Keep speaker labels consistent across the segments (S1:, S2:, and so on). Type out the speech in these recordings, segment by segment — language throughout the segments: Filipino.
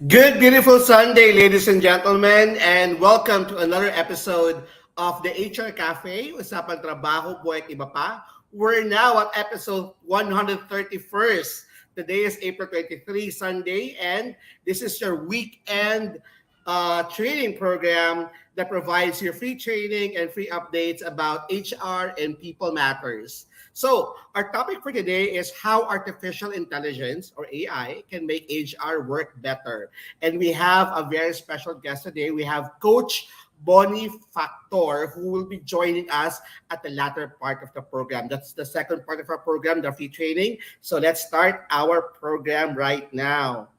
S1: Good, beautiful Sunday, ladies and gentlemen, and welcome to another episode of the HR Cafe, Usapang Trabaho, Buhay at Iba Pa. We're now at episode 131st. Today is April 23, Sunday, and this is your weekend training program that provides you free training and free updates about HR and people matters. So, our topic for today is how artificial intelligence or AI can make HR work better. And we have a very special guest today. We have Coach Bonnie Factor, who will be joining us at the latter part of the program. That's the second part of our program, the free training. So let's start our program right now.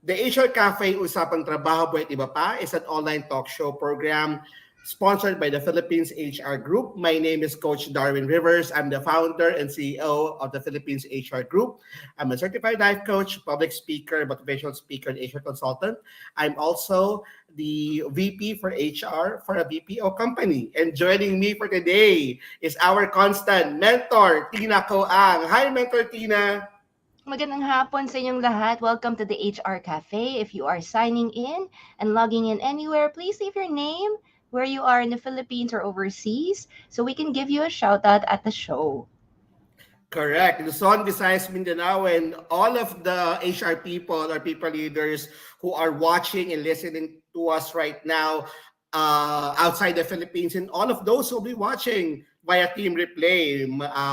S1: The HR Cafe Usapang Trabaho Buhay at Iba Pa is an online talk show program sponsored by the Philippines HR Group. My name is Coach Darwin Rivers. I'm the founder and CEO of the Philippines HR Group. I'm a certified life coach, public speaker, motivational speaker, and HR consultant. I'm also the VP for HR for a BPO company. And joining me for today is our constant mentor, Tina Coang. Hi, Mentor Tina.
S2: Magandang hapon sa inyong lahat. Welcome to the HR Cafe. If you are signing in and logging in anywhere, please leave your name, where you are in the Philippines or overseas, so we can give you a shout out at the show.
S1: Correct. Luzon, Visayas, Mindanao, and all of the HR people or people leaders who are watching and listening to us right now outside the Philippines, and all of those who will be watching via Team Replay.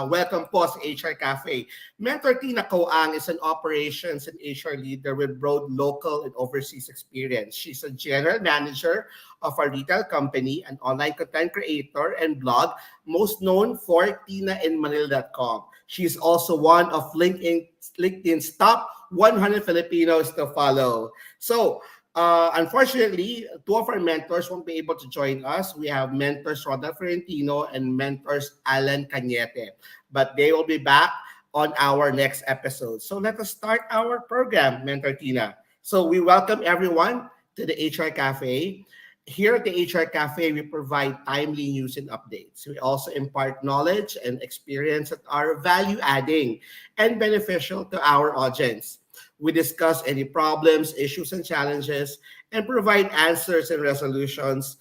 S1: Welcome po sa HR Cafe. Mentor Tina Coang is an operations and HR leader with broad local and overseas experience. She's a general manager of a retail company, an online content creator, and blog, most known for tinainmanila.com. She's also one of LinkedIn's top 100 Filipinos to follow. So, unfortunately, two of our mentors won't be able to join us. We have mentors Roda Ferentino and mentors Alan Cañete, but they will be back on our next episode. So let us start our program, Mentor Tina. So we welcome everyone to the HR Cafe. Here at the HR Cafe, we provide timely news and updates. We also impart knowledge and experience that are value adding and beneficial to our audience. We discuss any problems, issues, and challenges, and provide answers and resolutions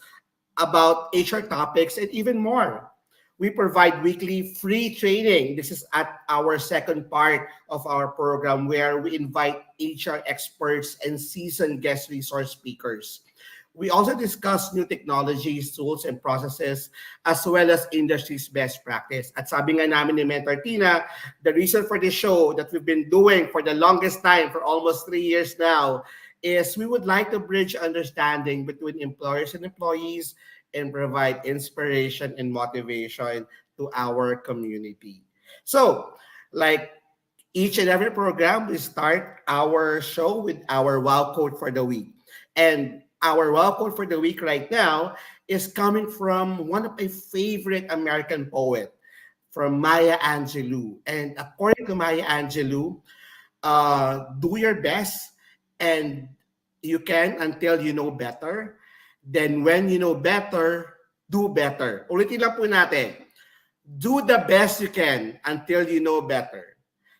S1: about HR topics and even more. We provide weekly free training. This is at our second part of our program where we invite HR experts and seasoned guest resource speakers. We also discuss new technologies, tools, and processes, as well as industry's best practice. At sabi nga namin ni Mentor Tina, the reason for this show that we've been doing for the longest time, for almost 3 years now, is we would like to bridge understanding between employers and employees and provide inspiration and motivation to our community. So, like each and every program, we start our show with our wow quote for the week. And our wow quote for the week right now is coming from one of my favorite American poet, from Maya Angelou. And according to Maya Angelou, do your best and you can until you know better. Then when you know better, do better. Ulitin lang po natin. Do the best you can until you know better.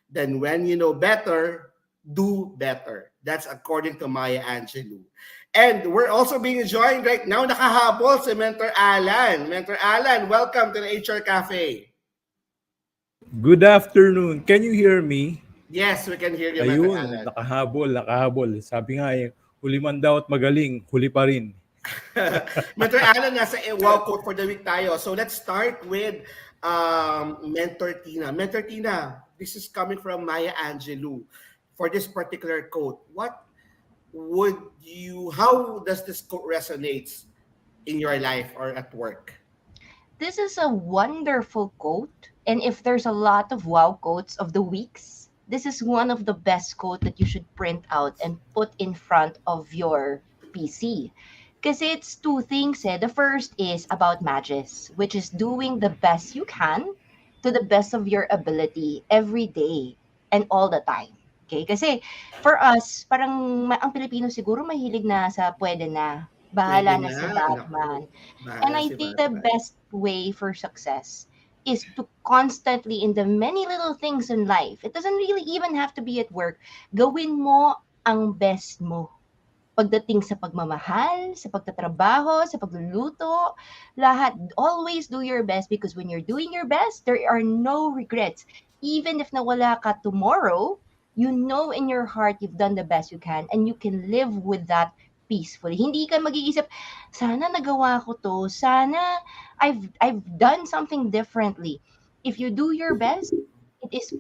S1: Then when you know better, do better. That's according to Maya Angelou. And we're also being joined right now, nakahabol si Mentor Alan. Mentor Alan, welcome to the HR Cafe.
S3: Good afternoon. Can you hear me?
S1: Yes, we can hear you, Mentor
S3: Ayun,
S1: Alan.
S3: nakahabol. Sabi nga huli man daw at magaling, huli pa rin.
S1: Mentor Alan, nasa wow quote for the week tayo. So let's start with Mentor Tina. Mentor Tina, this is coming from Maya Angelou. For this particular quote, how does this quote resonates in your life or at work?
S2: This is a wonderful quote, and if there's a lot of wow quotes of the weeks, this is one of the best quote that you should print out and put in front of your PC. Because it's two things. The first is about magis, which is doing the best you can to the best of your ability every day and all the time. Okay? Kasi for us, parang ang Pilipino siguro mahilig na sa pwede na.
S1: Pwede
S2: Bahala na
S1: na,
S2: si
S1: naku.
S2: Batman. And
S1: Bahala
S2: I
S1: si
S2: think the
S1: Batman.
S2: best way for success is to constantly in the many little things in life. It doesn't really even have to be at work. Gawin mo ang best mo. Pagdating sa pagmamahal, sa pagtatrabaho, sa pagluluto, lahat, always do your best because when you're doing your best, there are no regrets. Even if nawala ka tomorrow, you know in your heart you've done the best you can and you can live with that peacefully. Hindi ka mag-iisip, sana nagawa ko to, sana I've done something differently. If you do your best, it is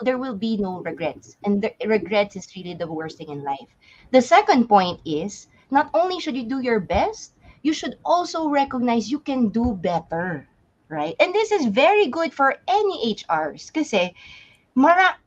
S2: there will be no regrets. And the regrets is really the worst thing in life. The second point is not only should you do your best, you should also recognize you can do better, right? And this is very good for any HRs kasi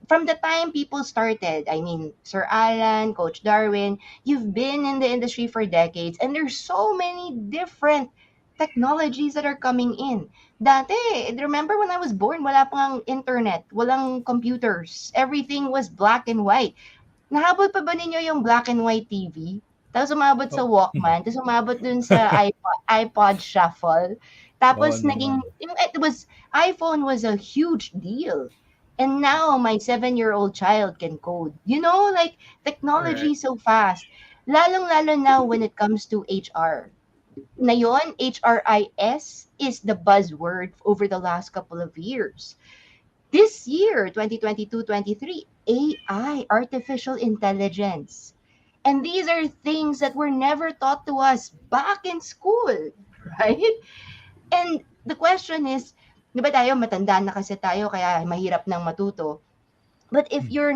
S2: from the time people started, I mean, Sir Alan, Coach Darwin, you've been in the industry for decades and there's so many different technologies that are coming in. Dati, remember when I was born, wala pang internet, walang computers. Everything was black and white. Nahabol pa ba ninyo yung black and white TV? Tapos umabot sa
S3: Oh,
S2: Walkman, tapos umabot dun sa iPod Shuffle.
S3: oo
S2: Tapos naging,
S3: naman.
S2: it was, iPhone was a huge deal. And now my 7-year-old child can code. You know, like technology
S1: Correct.
S2: is so fast. Lalong-lalo now when it comes to HR. Ngayon, HRIS is the buzzword over the last couple of years. This year, 2022-23, AI, artificial intelligence. And these are things that were never taught to us back in school, right? And the question is, di ba tayo, matanda na kasi tayo, kaya mahirap nang matuto. But if you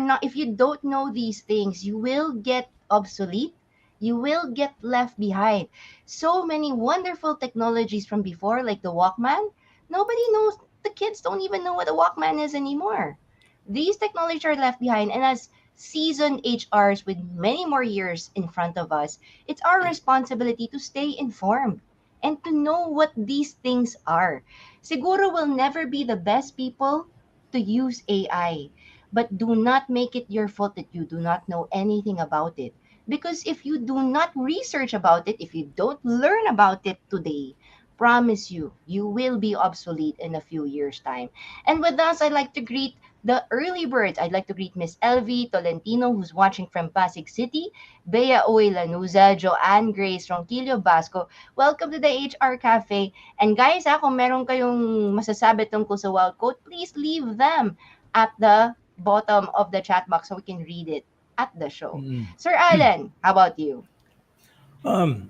S2: don't know these things, you will get obsolete. You will get left behind. So many wonderful technologies from before, like the Walkman. Nobody knows. The kids don't even know what a Walkman is anymore. These technologies are left behind, and as seasoned HRs with many more years in front of us, it's our responsibility to stay informed and to know what these things are. Siguro we'll never be the best people to use AI, but do not make it your fault that you do not know anything about it. Because if you do not research about it, if you don't learn about it today, promise you, you will be obsolete in a few years' time. And with us, I'd like to greet the early birds. I'd like to greet Miss Elvie Tolentino, who's watching from Pasig City, Bea Oy Lanuza, Joanne Grace Ronquillo Basco. Welcome to the HR Cafe. And guys, kung meron kayong masasabi tungkol sa wild quote, please leave them at the bottom of the chat box so we can read it at the show.
S3: Mm.
S2: Sir Alan, how about you?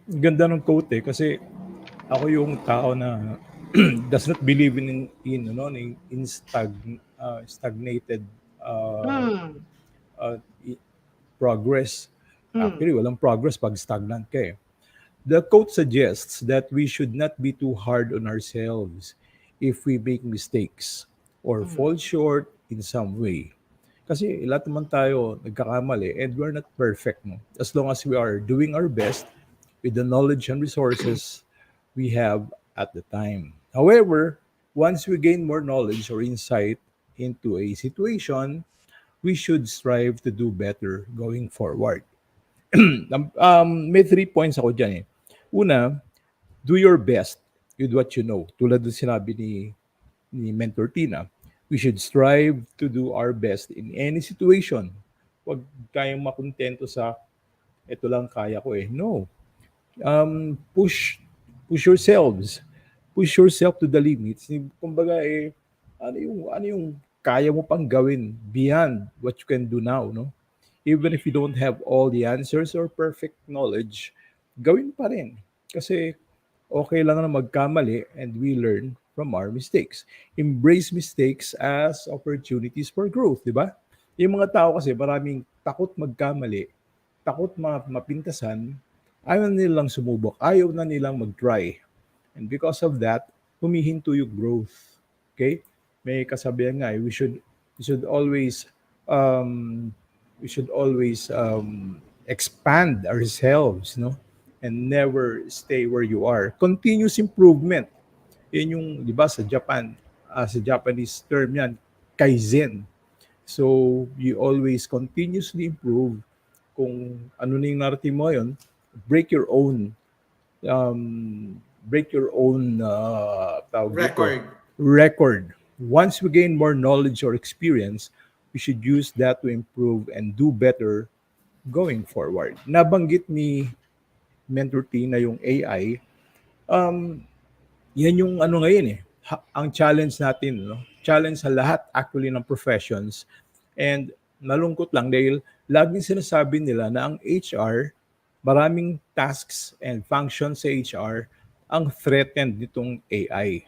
S3: Ganda ng quote kasi ako yung tao na does not believe in stagnated uh,
S2: Mm,
S3: uh, progress.
S2: mm,
S3: Actually, walang progress pag stagnant ka eh. The quote suggests that we should not be too hard on ourselves if we make mistakes or
S2: mm,
S3: fall short in some way. Kasi lahat naman tayo nagkakamali and we're not perfect. No? As long as we are doing our best with the knowledge and resources we have at the time. However, once we gain more knowledge or insight into a situation, we should strive to do better going forward. May 3 points ako dyan eh. Una, do your best with what you know. Tulad ng sinabi ni Mentor Tina, we should strive to do our best in any situation. Huwag tayong makontento sa ito lang kaya ko eh. No. Push yourselves. Push yourself to the limits. Kumbaga eh, ano yung kaya mo pang gawin beyond what you can do now, no? Even if you don't have all the answers or perfect knowledge, gawin pa rin. Kasi okay lang na magkamali and we learn from our mistakes. Embrace mistakes as opportunities for growth, di ba? Yung mga tao kasi maraming takot magkamali, takot mapintasan, ayaw na nilang sumubok, ayaw na nilang mag-try. And because of that, humihinto yung growth. Okay? May kasabihan nga, we should always um, expand ourselves, no? And never stay where you are. Continuous improvement. Yun yung, di ba, sa Japanese term yan, kaizen. So, you always continuously improve. Kung ano na yung narating mo yun, break your own tawag dito,
S1: Record.
S3: record. Once we gain more knowledge or experience, we should use that to improve and do better going forward. Nabanggit ni Mentor Tina yung AI. Um, Yan yung ano ngayon eh. Ang challenge natin, no? Challenge sa lahat actually ng professions. And nalungkot lang dahil laging sinasabi nila na ang HR, maraming tasks and functions sa HR ang threatened nitong AI.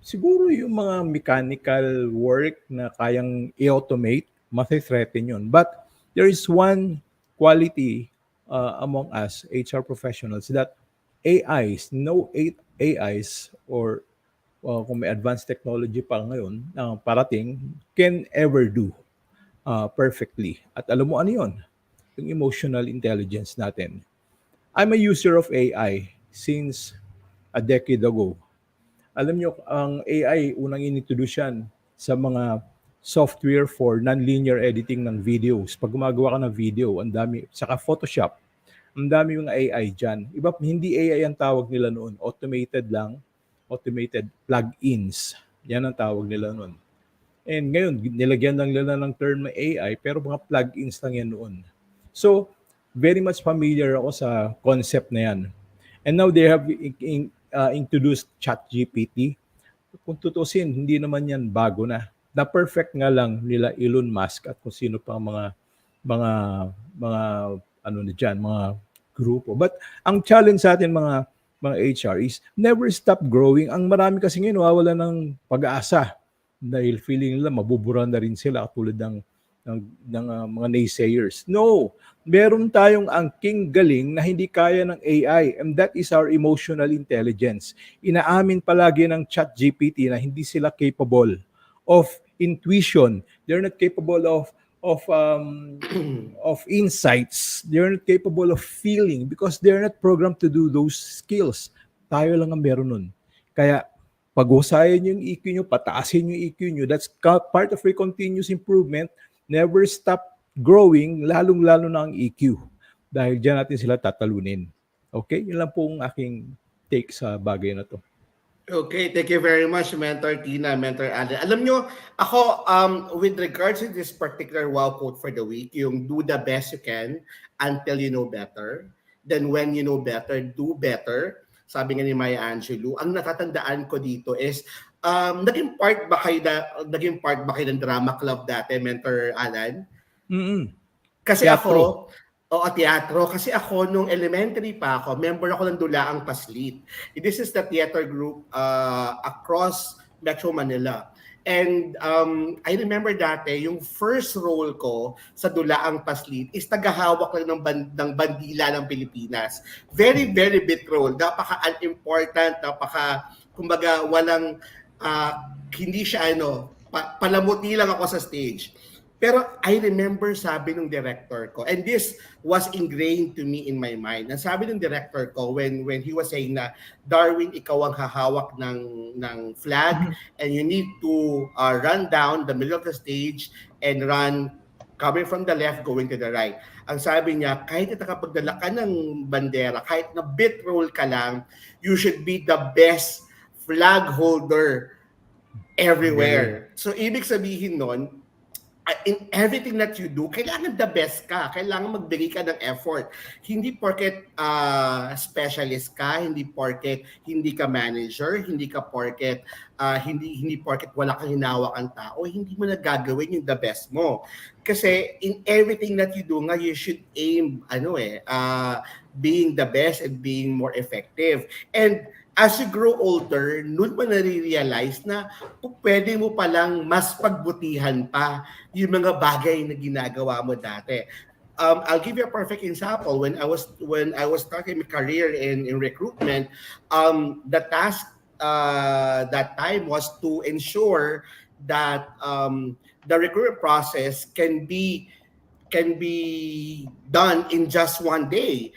S3: Siguro yung mga mechanical work na kayang i-automate, mathi-threaten yun. But there is one quality among us HR professionals that AIs, no AIs or kung may advanced technology pa ngayon na parating, can ever do perfectly. At alam mo ano yun? Yung emotional intelligence natin. I'm a user of AI since a decade ago. Alam nyo, ang AI, unang inintroduce yan sa mga software for non-linear editing ng videos. Pag gumagawa ka ng video, ang dami, saka Photoshop, ang dami yung AI dyan. Iba, hindi AI ang tawag nila noon. Automated lang, automated plugins. Yan ang tawag nila noon. And ngayon, nilagyan lang nila ng term na AI, pero mga plugins lang yan noon. So, very much familiar ako sa concept na yan. And now they have introduced ChatGPT. Kung tutusin, hindi naman yan bago na. Na perfect nga lang nila Elon Musk at kung sino pa mga mga ano na diyan, mga grupo. But ang challenge sa atin mga HR is never stop growing. Ang marami kasi ngayon nawawala ng pag-asa dahil feeling nila mabubura na rin sila tulad ng mga naysayers. No, meron tayong angking galing na hindi kaya ng AI, and that is our emotional intelligence. Inaamin palagi ng ChatGPT na hindi sila capable of intuition. They're not capable of of insights. They're not capable of feeling because they're not programmed to do those skills. Tayo lang ang meron nun. Kaya pag-usayan yung EQ nyo, pataasin yung EQ nyo. That's part of your continuous improvement. Never stop growing, lalong-lalo na ang EQ. Dahil dyan natin sila tatalunin. Okay? Yun lang po ang aking take sa bagay na to.
S1: Okay, thank you very much, Mentor Tina, Mentor Alan. Alam nyo, ako, with regards to this particular wow quote for the week, yung do the best you can until you know better. Then when you know better, do better. Sabi nga ni Maya Angelou, ang natatandaan ko dito is, naging part ba kayo ng drama club dati, Mentor Alan?
S3: Mm-mm.
S1: Kasi
S3: Teatro.
S1: teatro. Kasi ako, nung elementary pa ako, member ako ng Dulaang Paslit. This is the theater group across Metro Manila. And I remember dati, yung first role ko sa Dulaang Paslit is tagahawak lang ng bandila ng Pilipinas. Very, very big role. Napaka-unimportant, kumbaga, walang, hindi siya palamuti lang ako sa stage. Pero I remember sabi ng director ko, and this was ingrained to me in my mind. Ang sabi ng director ko when he was saying na, Darwin, ikaw ang hahawak ng flag and you need to run down the middle of the stage and run coming from the left, going to the right. Ang sabi niya, kahit nakapagdala ka ng bandera, kahit na bit roll ka lang, you should be the best flag holder everywhere. So ibig sabihin nun, in everything that you do, kailangan the best ka. Kailangan magbigay ka ng effort. Hindi porket specialist ka, hindi porket hindi ka manager, hindi ka porket hindi porket wala kang hinawak ang tao, hindi mo na gagawin yung the best mo. Kasi in everything that you do nga, you should aim being the best and being more effective. And as you grow older, nun mo nare-realize na pwede mo palang mas pagbutihan pa yung mga bagay na ginagawa mo dati. I'll give you a perfect example. When I was starting my career in recruitment, the task that time was to ensure that the recruitment process can be done in just one day.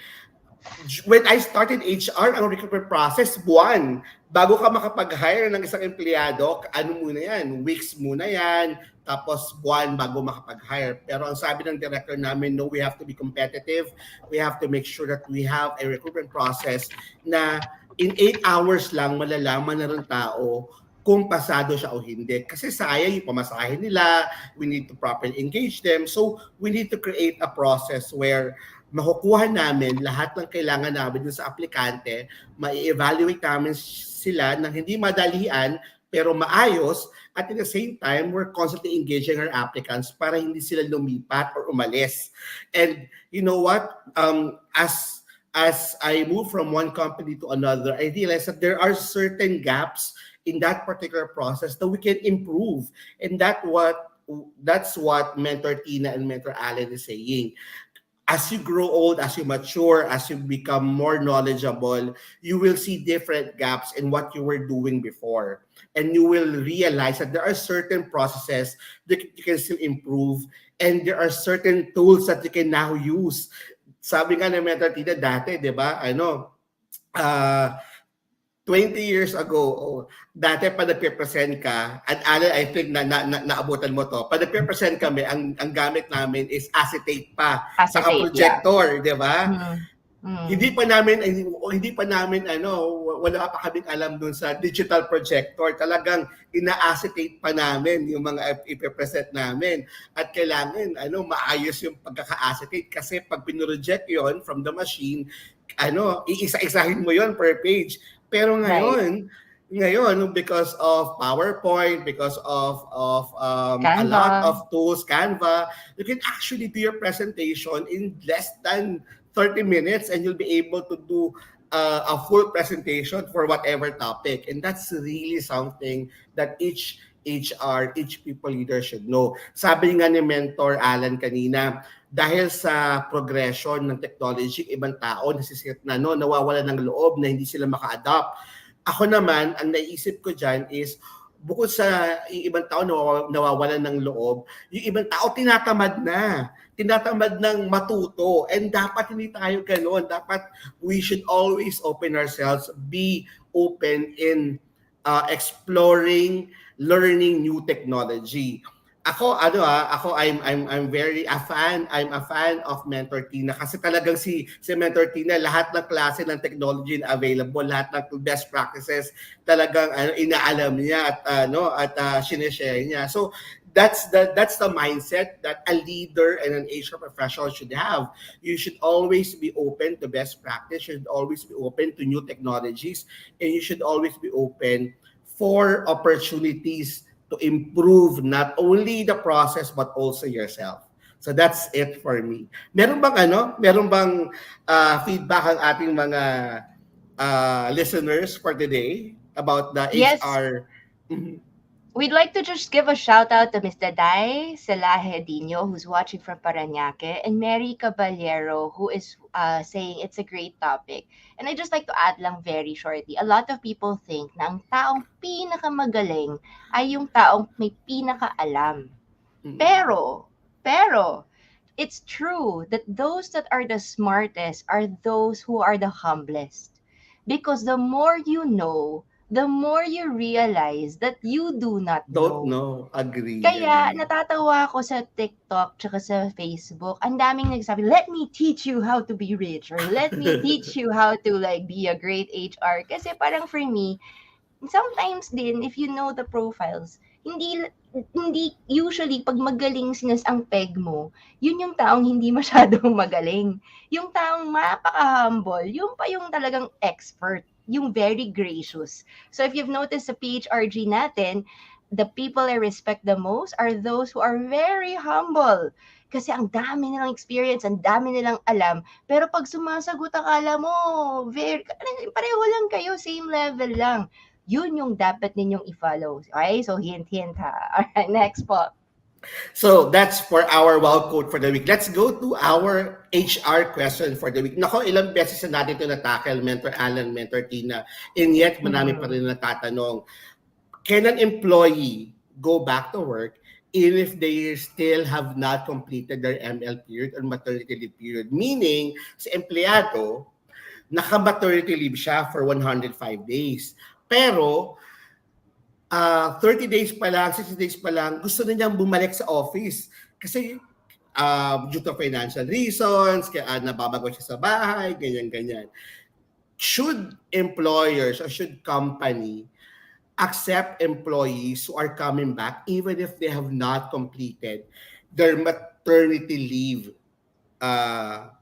S1: When I started HR, ang recruitment process, buwan. Bago ka makapag-hire ng isang empleyado, ano muna yan? Weeks muna yan, tapos buwan bago makapag-hire. Pero ang sabi ng director namin, no, we have to be competitive. We have to make sure that we have a recruitment process na in 8 hours lang malalaman na ng tao kung pasado siya o hindi. Kasi sayang yung pamasahe nila, we need to properly engage them. So, we need to create a process where makukuha namin lahat ng kailangan namin dun sa aplikante, ma-evaluate namin sila ng hindi madalian, pero maayos, at at the same time, we're constantly engaging our applicants para hindi sila lumipat or umalis. And you know what? As I move from one company to another, I realized that there are certain gaps in that particular process that we can improve. And that's what Mentor Tina and Mentor Allen is saying. As you grow old, as you mature, as you become more knowledgeable, you will see different gaps in what you were doing before. And you will realize that there are certain processes that you can still improve, and there are certain tools that you can now use. Sabi nga ng Mentor Tina dati, di ba? Uh, 20 years ago, dati pa nagpe-present ka, at Alan, I think naabutan mo to, pa nagpe-present kami, ang gamit namin is acetate pa, saka
S2: Acetate, yeah.
S1: projector, di ba?
S2: Mm.
S1: Hindi pa namin wala pa kaming alam dun sa digital projector. Talagang ina-acetate pa namin yung mga ipe-present namin. At kailangan maayos yung pagkaka-acetate kasi pag pinroject yon from the machine, iisa-isahin mo yon per page. Pero
S2: Right.
S1: ngayon because of PowerPoint, because of a lot
S2: Canva.
S1: of tools, Canva, you can actually do your presentation in less than 30 minutes, and you'll be able to do a full presentation for whatever topic. And that's really something that each people leader should know. Sabi nga ni Mentor Alan kanina, dahil sa progression ng technology, ibang tao nasisikat nawawala ng loob na hindi sila maka-adapt. Ako naman, ang naisip ko dyan is, bukod sa yung ibang tao nawawalan ng loob, yung ibang tao tinatamad ng matuto. And dapat hindi tayo ganoon. Dapat we should always open ourselves, be open in exploring, learning new technology. Ako I'm a fan of Mentor Tina kasi talagang si Mentor Tina, lahat ng klase ng technology na available, lahat ng best practices talagang inaalam niya at sineshare niya. So that's the mindset that a leader and an HR professional should have. You should always be open to best practice, you should always be open to new technologies, and you should always be open for opportunities to improve not only the process but also yourself. So that's it for me. Meron bang feedback ang ating mga listeners for today about the
S2: Yes,
S1: HR? Mhm.
S2: we'd like to just give a shout out to Mr. Dai Salahedino, who's watching from Parañaque, and Mary Caballero, who is saying it's a great topic. And I just like to add lang very shortly, a lot of people think na ang taong pinakamagaling ay yung taong may pinakaalam. Pero, it's true that those that are the smartest are those who are the humblest. Because the more you know, the more you realize that you do not
S1: Don't
S2: know.
S1: know.
S2: Kaya
S1: Agree.
S2: natatawa ako sa TikTok tsaka sa Facebook. Ang daming nagsabi, let me teach you how to be rich or let me teach you how to like be a great HR. Kasi parang for me, sometimes din, if you know the profiles, hindi usually pag magaling sinas ang peg mo, yun yung taong hindi masyadong magaling. Yung taong mapaka-humble, yung pa yung talagang expert, yung very gracious. So if you've noticed sa PHRG natin, the people I respect the most are those who are very humble. Kasi ang dami nilang experience, ang dami nilang alam. Pero pag sumasagot, akala mo, pareho lang kayo, same level lang. Yun yung dapat ninyong i-follow. Okay? So, hint, hint ha. Alright, next po.
S1: So that's for our wow quote for the week. Let's go to our HR question for the week. Nako, ilang beses na natin ito na-tackle, Mentor Alan, Mentor Tina, and yet marami pa rin natatanong. Can an employee go back to work even if they still have not completed their ML period or maternity leave period? Meaning, si empleyado, naka-maternity leave siya for 105 days. Pero 30 days pa lang, 60 days pa lang, gusto na niyang bumalik sa office. Kasi due to financial reasons, kaya nababago siya sa bahay, ganyan-ganyan. Should employers or should company accept employees who are coming back even if they have not completed their maternity leave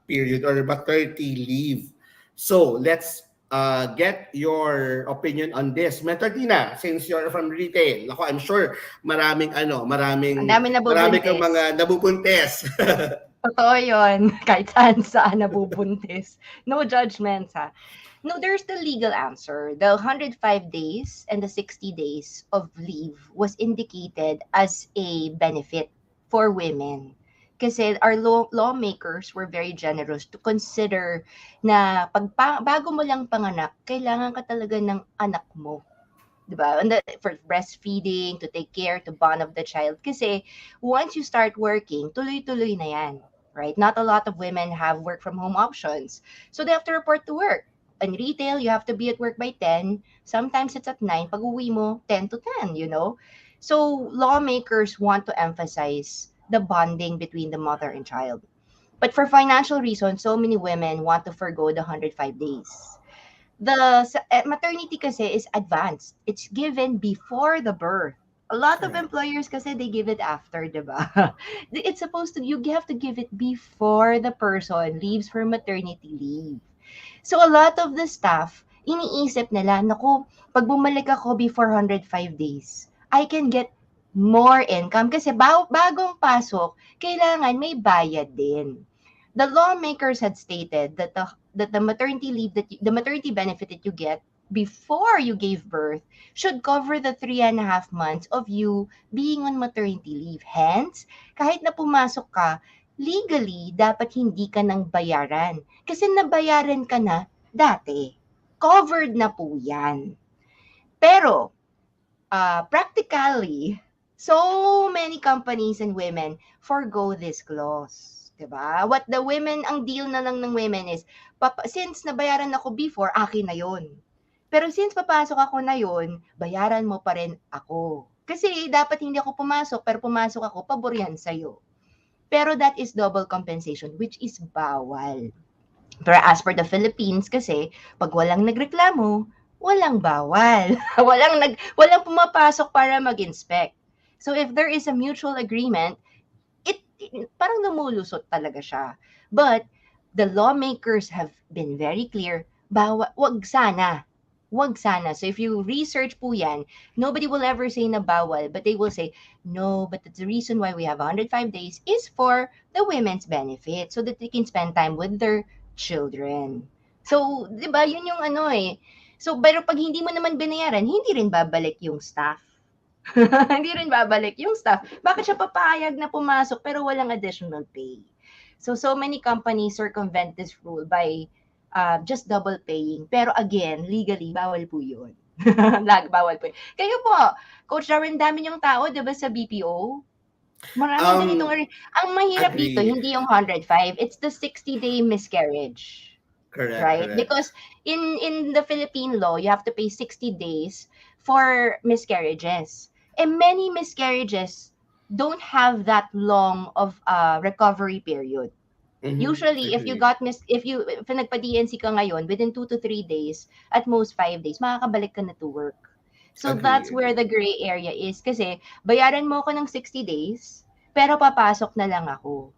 S1: period or maternity leave. So let's get your opinion on this. Metartina, since you're from retail, ako, I'm sure
S2: Ang
S1: maraming
S2: dami
S1: marami kang
S2: nabubuntis.
S1: mga nabubuntes.
S2: Totoo yun. Kahit saan nabubuntis. No judgments, ha. No, there's the legal answer. The 105 days and the 60 days of leave was indicated as a benefit for women. Kasi our lawmakers were very generous to consider na bago mo lang panganak, kailangan ka talaga ng anak mo. Diba? And for breastfeeding, to take care, to bond of the child. Kasi once you start working, tuloy-tuloy na yan. Right? Not a lot of women have work from home options. So they have to report to work. In retail, you have to be at work by 10. Sometimes it's at 9. Pag uwi mo, 10 to 10, you know? So lawmakers want to emphasize the bonding between the mother and child. But for financial reasons, so many women want to forgo the 105 days. Maternity kasi is advanced. It's given before the birth. A lot of
S1: Correct.
S2: employers kasi they give it after, diba? It's supposed to, you have to give it before the person leaves for maternity leave. So a lot of the staff, iniisip nila, naku, pag bumalik ako before 105 days, I can get more income kasi bagong pasok, kailangan may bayad din. The lawmakers had stated that the maternity leave the maternity benefit that you get before you gave birth should cover the 3.5 months of you being on maternity leave. Hence, kahit na pumasok ka, legally, dapat hindi ka nang bayaran. Kasi nabayaran ka na dati. Covered na po yan. Pero, practically, so many companies and women forgo this clause. Diba? What the women, ang deal na lang ng women is, since nabayaran ako before, akin na yon. Pero since papasok ako na yon, bayaran mo pa rin ako. Kasi dapat hindi ako pumasok, pero pumasok ako, pabor yan sa'yo. Pero that is double compensation, which is bawal. Pero as per the Philippines kasi, pag walang nagreklamo, walang bawal. walang pumapasok para mag-inspect. So if there is a mutual agreement, parang lumulusot talaga siya. But the lawmakers have been very clear, wag sana. Wag sana. So if you research po yan, nobody will ever say na bawal, but they will say, no, but the reason why we have 105 days is for the women's benefit so that they can spend time with their children. So, di ba, yun yung ano eh. So, pero pag hindi mo naman binayaran, hindi rin babalik yung staff. Hindi rin babalik yung staff. Bakit siya papayag na pumasok pero walang additional pay? So many companies circumvent this rule by just double paying. Pero again, legally, bawal po yun. Bawal po yun. Kayo po, Coach Darwin, dami niyong tao, di ba, sa BPO? Maraming ganitong ang mahirap dito,
S1: Agree.
S2: hindi yung 105. It's the 60-day miscarriage.
S1: Correct,
S2: Right?
S1: correct.
S2: Because in the Philippine law, you have to pay 60 days for miscarriages. And many miscarriages don't have that long of recovery period. Usually, if
S1: Agree.
S2: if nagpa-DNC ka ngayon, within 2 to 3 days, at most 5 days, makakabalik ka na to work. So
S1: Agree,
S2: that's where
S1: agree.
S2: the gray area is. Kasi bayaran mo ako ng 60 days, pero papasok na lang ako.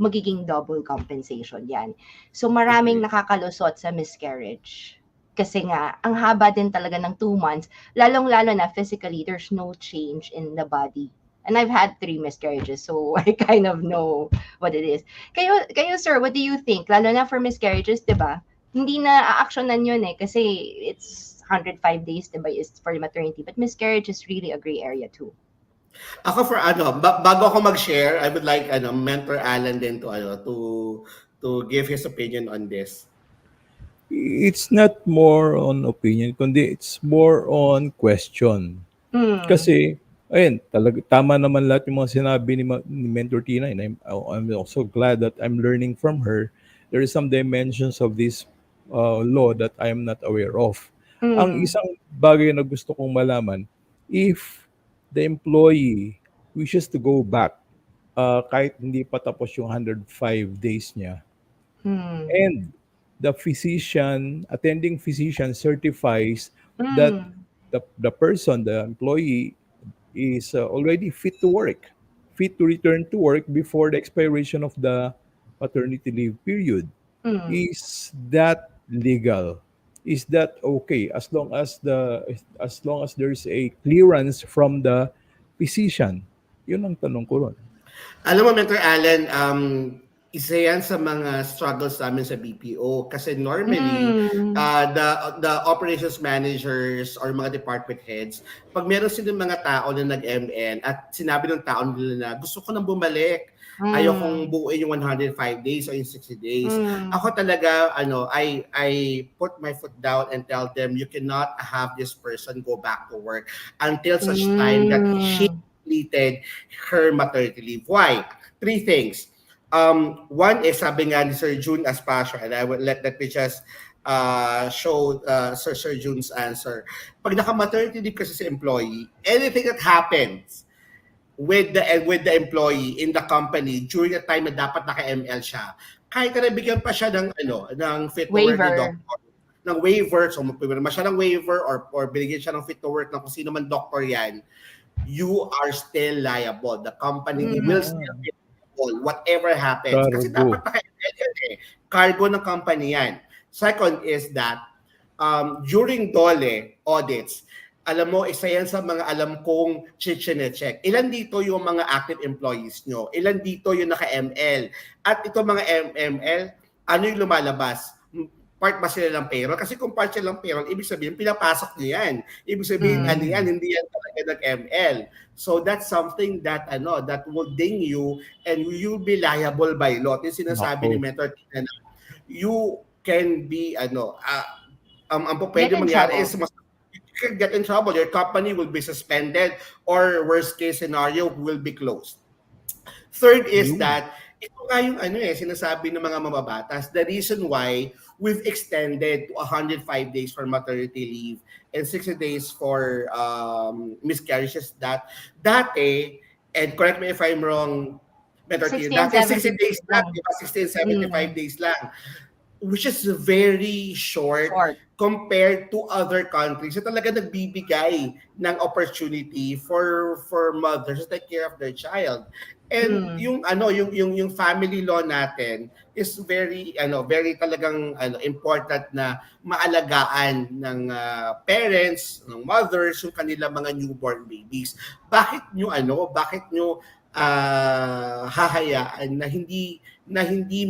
S2: Magiging double compensation yan. So maraming
S1: Agree.
S2: nakakalusot sa miscarriage. Kasi nga, ang haba din talaga ng 2 months, lalong-lalo na physically, there's no change in the body. And I've had 3 miscarriages, so I kind of know what it is. Kayo sir, what do you think? Lalo na for miscarriages, di ba? Hindi na a-actionan yun eh, kasi it's 105 days, di ba, is for maternity. But miscarriage is really a gray area too.
S1: Ako for bago ako mag-share, I would like mentor Alan din to give his opinion on this.
S3: It's not more on opinion, kundi it's more on question.
S2: Hmm.
S3: Kasi, ayun, talaga, tama naman lahat yung mga sinabi ni Mentor Tina, and I'm also glad that I'm learning from her. There is some dimensions of this law that I am not aware of. Ang
S2: Hmm.
S3: isang bagay na gusto kong malaman, if the employee wishes to go back, kahit hindi pa tapos yung 105 days niya,
S2: Hmm.
S3: and the attending physician certifies that
S2: Hmm.
S3: the person, the employee, is already fit to work, fit to return to work before the expiration of the paternity leave period.
S2: Mm.
S3: Is that legal? Is that okay as long as there's a clearance from the physician? Yun ang tanong ko ron.
S1: Alam mo, Mentor Allen, isa yan sa mga struggles namin sa BPO kasi normally
S2: Mm.
S1: the operations managers or mga department heads, pag meron silang mga tao na nag-MN at sinabi ng tao nila na gusto ko nang bumalik, ayokong
S2: Mm.
S1: buuin yung 105 days o yung 60 days.
S2: Mm.
S1: Ako talaga, I put my foot down and tell them, you cannot have this person go back to work until such time that she
S2: Mm.
S1: completed her maternity leave. Why? Three things. One is sabi nga ni Sir June Aspasio, and I will let me just show Sir June's answer. Pag naka-maternity leave kasi sa employee, anything that happens with the employee in the company during the time na dapat naka-ML siya, kahit na bigyan pa siya ng fit to work ni
S2: Waiver.
S1: doctor, ng waiver, so magpipirma siya ng waiver or binigyan siya ng fit to work ng kung sino man doctor yan, you are still liable. The company will
S2: Mm.
S1: still be liable whatever happens. Kasi dapat
S3: Cargo.
S1: naka-ML yan eh. Cargo ng company yan. Second is that during DOLE audits, alam mo, isa yan sa mga alam kong check. Ilan dito yung mga active employees nyo? Ilan dito yung naka-ML? At ito mga ML, ano yung lumalabas? Part ba sila ng payroll? Kasi kung part sila ng payroll, ibig sabihin, pinapasok nyo yan. Ibig sabihin, ano
S2: Mm.
S1: yan,
S3: Mm.
S1: hindi yan talaga nag-ML. So that's something that that will ding you and you'll be liable by law. Yung sinasabi ni
S3: Nako.
S1: Mentor Tina na you can be, ang po
S2: Get
S1: pwede
S2: in
S1: mangyari is
S2: trouble.
S1: you can get in trouble. Your company will be suspended or worst case scenario will be closed. Third is
S3: Yun.
S1: that ito nga yung sinasabi ng mga mababatas, the reason why we've extended to 105 days for maternity leave and 60 days for miscarriages that dati, and correct me if I'm wrong, Better
S2: 60 and
S1: dati 60
S2: 70
S1: days lang,
S2: lang.
S1: di ba? 60 and 75
S2: Mm.
S1: days lang, which is very short
S2: Short.
S1: compared to other countries na talaga nagbibigay ng opportunity for mothers to take care of their child. And
S2: Mm.
S1: yung family law natin is very talagang important na maalagaan ng parents, ng mothers yung kanilang mga newborn babies. Bakit nyo hahayaan na hindi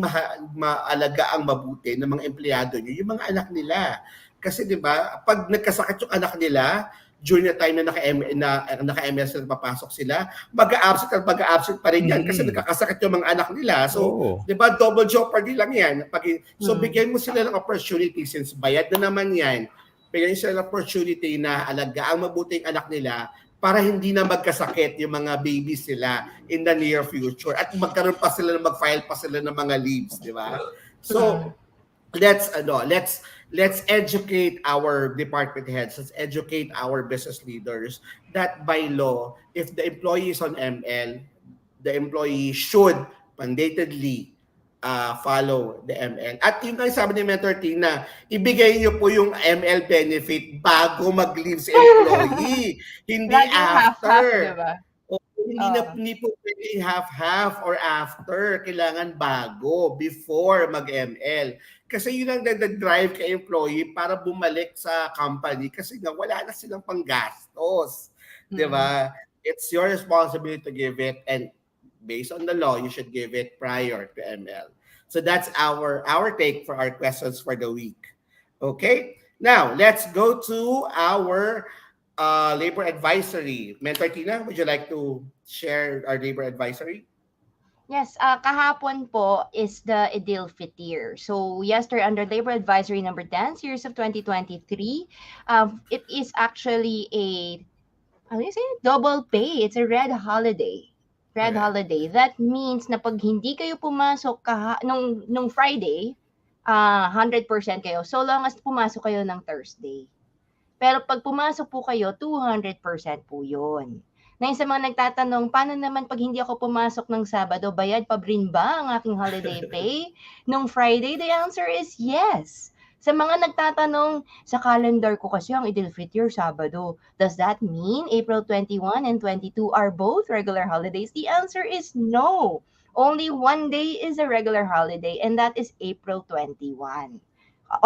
S1: maalaga ang mabuti ng mga empleyado nyo, yung mga anak nila. Kasi 'di ba, pag nagkasakit yung anak nila, during the time na naka-ML sila, papasok sila, mag-a-absent pa rin yan kasi
S3: Mm.
S1: nagkakasakit yung mga anak nila. So,
S3: Oo.
S1: 'di ba, double jeopardy lang yan. So,
S2: Mm.
S1: bigyan mo sila ng opportunity since bayad na naman yan. Bigyan mo sila ng opportunity na alagaan mabuti ang anak nila para hindi na magkasakit yung mga babies sila in the near future at magkaroon pa sila mag-file pa sila ng mga leaves, di ba? So,
S2: Mm.
S1: let's educate our department heads, let's educate our business leaders that by law, if the employee is on ML, the employee should mandatedly follow the ML. At yung nga sabi ni Mentor Tina, ibigay niyo po yung ML benefit bago mag-leave si employee, hindi
S2: Laging half-half, di
S1: after.
S2: ba?
S1: O,
S2: Oo.
S1: hindi po pwedeng half-half or after. Kailangan bago, before mag-ML. Kasi yun ang nag-drive kay employee para bumalik sa company kasi nga wala na silang panggastos. Di
S2: Mm.
S1: ba? It's your responsibility to give it, and based on the law, you should give it prior to ML. So that's our take for our questions for the week. Okay? Now, let's go to our labor advisory. Mentor Tina, would you like to share our labor advisory?
S2: Yes, kahapon po is the Idil Fitir. So, yesterday under Labor Advisory number 10, series of 2023, it is actually how do you say it? Double pay. It's a red holiday. Red
S1: Correct.
S2: holiday. That means na pag hindi kayo pumasok nung Friday, 100% kayo. So long as pumasok kayo ng Thursday. Pero pag pumasok po kayo, 200% po yun. Na sa mga nagtatanong, paano naman pag hindi ako pumasok ng Sabado, bayad pa rin ba ang aking holiday pay? Nung Friday, the answer is yes. Sa mga nagtatanong, sa calendar ko kasi ang Idil Fitr Sabado. Does that mean April 21 and 22 are both regular holidays? The answer is no. Only one day is a regular holiday, and that is April 21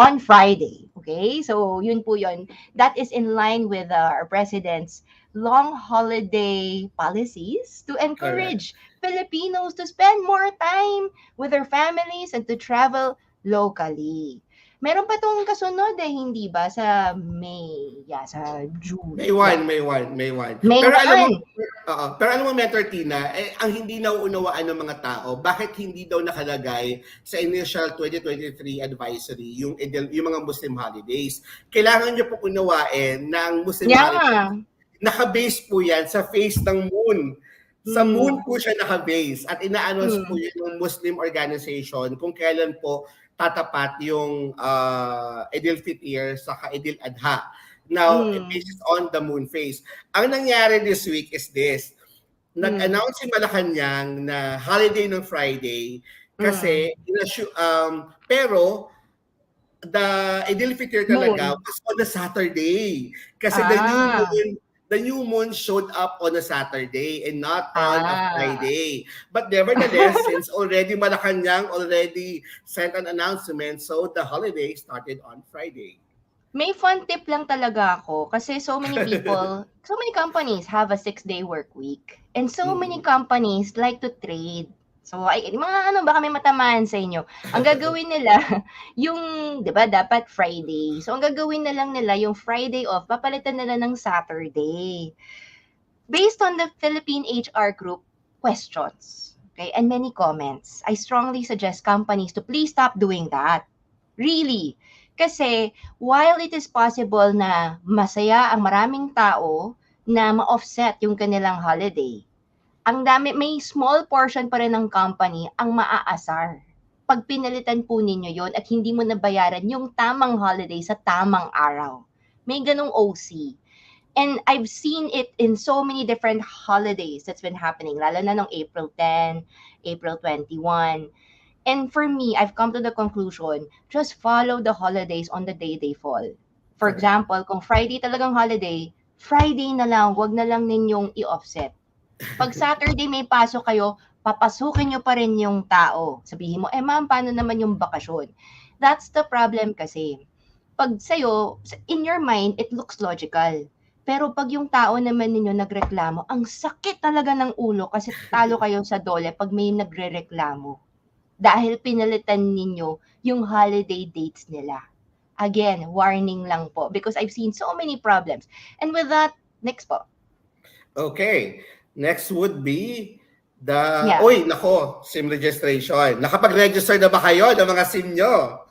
S2: on Friday. Okay? So, yun po yun. That is in line with our president's long holiday policies to
S1: Correct.
S2: encourage Filipinos to spend more time with their families and to travel locally. Meron pa tong kasunod eh, hindi ba? Sa May, yeah, sa June,
S1: May
S2: yeah.
S1: one, may one, may one.
S2: May
S1: Pero alam mo,
S2: 1.
S1: pero alam mo, Mentor Tina, ang hindi nauunawaan ng mga tao, bakit hindi daw nakalagay sa initial 2023 advisory yung mga Muslim holidays? Kailangan niyo po unawain na ang Muslim holidays,
S2: Yeah.
S1: naka-base po yan sa face ng moon. Sa moon
S2: Hmm.
S1: po siya naka-base at ina-announce po
S2: Hmm.
S1: yun ng Muslim organization kung kailan po tatapat yung Idil Fitr sa Idil Adha. Now,
S2: Hmm.
S1: based on the moon phase. Ang nangyari this week is this.
S2: Hmm.
S1: Nag-announce si Malacanang na holiday ng Friday
S2: Hmm.
S1: kasi pero the Idil Fitr talaga
S2: Moon.
S1: was on a Saturday. Kasi
S2: Ah.
S1: the new moon showed up on a Saturday and not on a
S2: Ah.
S1: Friday. But nevertheless, since already Malacanang already sent an announcement, so the holiday started on Friday.
S2: May fun tip lang talaga ako kasi so many people, so many companies have a 6-day work week. And so many
S1: Mm.
S2: companies like to trade. So, ay, mga ano, baka may matamaan sa inyo. Ang gagawin nila, yung, di ba, dapat Friday. So, ang gagawin na lang nila, yung Friday off, papalitan nila ng Saturday. Based on the Philippine HR group questions, okay, and many comments, I strongly suggest companies to please stop doing that. Really. Kasi while it is possible na masaya ang maraming tao na ma-offset yung kanilang holiday, ang dami, may small portion pa rin ng company ang maaasar. Pag pinalitan po ninyo yon at hindi mo nabayaran yung tamang holiday sa tamang araw. May ganong OC. And I've seen it in so many different holidays that's been happening, lalo na nung April 10, April 21. And for me, I've come to the conclusion, just follow the holidays on the day they fall. For
S1: Correct.
S2: example, kung Friday talagang holiday, Friday na lang, wag na lang ninyong i-offset. Pag Saturday may pasok kayo, papasukin nyo pa rin yung tao. Sabihin mo, ma'am, paano naman yung bakasyon? That's the problem kasi. Pag sa'yo, in your mind, it looks logical. Pero pag yung tao naman ninyo nagreklamo, ang sakit talaga ng ulo kasi talo kayo sa dole pag may nagrereklamo dahil pinalitan ninyo yung holiday dates nila. Again, warning lang po because I've seen so many problems. And with that, next po.
S1: Okay. Next would be
S2: Yeah.
S1: uy, nako, SIM registration. Nakapag-register na ba kayo ng mga SIM nyo?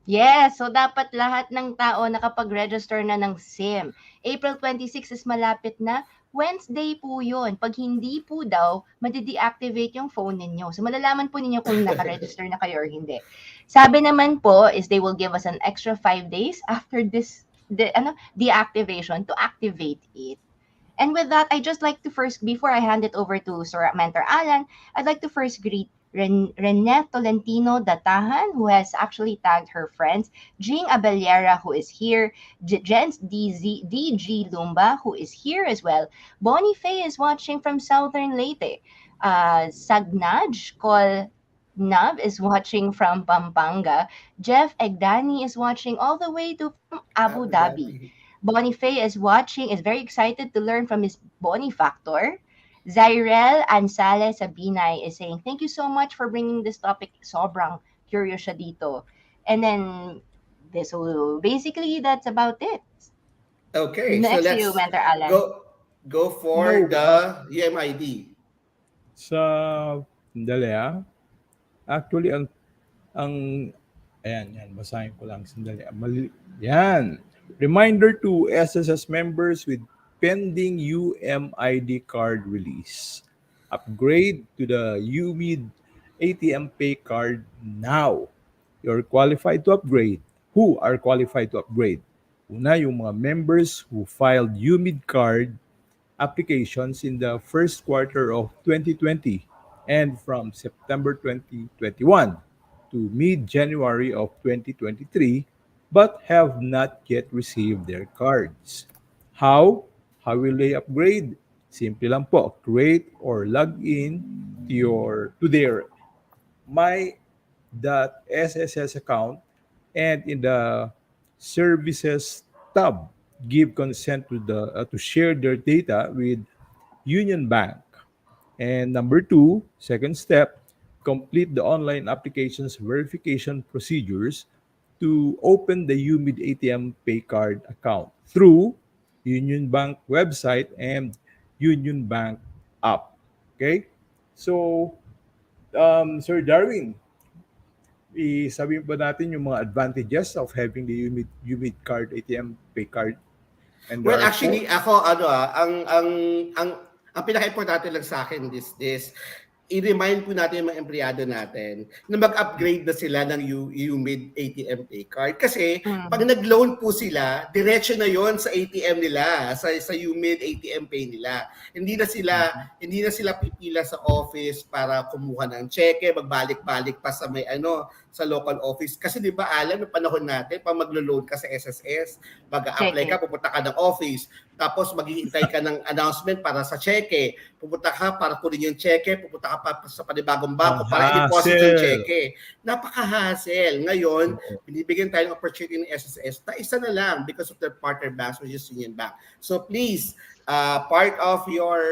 S2: Yes, so dapat lahat ng tao nakapag-register na ng SIM. April 26 is malapit na. Wednesday po yun. Pag hindi po daw, madi-deactivate yung phone ninyo. So malalaman po ninyo kung naka-register na kayo or hindi. Sabi naman po is they will give us an extra 5 days after this deactivation to activate it. And with that, I just like to first, before I hand it over to Sir Mentor Alan, I'd like to first greet Rene Tolentino Datahan, who has actually tagged her friends, Jing Abellera, who is here, Jens DG Lumba, who is here as well. Bonnie Faye is watching from Southern Leyte. Sagnaj Kol Nab is watching from Pampanga. Jeff Egdani is watching all the way to from Abu
S1: Abu
S2: Dhabi.
S1: Dhabi.
S2: Boniface is watching, is very excited to learn from his Boni Factor. Zyrel Ansale Sabinay is saying, thank you so much for bringing this topic. Sobrang curious siya dito. And then, so basically, that's about it.
S1: Okay, so
S2: Next to you,
S1: let's
S2: Mentor Alan.
S1: go for
S3: No,
S1: the UMID.
S3: sa sandali Actually, ang ayan, yan, basahin ko lang sandali. Yan. Reminder to SSS members with pending UMID card release. Upgrade to the UMID ATM Pay card now. You're qualified to upgrade. Who are qualified to upgrade? Una, yung mga members who filed UMID card applications in the first quarter of 2020 and from September 2021 to mid-January of 2023, but have not yet received their cards. How? How will they upgrade? Simple lang po, create or log in to their my.sss account, and in the services tab, give consent to share their data with Union Bank. And number two, second step, complete the online applications verification procedures to open the UMID ATM Pay Card account through Union Bank website and Union Bank app. Okay? So, Sir Darwin, isabi ba natin yung mga advantages of having the UMID card, ATM Pay Card? And there
S1: Well,
S3: are four.
S1: actually, ako, ang, ang pinaka-importante lang sa akin this, i-remind po natin yung mga empleyado natin na mag-upgrade na sila ng UMID ATM Pay Card. Kasi pag
S2: Mm.
S1: nag-loan po sila, diretso na yon sa ATM nila, sa UMID ATM Pay nila. Hindi na sila pipila sa office para kumuha ng cheque, magbalik-balik pa sa sa local office. Kasi di ba alam ng panahon natin, pag maglo-loan ka sa SSS, mag-a-apply
S2: Check
S1: ka,
S2: it.
S1: pupunta ka ng office, tapos maghihintay ka ng announcement para sa cheque. Pupunta ka para kunin yung cheque, pupunta ka pa sa panibagong
S3: Ang
S1: bangko para i-deposit yung
S3: hassle.
S1: cheque. Napaka-hassle. Ngayon,
S3: Oo.
S1: binibigyan tayo ng opportunity ng SSS na isa na lang because of their partner banks, which is Union Bank. So please, part of your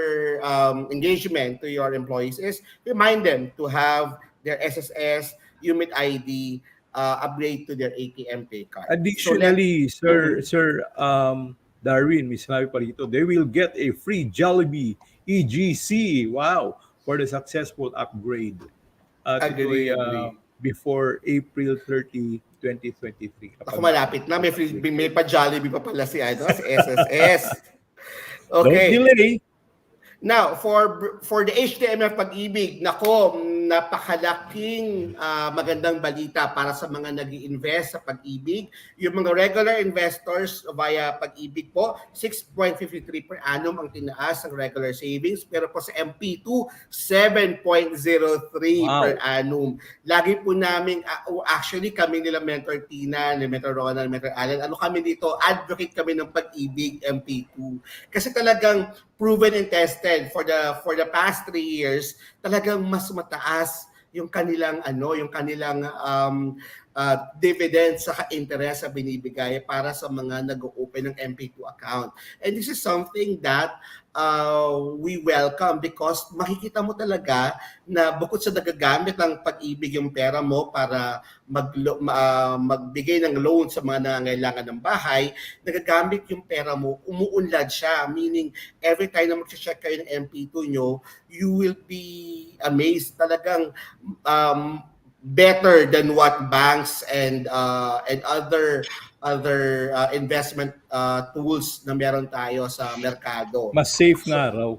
S1: engagement to your employees is remind them to have their SSS, UMID ID, upgrade to their ATM pay card. So
S3: Additionally,
S1: Mhm.
S3: Darwin, may sinabi pa rito, they will get a free Jollibee EGC. Wow! For the successful upgrade. At ito ay
S1: Agree.
S3: before April 30, 2023
S1: Ako
S3: kapag
S1: malapit na,
S3: upgrade.
S1: may pa Jollibee pa pala si SSS.
S3: Don't
S1: Okay.
S3: delay.
S1: Now, for the HTML Pag-ibig, nako, napakalaking magandang balita para sa mga nag-i-invest sa Pag-ibig. Yung mga regular investors via Pag-ibig po, 6.53 per annum ang tinaas ng regular savings. Pero po sa MP2, 7.03 per
S3: Wow.
S1: annum. Lagi po namin, actually kami nila Mentor Tina, ni Mentor Ronald, Mentor Allen, ano kami dito, advocate kami ng Pag-ibig MP2. Kasi talagang proven and tested for the past 3 years, talagang mas mataas yung kanilang dividend sa interest sa binibigay para sa mga nag-open ng MP2 account. And this is something that we welcome because makikita mo talaga na bukod sa nagagamit ng Pag-ibig yung pera mo para magbigay ng loan sa mga nangangailangan ng bahay, nagagamit yung pera mo, umuunlad siya. Meaning, every time na mag-check kayo ng MP2 nyo, you will be amazed. Talagang better than what banks and other investment tools na meron tayo sa merkado.
S3: Mas safe
S1: So,
S3: nga raw.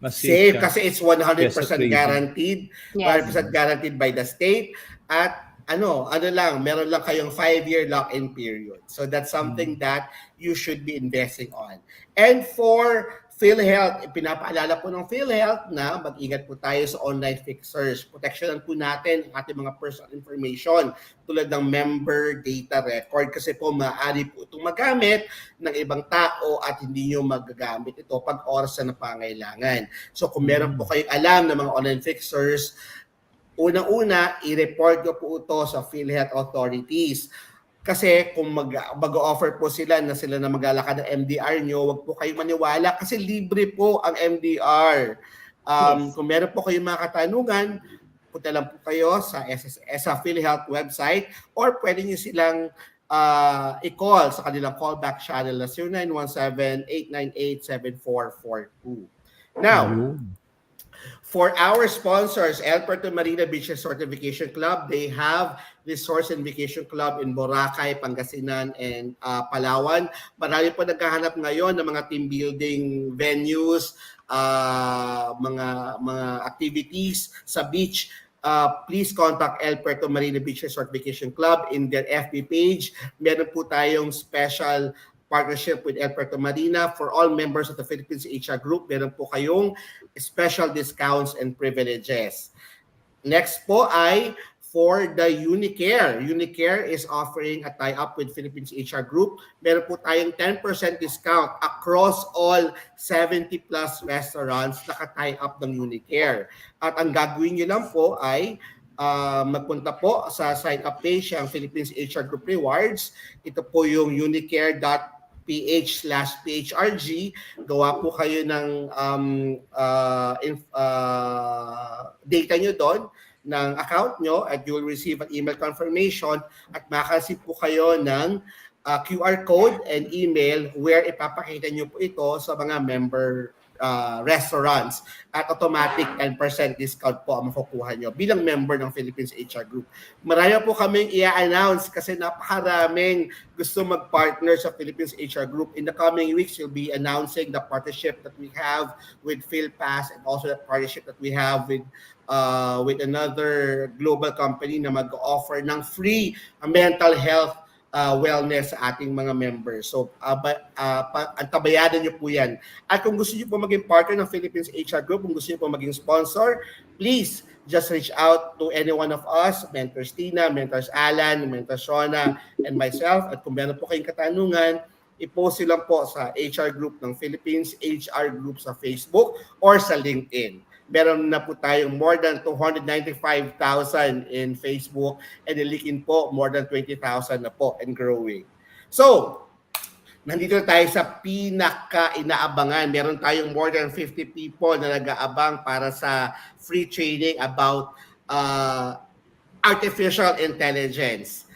S3: Mas safe
S1: safe
S3: siya
S1: kasi it's 100%
S3: kesa trading.
S1: guaranteed,
S2: Yes.
S1: 100% guaranteed by the state, at meron lang kayong 5-year lock-in period. So that's something that you should be investing on. And for PhilHealth, pinapaalala po ng PhilHealth na mag-ingat po tayo sa online fixers. Proteksyonan po natin ang ating mga personal information tulad ng member data record kasi po maaari po itong magamit ng ibang tao at hindi nyo magagamit ito pag oras na pangailangan. So kung meron po kayong alam ng mga online fixers, unang-una, i-report nyo po ito sa PhilHealth authorities. Kasi kung mag-offer po sila na maglalakad ng MDR nyo, wag po kayong maniwala kasi libre po ang MDR.
S2: Yes.
S1: Kung meron po kayong mga katanungan, punta lang po kayo sa sa PhilHealth website or pwede nyo silang i-call sa kanilang callback channel na 0917-898-7442. Now,
S3: Ayun.
S1: for our sponsors, El Puerto Marina Beach Certification Club, they have Resource and Vacation Club in Boracay, Pangasinan, and Palawan. Marami po naghahanap ngayon ng mga team building venues, mga activities sa beach. Please contact El Puerto Marina Beach Resort Vacation Club in their FB page. Meron po tayong special partnership with El Puerto Marina for all members of the Philippines HR Group. Meron po kayong special discounts and privileges. Next po ay for the Unicare. Unicare is offering a tie-up with Philippines HR Group. Meron po tayong 10% discount across all 70 plus restaurants naka-tie up ng Unicare. At ang gagawin nyo lang po ay magpunta po sa sign-up page ang Philippines HR Group Rewards. Ito po yung unicare.ph/phrg. Gawa po kayo ng data nyo doon ng account nyo at you will receive an email confirmation at makasip po kayo ng QR code and email where ipapakita nyo po ito sa mga member restaurants at automatic 10% discount po ang makukuha nyo bilang member ng Philippines HR Group. Marami po kaming i-announce kasi napakaraming gusto mag-partner sa Philippines HR Group. In the coming weeks, we'll be announcing the partnership that we have with PhilPass and also the partnership that we have with another global company na mag-offer ng free mental health wellness sa ating mga members. So, antabayanan nyo po yan. At kung gusto nyo po maging partner ng Philippines HR Group, kung gusto nyo po maging sponsor, please just reach out to any one of us, Mentors Tina, Mentors Alan, Mentors Shona, and myself. At kung meron po kayong katanungan, i-post lang po sa HR Group ng Philippines, HR Group sa Facebook, or sa LinkedIn. Meron na po tayong more than 295,000 in Facebook and in LinkedIn po more than 20,000 na po and growing. So, nandito na tayo sa pinaka-inaabangan. Meron tayong more than 50 people na nag-aabang para sa free training about artificial intelligence.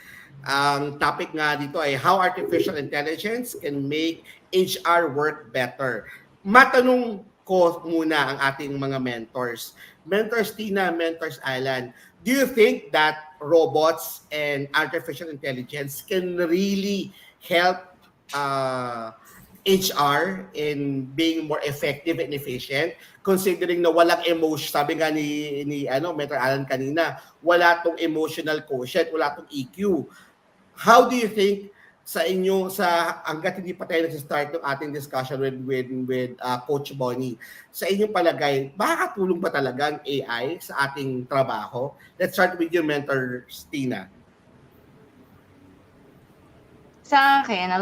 S1: Ang topic nga dito ay how artificial intelligence can make HR work better. Matanong ko muna ang ating mga mentors. Mentors Tina, Mentors Alan, do you think that robots and artificial intelligence can really help HR in being more effective and efficient considering na walang emotion, sabi nga ni Mentor Alan kanina, wala tong emotional quotient, wala tong EQ. How do you think sa inyo hangga't hindi pa tayo nag-start ng ating discussion with Coach Bonnie, sa inyong palagay, makakatulong ba talaga ang AI sa ating trabaho? Let's start with your mentor, Tina.
S2: Sa akin,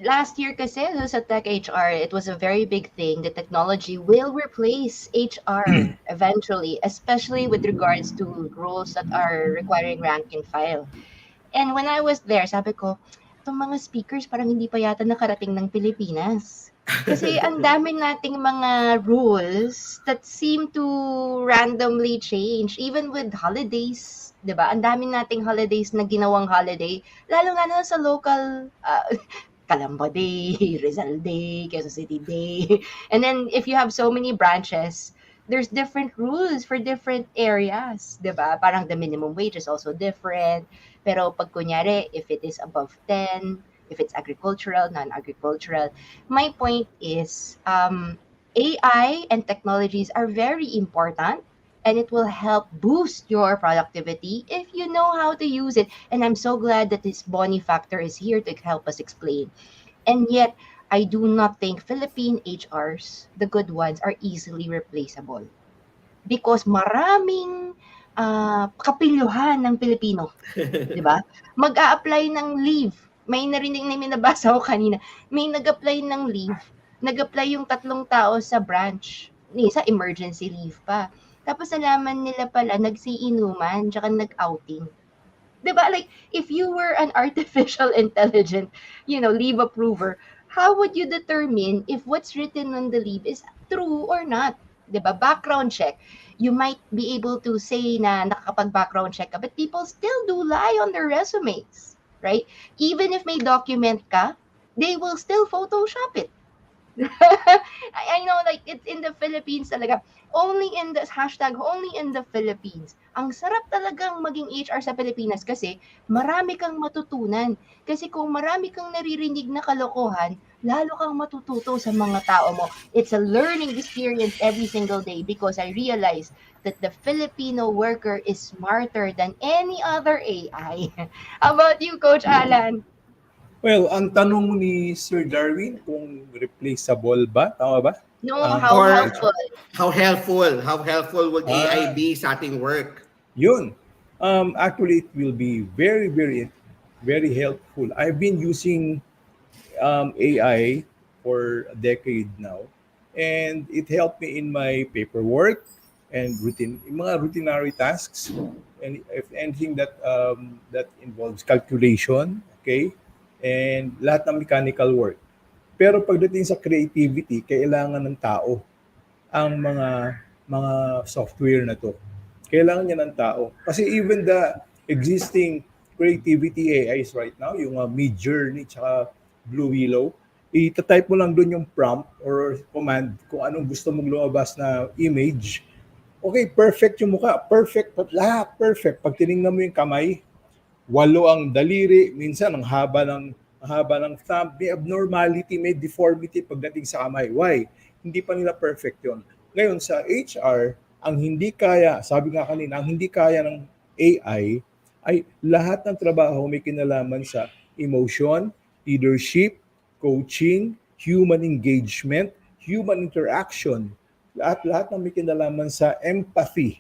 S2: last year kasi sa Tech HR, it was a very big thing. The technology will replace HR eventually, especially with regards to roles that are requiring rank and file. And when I was there, sabi ko, itong mga speakers parang hindi pa yata nakarating ng Pilipinas. Kasi ang dami nating mga rules that seem to randomly change. Even with holidays, di ba? Ang dami nating holidays na ginawang holiday. Lalo-lalo sa local, Calamba Day, Rizal Day, Quezon City Day. And then if you have so many branches, there's different rules for different areas, di ba? Parang the minimum wage is also different. Pero pag kunyari, if it is above 10, if it's agricultural, non-agricultural, my point is AI and technologies are very important and it will help boost your productivity if you know how to use it. And I'm so glad that this Bonnie Factor is here to help us explain. And yet, I do not think Philippine HRs, the good ones, are easily replaceable. Because maraming kapilyuhan ng Pilipino, di ba? Mag-a-apply ng leave. May nabasa ko kanina, may nag-apply ng leave. Nag-apply yung 3 tao sa branch. Isa, emergency leave pa. Tapos nalaman nila pala, nagsiinuman, tsaka nag-outing. Diba? Like, if you were an artificial intelligent, leave approver, how would you determine if what's written on the leave is true or not? Diba? Background check. You might be able to say na nakakapag-background check ka, but people still do lie on their resumes, right? Even if may document ka, they will still Photoshop it. I know, like, it's in the Philippines talaga. Only in the Philippines. Ang sarap talagang maging HR sa Pilipinas kasi marami kang matutunan. Kasi kung marami kang naririnig na kalokohan, lalo kang matututo sa mga tao mo. It's a learning experience every single day because I realize that the Filipino worker is smarter than any other AI. How about you, Coach Alan?
S3: Well, ang tanong ni Sir Darwin kung replaceable ba? Tama ba?
S2: No, how helpful?
S1: How helpful would AI be sa ating work?
S3: Yun. Actually, it will be very helpful. I've been using AI for a decade now, and it helped me in my paperwork and mga routinary tasks, and if anything that involves calculation, okay, and lahat ng mechanical work. Pero pagdating sa creativity, kailangan ng tao ang mga software na to. Kailangan niya ng tao. Kasi even the existing creativity AIs right now, yung Mid-Journey tsaka Blue Willow, itatype mo lang doon yung prompt or command kung anong gusto mong lumabas na image. Okay, perfect yung mukha. Perfect. Lahat perfect. Pag tinignan mo yung kamay, walo ang daliri, minsan ang haba ng thumb, may abnormality, may deformity pagdating sa kamay. Why? Hindi pa nila perfect 'yon. Ngayon sa HR, ang hindi kaya, sabi nga kanina, ang hindi kaya ng AI ay lahat ng trabaho may kinalaman sa emotion, leadership, coaching, human engagement, human interaction. Lahat-lahat ng may kinalaman sa empathy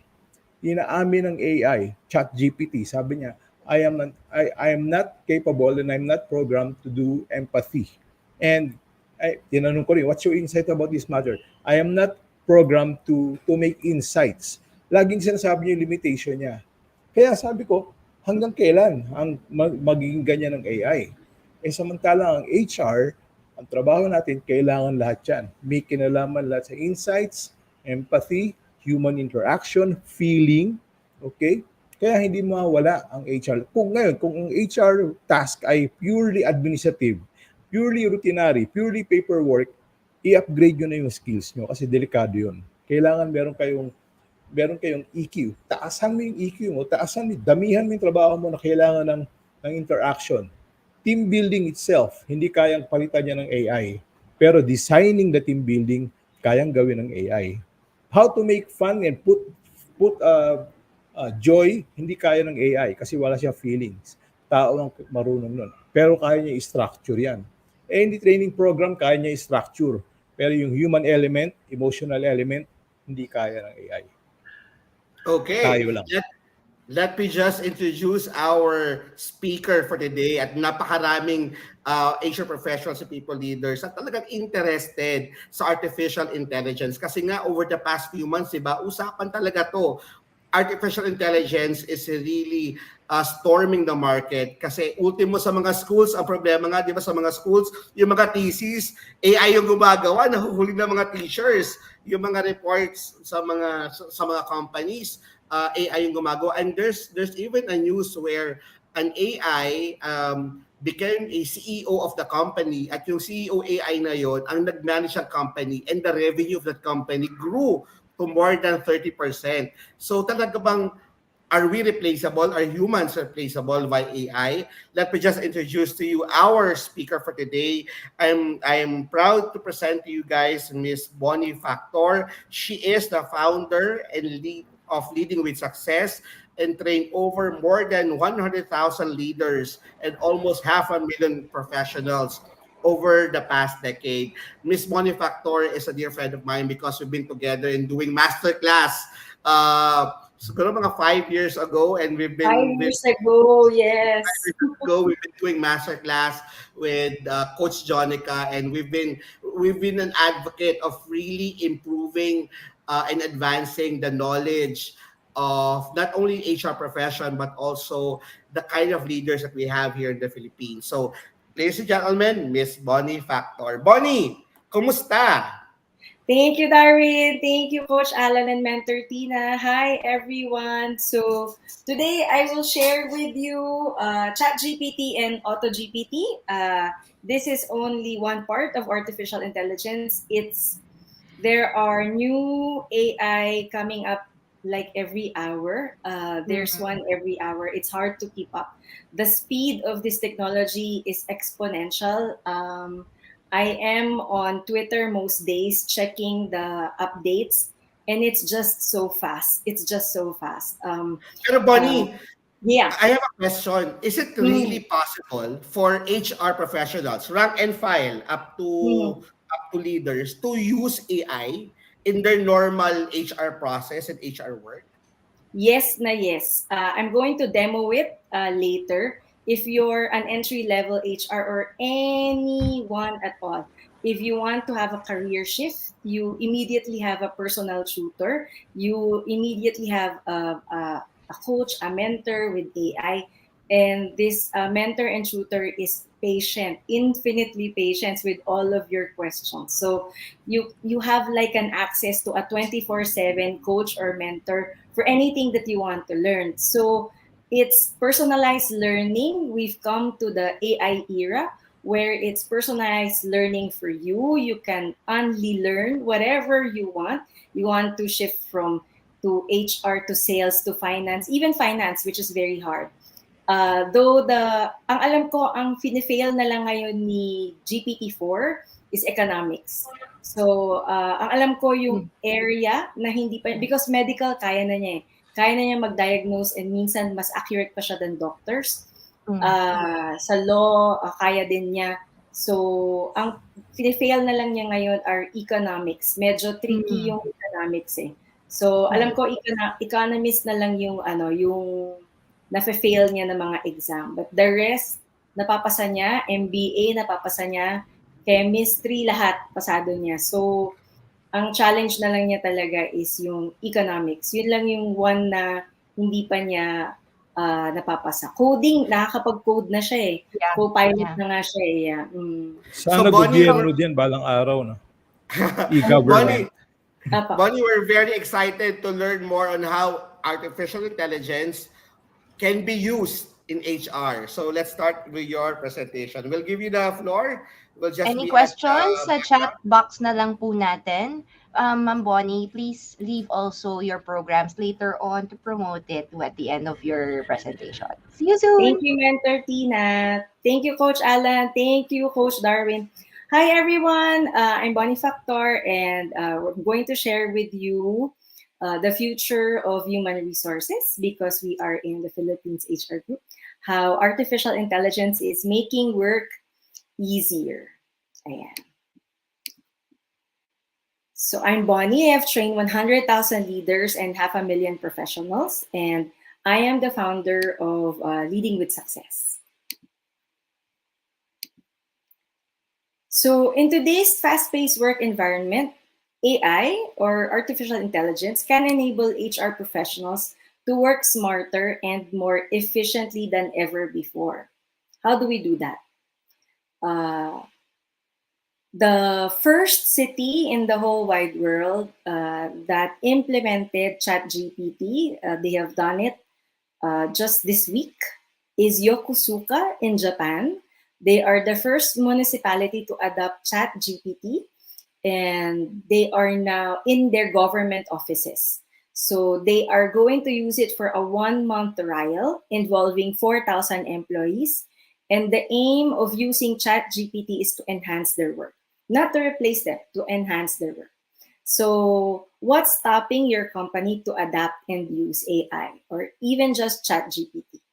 S3: inaamin ng AI, ChatGPT, sabi niya, I am not capable and I'm not programmed to do empathy. And tinanong ko rin, what's your insight about this matter? I am not programmed to make insights. Laging sinasabi niya yung limitation niya. Kaya sabi ko, hanggang kailan ang magiging ganyan ng AI? Samantala ang HR, ang trabaho natin, kailangan lahat yan. May kinalaman lahat sa insights, empathy, human interaction, feeling, okay? Kaya hindi mawala ang HR. Kung ngayon, kung ang HR task ay purely administrative, purely routinary, purely paperwork, i-upgrade nyo na yung skills nyo kasi delikado yun. Kailangan meron kayong EQ. Taasan mo yung EQ mo, damihan mo yung trabaho mo na kailangan ng interaction. Team building itself, hindi kayang palitan niya ng AI. Pero designing the team building, kayang gawin ng AI. How to make fun and put joy, hindi kaya ng AI kasi wala siya feelings. Tao lang marunong nun. Pero kaya niya i-structure yan. Any training program, kaya niya i-structure. Pero yung human element, emotional element, hindi kaya ng AI.
S1: Okay.
S3: Tayo lang.
S1: Let me just introduce our speaker for today at napakaraming HR professionals and people leaders at talagang interested sa artificial intelligence. Kasi nga over the past few months, diba, usapan talaga to. Artificial intelligence is really storming the market kasi ultimo sa mga schools, ang problema nga, di ba, sa mga schools, yung mga thesis, AI yung gumagawa, nahuhuli ng mga teachers, yung mga reports sa mga companies, AI yung gumagawa. And there's even a news where an AI became a CEO of the company at yung CEO AI na yon ang nag-manage ng company and the revenue of that company grew to more than 30%. So talaga bang are we replaceable? Are humans replaceable by AI? Let me just introduce to you our speaker for today. I'm proud to present to you guys Miss Bonnie Factor. She is the founder and lead of Leading with Success and trained over more than 100,000 leaders and almost half a million professionals over the past decade. Miss Bonnie Factor is a dear friend of mine because we've been together in doing masterclass siguro mga 5 years ago, and we've
S4: Five
S1: been
S4: years ago, yes.
S1: we've been doing masterclass with Coach Jonica, and we've been an advocate of really improving and advancing the knowledge of not only HR profession but also the kind of leaders that we have here in the Philippines. So, ladies and gentlemen, Miss Bonnie Factor. Bonnie, kumusta?
S4: Thank you, Darwin. Thank you, Coach Alan and Mentor Tina. Hi, everyone. So today I will share with you ChatGPT and AutoGPT. This is only one part of artificial intelligence. There are new AI coming up like every hour. There's
S2: Mhm.
S4: one every hour. It's hard to keep up. The speed of this technology is exponential. I am on Twitter most days checking the updates, and it's just so fast. It's just so fast.
S1: Pero
S4: Uh,
S1: Bonnie,
S4: yeah.
S1: I have a question. Is it
S4: Hmm.
S1: really possible for HR professionals, rank and file
S4: Hmm.
S1: up to leaders to use AI in their normal HR process and HR work?
S4: Yes na yes. I'm going to demo it later. If you're an entry-level HR or anyone at all, if you want to have a career shift, you immediately have a personal tutor. You immediately have a coach, a mentor with AI. And this mentor and tutor is patient, infinitely patient with all of your questions. So you have like an access to a 24/7 coach or mentor for anything that you want to learn. So it's personalized learning. We've come to the AI era where it's personalized learning for you. You can only learn whatever you want. You want to shift from to HR to sales to finance, even finance, which is very hard. Though ang alam ko, ang fini-fail na lang ngayon ni GPT-4 is economics. So, ang alam ko yung
S2: Mm.
S4: area na hindi pa, because medical kaya na niya eh. Kaya na niya mag-diagnose and minsan mas accurate pa siya than doctors.
S2: Mm.
S4: Sa law, kaya din niya. So, ang fini-fail na lang niya ngayon are economics. Medyo tricky
S2: Mm.
S4: yung economics eh. So, alam ko economist na lang yung yung nafe-fail niya ng mga exam. But the rest, napapasa niya, MBA, napapasa niya, chemistry, lahat, pasado niya. So, ang challenge na lang niya talaga is yung economics. Yun lang yung one na hindi pa niya napapasa. Coding, nakakapag-code na siya eh.
S2: Yeah.
S4: Co-pilot
S2: Yeah.
S4: na nga siya eh. Yeah.
S3: Sana
S1: Bonnie,
S3: gobyerno din balang araw na. E-government.
S4: Apa.
S1: Bonnie, we're very excited to learn more on how artificial intelligence can be used in HR. So let's start with your presentation. We'll give you the floor. We'll just
S2: Any
S1: be at
S2: questions sa chat box na lang po natin. Ma'am Bonnie, please leave also your programs later on to promote it at the end of your presentation. See you
S4: Thank
S2: soon.
S4: you, Mentor Tina. Thank you, Coach Alan. Thank you, Coach Darwin. Hi, everyone. I'm Bonnie Factor, and we're going to share with you the future of human resources because we are in the Philippines HR group, how artificial intelligence is making work easier. Ayan. So I'm Bonnie. I've trained 100,000 leaders and 500,000 professionals, and I am the founder of Leading with Success. So in today's fast-paced work environment, AI or artificial intelligence can enable HR professionals to work smarter and more efficiently than ever before. How do we do that? The first city in the whole wide world that implemented ChatGPT, they have done it just this week, is Yokosuka in Japan. They are the first municipality to adopt ChatGPT, and they are now in their government offices. So they are going to use it for a 1-month trial involving 4,000 employees. And the aim of using ChatGPT is to enhance their work, not to replace them, to enhance their work. So what's stopping your company to adapt and use AI or even just ChatGPT?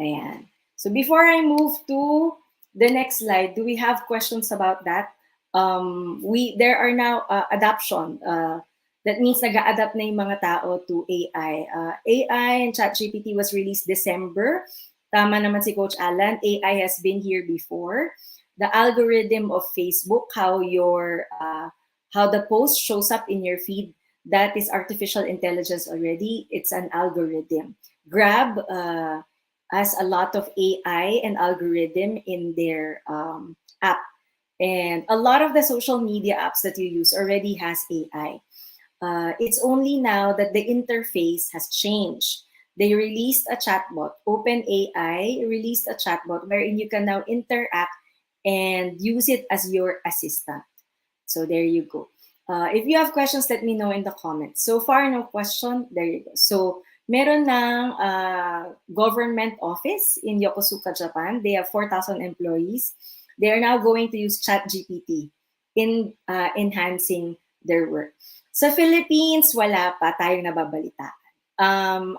S4: Ayan. So before I move to the next slide, do we have questions about that? There are now adoption. That means nag-a-adapt na yung mga tao to AI. AI and ChatGPT was released December. Tama naman si Coach Alan, AI has been here before. The algorithm of Facebook, how the post shows up in your feed, that is artificial intelligence already. It's an algorithm. Grab has a lot of AI and algorithm in their app. And a lot of the social media apps that you use already has AI. It's only now that the interface has changed. They released a chatbot. OpenAI released a chatbot wherein you can now interact and use it as your assistant. So there you go. If you have questions, let me know in the comments. So far, no question. There you go. So meron ng government office in Yokosuka, Japan. They have 4,000 employees. They are now going to use ChatGPT in enhancing their work. Sa Philippines, wala pa tayong nababalitaan.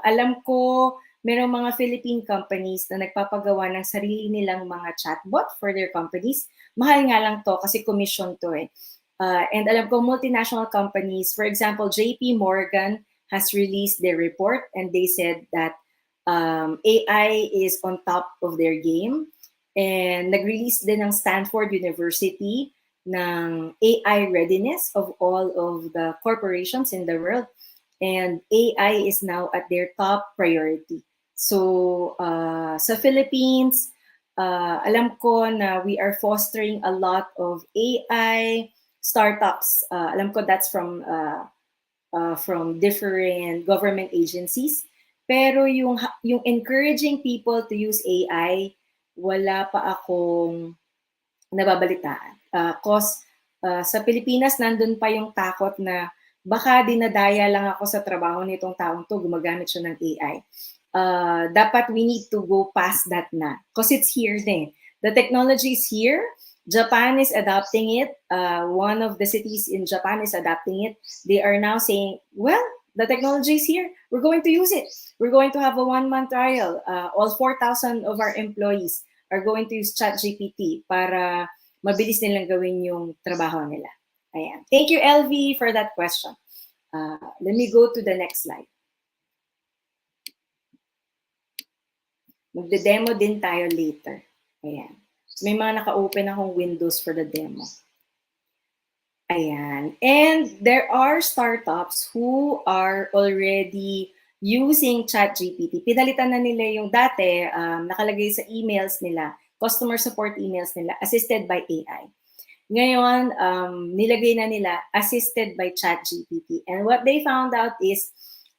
S4: Alam ko, merong mga Philippine companies na nagpapagawa ng sarili nilang mga chatbot for their companies. Mahal nga lang to kasi commission to eh. And alam ko, multinational companies, for example, JP Morgan has released their report, and they said that AI is on top of their game. And nag-release din ng Stanford University ng AI readiness of all of the corporations in the world. And AI is now at their top priority. So sa Philippines, alam ko na we are fostering a lot of AI startups. Alam ko that's from different government agencies. Pero yung encouraging people to use AI, wala pa akong nababalitaan. Cause sa Pilipinas, nandun pa yung takot na baka dinadaya lang ako sa trabaho nitong taong to, gumagamit siya ng AI. Dapat we need to go past that na. Because it's here din. The technology is here. Japan is adopting it. One of the cities in Japan is adopting it. They are now saying, well, the technology is here. We're going to use it. We're going to have a 1-month trial. All 4,000 of our employees are going to use ChatGPT para mabilis nilang gawin yung trabaho nila. Ayan. Thank you, LV, for that question. Let me go to the next slide. Magde-demo din tayo later. Ayan. May mga naka-open akong windows for the demo. Ayan. And there are startups who are already using ChatGPT. Pinalitan na nila yung dati, nakalagay sa emails nila, customer support emails nila, assisted by AI. Ngayon, nilagay na nila, assisted by ChatGPT. And what they found out is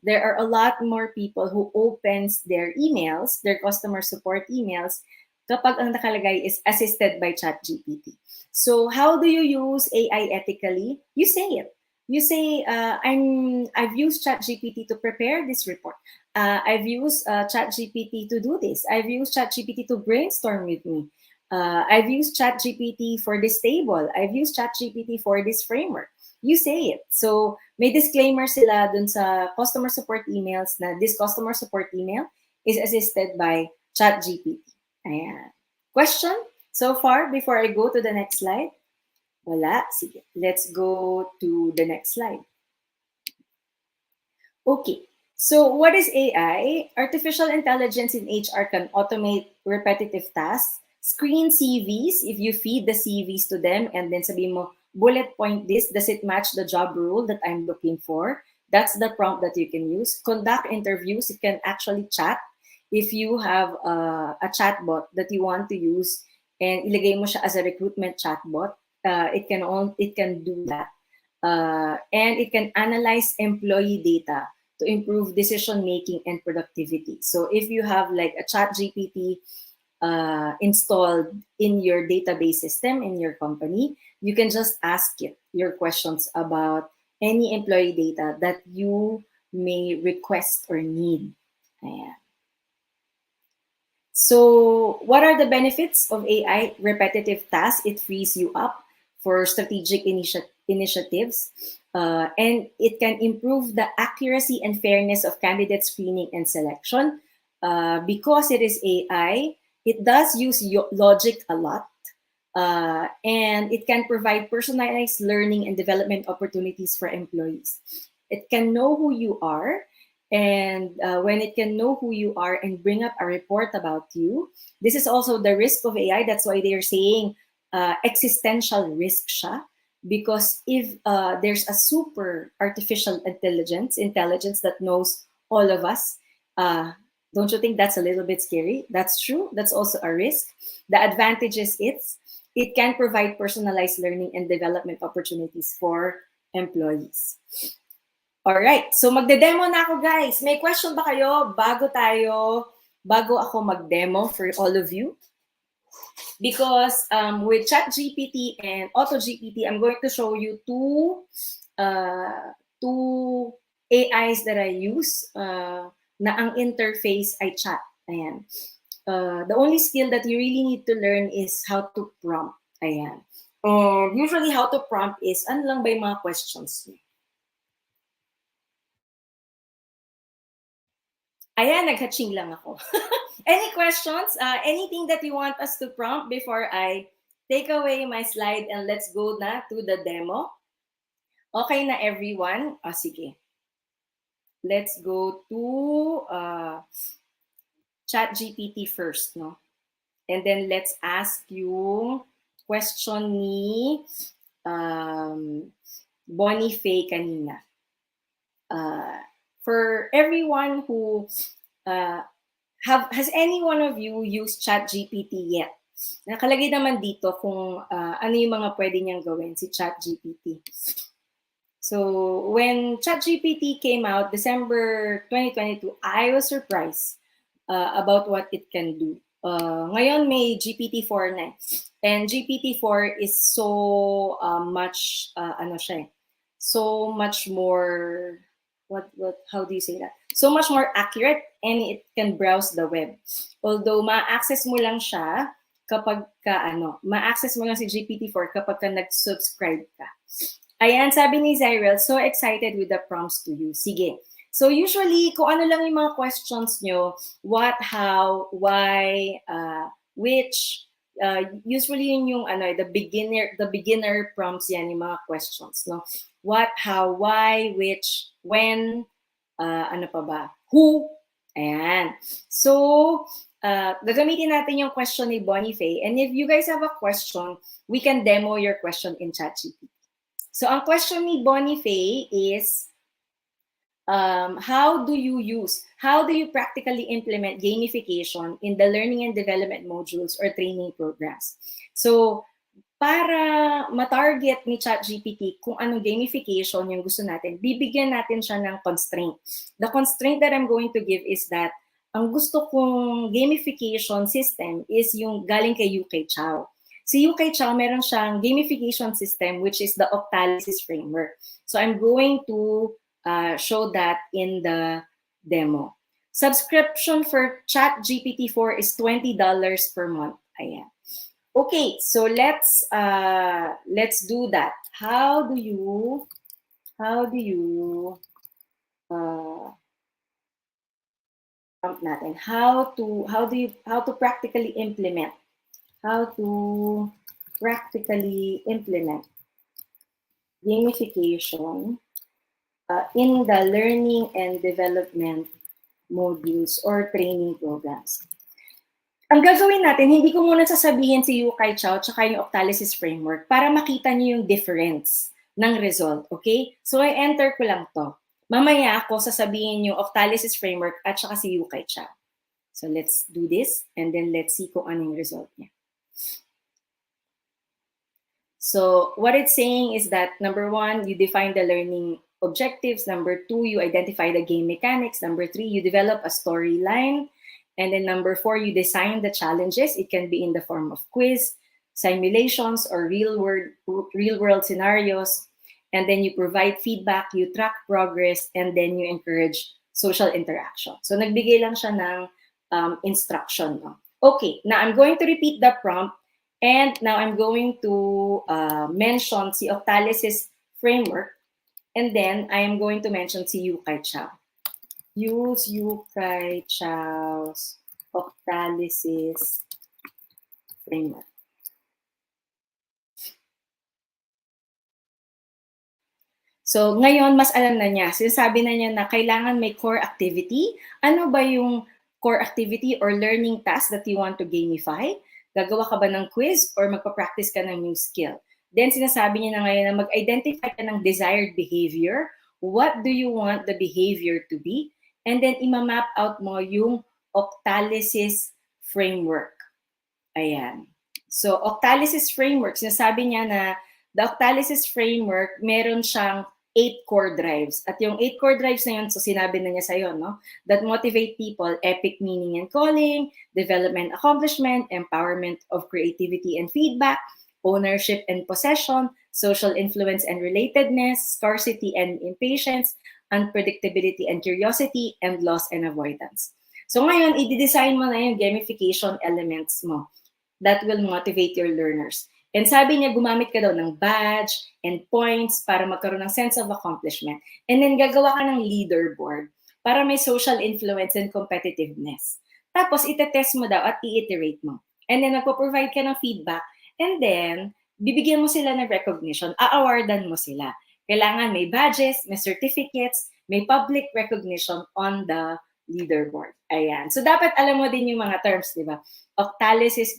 S4: there are a lot more people who opens their emails, their customer support emails, kapag ang nakalagay is assisted by ChatGPT. So how do you use AI ethically? You say it. You say, I've used ChatGPT to prepare this report. I've used ChatGPT to do this. I've used ChatGPT to brainstorm with me. I've used ChatGPT for this table. I've used ChatGPT for this framework. You say it. So may disclaimer sila dun sa customer support emails na this customer support email is assisted by ChatGPT. Ayan. Question so far before I go to the next slide? Wala. Sige. Let's go to the next slide. Okay. So what is AI? Artificial intelligence in HR can automate repetitive tasks, screen CVs if you feed the CVs to them and then sabihin mo, bullet point this, does it match the job role that I'm looking for? That's the prompt that you can use. Conduct interviews. You can actually chat. If you have a chatbot that you want to use and ilagay mo siya as a recruitment chatbot, it can do that. And it can analyze employee data to improve decision making and productivity. So if you have like a ChatGPT installed in your database system in your company, you can just ask it your questions about any employee data that you may request or need. Ayan. So what are the benefits of AI? Repetitive tasks, it frees you up for strategic initiatives, and it can improve the accuracy and fairness of candidate screening and selection. Because it is AI, it does use logic a lot, and it can provide personalized learning and development opportunities for employees. It can know who you are, and when it can know who you are and bring up a report about you, this is also the risk of AI. That's why they're saying existential risk siya. Because if there's a super artificial intelligence that knows all of us, don't you think that's a little bit scary? That's true. That's also a risk. The advantage is it can provide personalized learning and development opportunities for employees. All right. So magde-demo na ako, guys. May question ba kayo bago ako mag-demo for all of you? Because with ChatGPT and AutoGPT, I'm going to show you two AIs that I use na ang interface ay chat. Ayan. The only skill that you really need to learn is how to prompt. Ayan. Usually how to prompt is, ano lang ba yung mga questions niyo? Ayan, nag-hatching lang ako. Any questions? Anything that you want us to prompt before I take away my slide and let's go na to the demo? Okay na everyone? Sige. let's go to ChatGPT first, no? And then let's ask yung question ni Bonnie Faye kanina. For everyone who has any one of you used ChatGPT yet? Nakalagay naman dito kung ano yung mga pwede niyang gawin si ChatGPT. So when ChatGPT came out, December 2022, I was surprised about what it can do. Ngayon may GPT-4 na. And GPT-4 is so much, so much more, how do you say that? So much more accurate, and it can browse the web. Although ma-access mo lang siya kapag ma-access mo lang si GPT-4 kapag ka nag-subscribe ka. Ayan, sabi ni Zyrel, so excited with the prompts to use. Sige. So usually, kung ano lang yung mga questions nyo, what, how, why, which, usually yun yung the beginner prompts yan, yung mga questions, no? What, how, why, which, when, ano pa ba? Who? Ayan. So, gagamitin natin yung question ni Bonnie Faye. And if you guys have a question, we can demo your question in ChatGPT. So, ang question ni Bonnie Faye is, how do you practically implement gamification in the learning and development modules or training programs? So, para ma-target ni ChatGPT kung anong gamification yung gusto natin, bibigyan natin siya ng constraint. The constraint that I'm going to give is that ang gusto kong gamification system is yung galing kay UK Chow. Si UK Chow, meron siyang gamification system which is the Octalysis framework. So I'm going to show that in the demo. Subscription for ChatGPT-4 is $20 per month. Ayan. Okay, so let's do that. How do you prompt natin? How to practically implement gamification in the learning and development modules or training programs. Ang gagawin natin, hindi ko muna sasabihin si Yukai Chow tsaka yung Octalysis framework para makita niyo yung difference ng result, okay? So, I-enter ko lang to. Mamaya ako sasabihin yung Octalysis framework at saka si Yukai Chow. So, let's do this and then let's see kung anong result niya. So, what it's saying is that, number 1, you define the learning objectives. Number 2, you identify the game mechanics. Number 3, you develop a storyline. And then number 4, you design the challenges. It can be in the form of quiz, simulations, or real-world scenarios. And then you provide feedback, you track progress, and then you encourage social interaction. So, nagbigay lang siya ng instruction. No? Okay, now I'm going to repeat the prompt. And now I'm going to mention si Octalysis framework. And then I am going to mention si Yukai Chow. Use Yukai Chow's Octalysis framework. So, ngayon, mas alam na niya. Sinasabi na niya na kailangan may core activity. Ano ba yung core activity or learning task that you want to gamify? Gagawa ka ba ng quiz or magpa-practice ka ng new skill? Then, sinasabi niya na ngayon na mag-identify ka ng desired behavior. What do you want the behavior to be? And then, ima-map out mo yung Octalysis framework. Ayan. So, Octalysis framework, sinasabi niya na the Octalysis framework, meron siyang 8 core drives. At yung 8 core drives na yun, so sinabi na niya sa'yo, no? That motivate people, epic meaning and calling, development accomplishment, empowerment of creativity and feedback, ownership and possession, social influence and relatedness, scarcity and impatience, unpredictability and curiosity, and loss and avoidance. So ngayon, i-design mo na yung gamification elements mo that will motivate your learners. And sabi niya, gumamit ka daw ng badge and points para magkaroon ng sense of accomplishment. And then gagawa ka ng leaderboard para may social influence and competitiveness. Tapos itetest mo daw at i-iterate mo. And then magpo-provide ka ng feedback. And then, bibigyan mo sila ng recognition. A-awardan mo sila. Kailangan may badges, may certificates, may public recognition on the leaderboard. Ayan. So, dapat alam mo din yung mga terms, di ba? Octalysis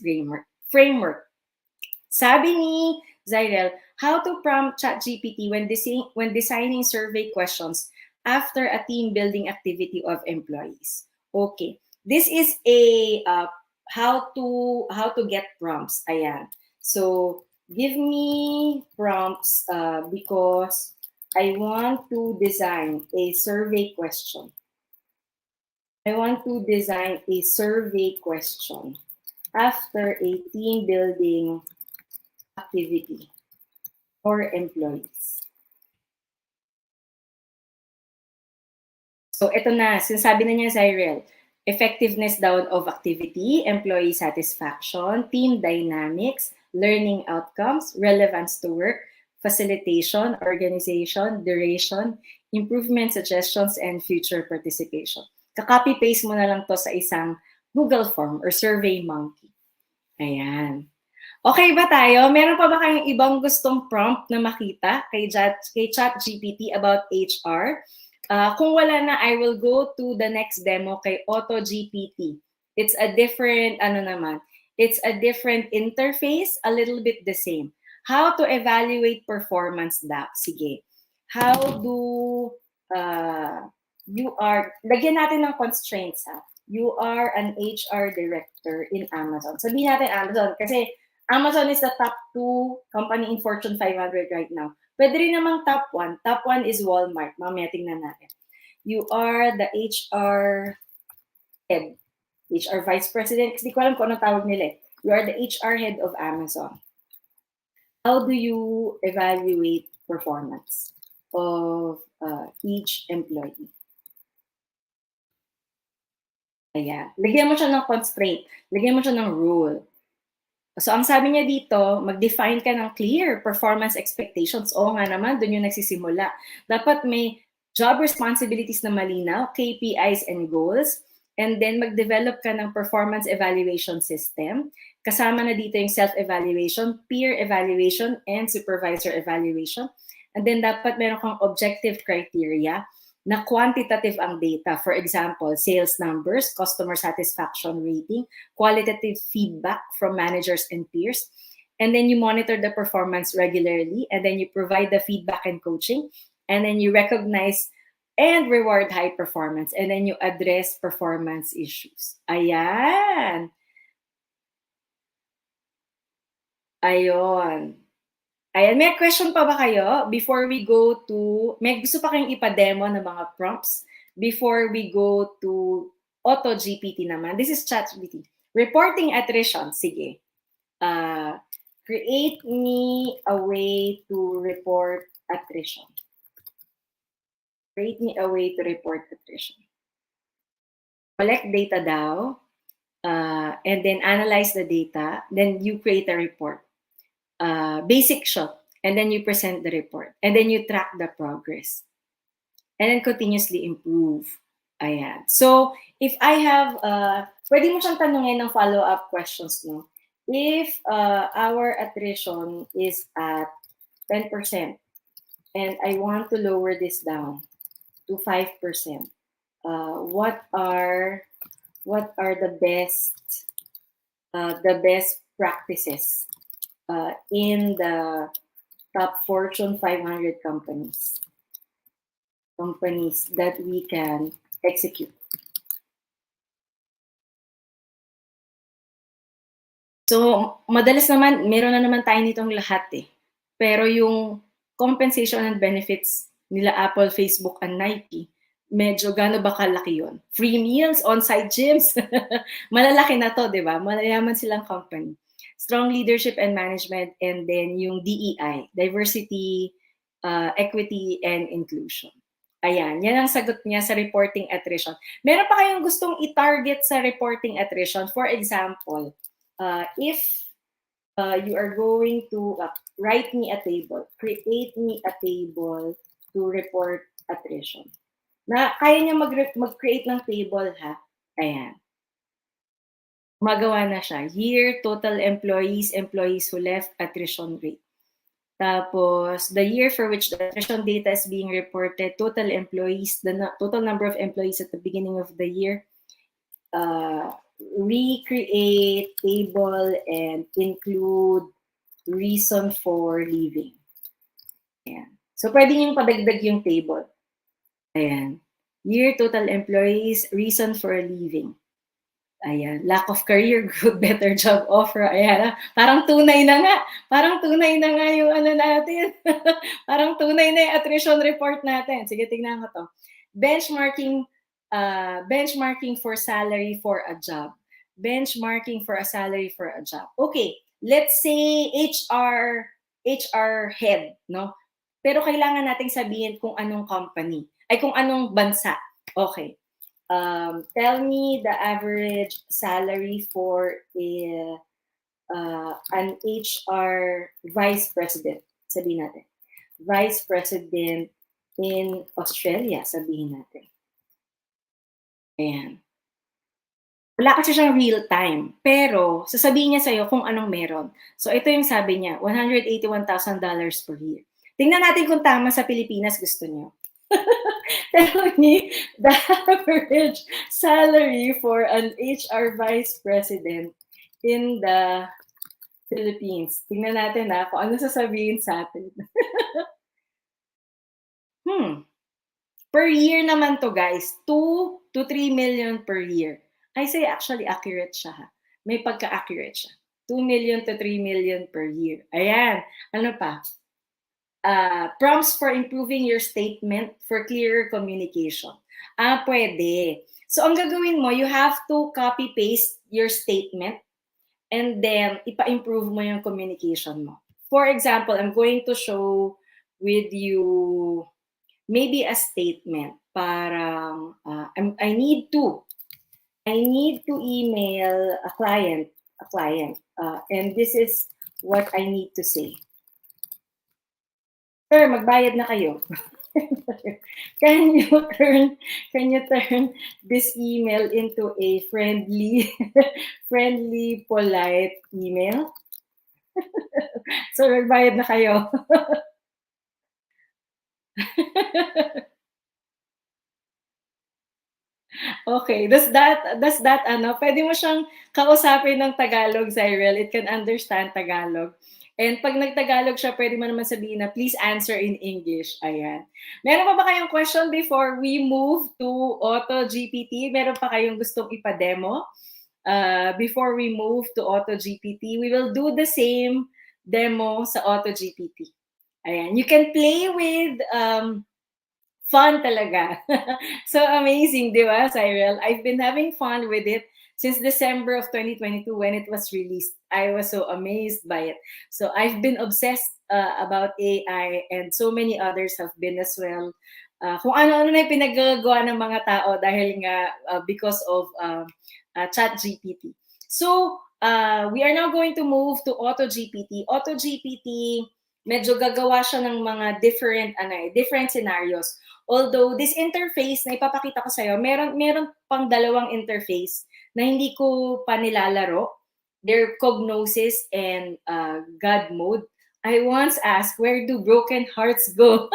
S4: framework. Sabi ni Zyrel, how to prompt ChatGPT when designing survey questions after a team building activity of employees. Okay. This is a how to get prompts. Ayan. So, give me prompts because I want to design a survey question. I want to design a survey question after a team building activity for employees. So, ito na. Sinasabi na niya, Zyrel. Effectiveness daw of activity, employee satisfaction, team dynamics, learning outcomes, relevance to work, facilitation, organization, duration, improvement suggestions, and future participation. Ka-copy-paste mo na lang to sa isang Google form or Survey Monkey. Ayan. Okay ba tayo? Meron pa ba kayong ibang gustong prompt na makita kay ChatGPT about HR? Kung wala na, I will go to the next demo kay AutoGPT. It's a different, it's a different interface, a little bit the same. How to evaluate performance daw. Sige. How do you are, lagyan natin ng constraints ha. You are an HR director in Amazon. Sabihin natin Amazon kasi Amazon is the top 2 company in Fortune 500 right now. Pwede rin namang top 1. Top 1 is Walmart. Mamaya tingnan natin. You are the HR head. HR vice president. Kasi di ko alam kung anong tawag nila eh. You are the HR head of Amazon. How do you evaluate performance of each employee? Ayan. Lagyan mo siya ng constraint. Lagyan mo siya ng rule. So, ang sabi niya dito, mag-define ka ng clear performance expectations. Oo nga naman, doon yung nagsisimula. Dapat may job responsibilities na malinaw, KPIs and goals, and then mag-develop ka ng performance evaluation system. Kasama na dito yung self-evaluation, peer evaluation, and supervisor evaluation. And then dapat meron kang objective criteria na quantitative ang data. For example, sales numbers, customer satisfaction rating, qualitative feedback from managers and peers. And then you monitor the performance regularly, and then you provide the feedback and coaching, and then you recognize and reward high performance, and then you address performance issues. Ayan. Ayon. Ayan, may question pa ba kayo before we go to, may gusto pa kayong ipa-demo ng mga prompts before we go to AutoGPT naman? This is ChatGPT. Reporting attrition, sige. Create me a way to report attrition. Create me a way to report attrition. Collect data daw, and then analyze the data, then you create a report. Basic shot, and then you present the report, and then you track the progress, and then continuously improve. Ayan. So, if I have, pwede mo siyang tanungin ng follow-up questions, no? If our attrition is at 10%, and I want to lower this down to 5%, what are the best practices in the top Fortune 500 companies that we can execute. So, madalas naman, meron na naman tayo nitong lahat eh. Pero yung compensation and benefits nila Apple, Facebook, and Nike, medyo gaano ba kalaki yun? Free meals, on-site gyms, malalaki na to, di ba? Malayaman silang company. Strong leadership and management, and then yung DEI, diversity, equity, and inclusion. Ayan, yan ang sagot niya sa reporting attrition. Meron pa kayong gustong i-target sa reporting attrition? For example, if you are going to write me a table, create me a table to report attrition. Na kaya niya mag-create ng table ha. Ayan. Magawa na siya. Year, total employees who left, attrition rate. Tapos, the year for which the attrition data is being reported, total employees, total number of employees at the beginning of the year, recreate table and include reason for leaving. Ayan. So, pwede niyong padagdag yung table. Ayan. Year, total employees, reason for leaving. Ayan, lack of career growth, better job offer. Ayan, parang tunay na nga. Parang tunay na nga yung ano natin. Parang tunay na yung attrition report natin. Sige, tingnan ko to. Benchmarking for salary for a job. Benchmarking for a salary for a job. Okay, let's say HR head, no? Pero kailangan nating sabihin kung anong company, ay kung anong bansa. Okay. Tell me the average salary for an HR vice president. Sabihin natin. Vice president in Australia, sabihin natin. Ayan. Wala kasi siyang real time, pero sasabihin niya sa'yo kung anong meron. So ito yung sabi niya, $181,000 per year. Tingnan natin kung tama sa Pilipinas, gusto niyo. Tell me the average salary for an HR vice president in the Philippines. Tingnan natin kung ano sasabihin sa atin. Per year naman to, guys. 2 to 3 million per year. I say actually accurate siya. May pagka-accurate siya. 2 million to 3 million per year. Ayan. Ano pa? Prompts for improving your statement for clearer communication. Pwede. So, ang gagawin mo, you have to copy-paste your statement and then ipa-improve mo yung communication mo. For example, I'm going to show with you maybe a statement. Parang, I need to email a client, and this is what I need to say. Sir, magbayad na kayo. Can you turn this email into a friendly, polite email? So, magbayad na kayo. Okay, does that pwede mo siyang kausapin ng Tagalog, Cyril. It can understand Tagalog. And pag nagtagalog siya, pwede mo naman sabihin na, please answer in English. Ayan. Meron pa ba kayong question before we move to AutoGPT? Meron pa kayong gustong ipa-demo? Before we move to AutoGPT, we will do the same demo sa AutoGPT. Ayan. You can play with fun talaga. So amazing, di ba, Cyril? I've been having fun with it since December of 2022 when it was released. I was so amazed by it. So I've been obsessed about AI, and so many others have been as well. Kung ano-ano na yung pinagagawa ng mga tao dahil nga because of ChatGPT. So we are now going to move to AutoGPT. AutoGPT, medyo gagawa siya ng mga different scenarios. Although this interface na ipapakita ko sa'yo, meron pang dalawang interface na hindi ko pa nilalaro. They're Cognosis and God Mode. I once asked, where do broken hearts go?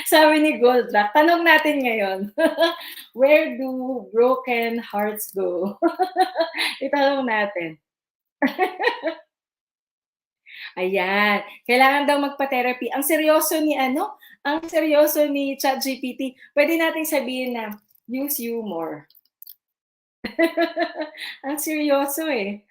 S4: Sabi ni Goldrack. Tanong natin ngayon. Where do broken hearts go? Itanong natin. Ayan. Kailangan daw magpa-therapy. Ang seryoso ni ChatGPT. Pwede nating sabihin na, use humor. Ang seryoso eh.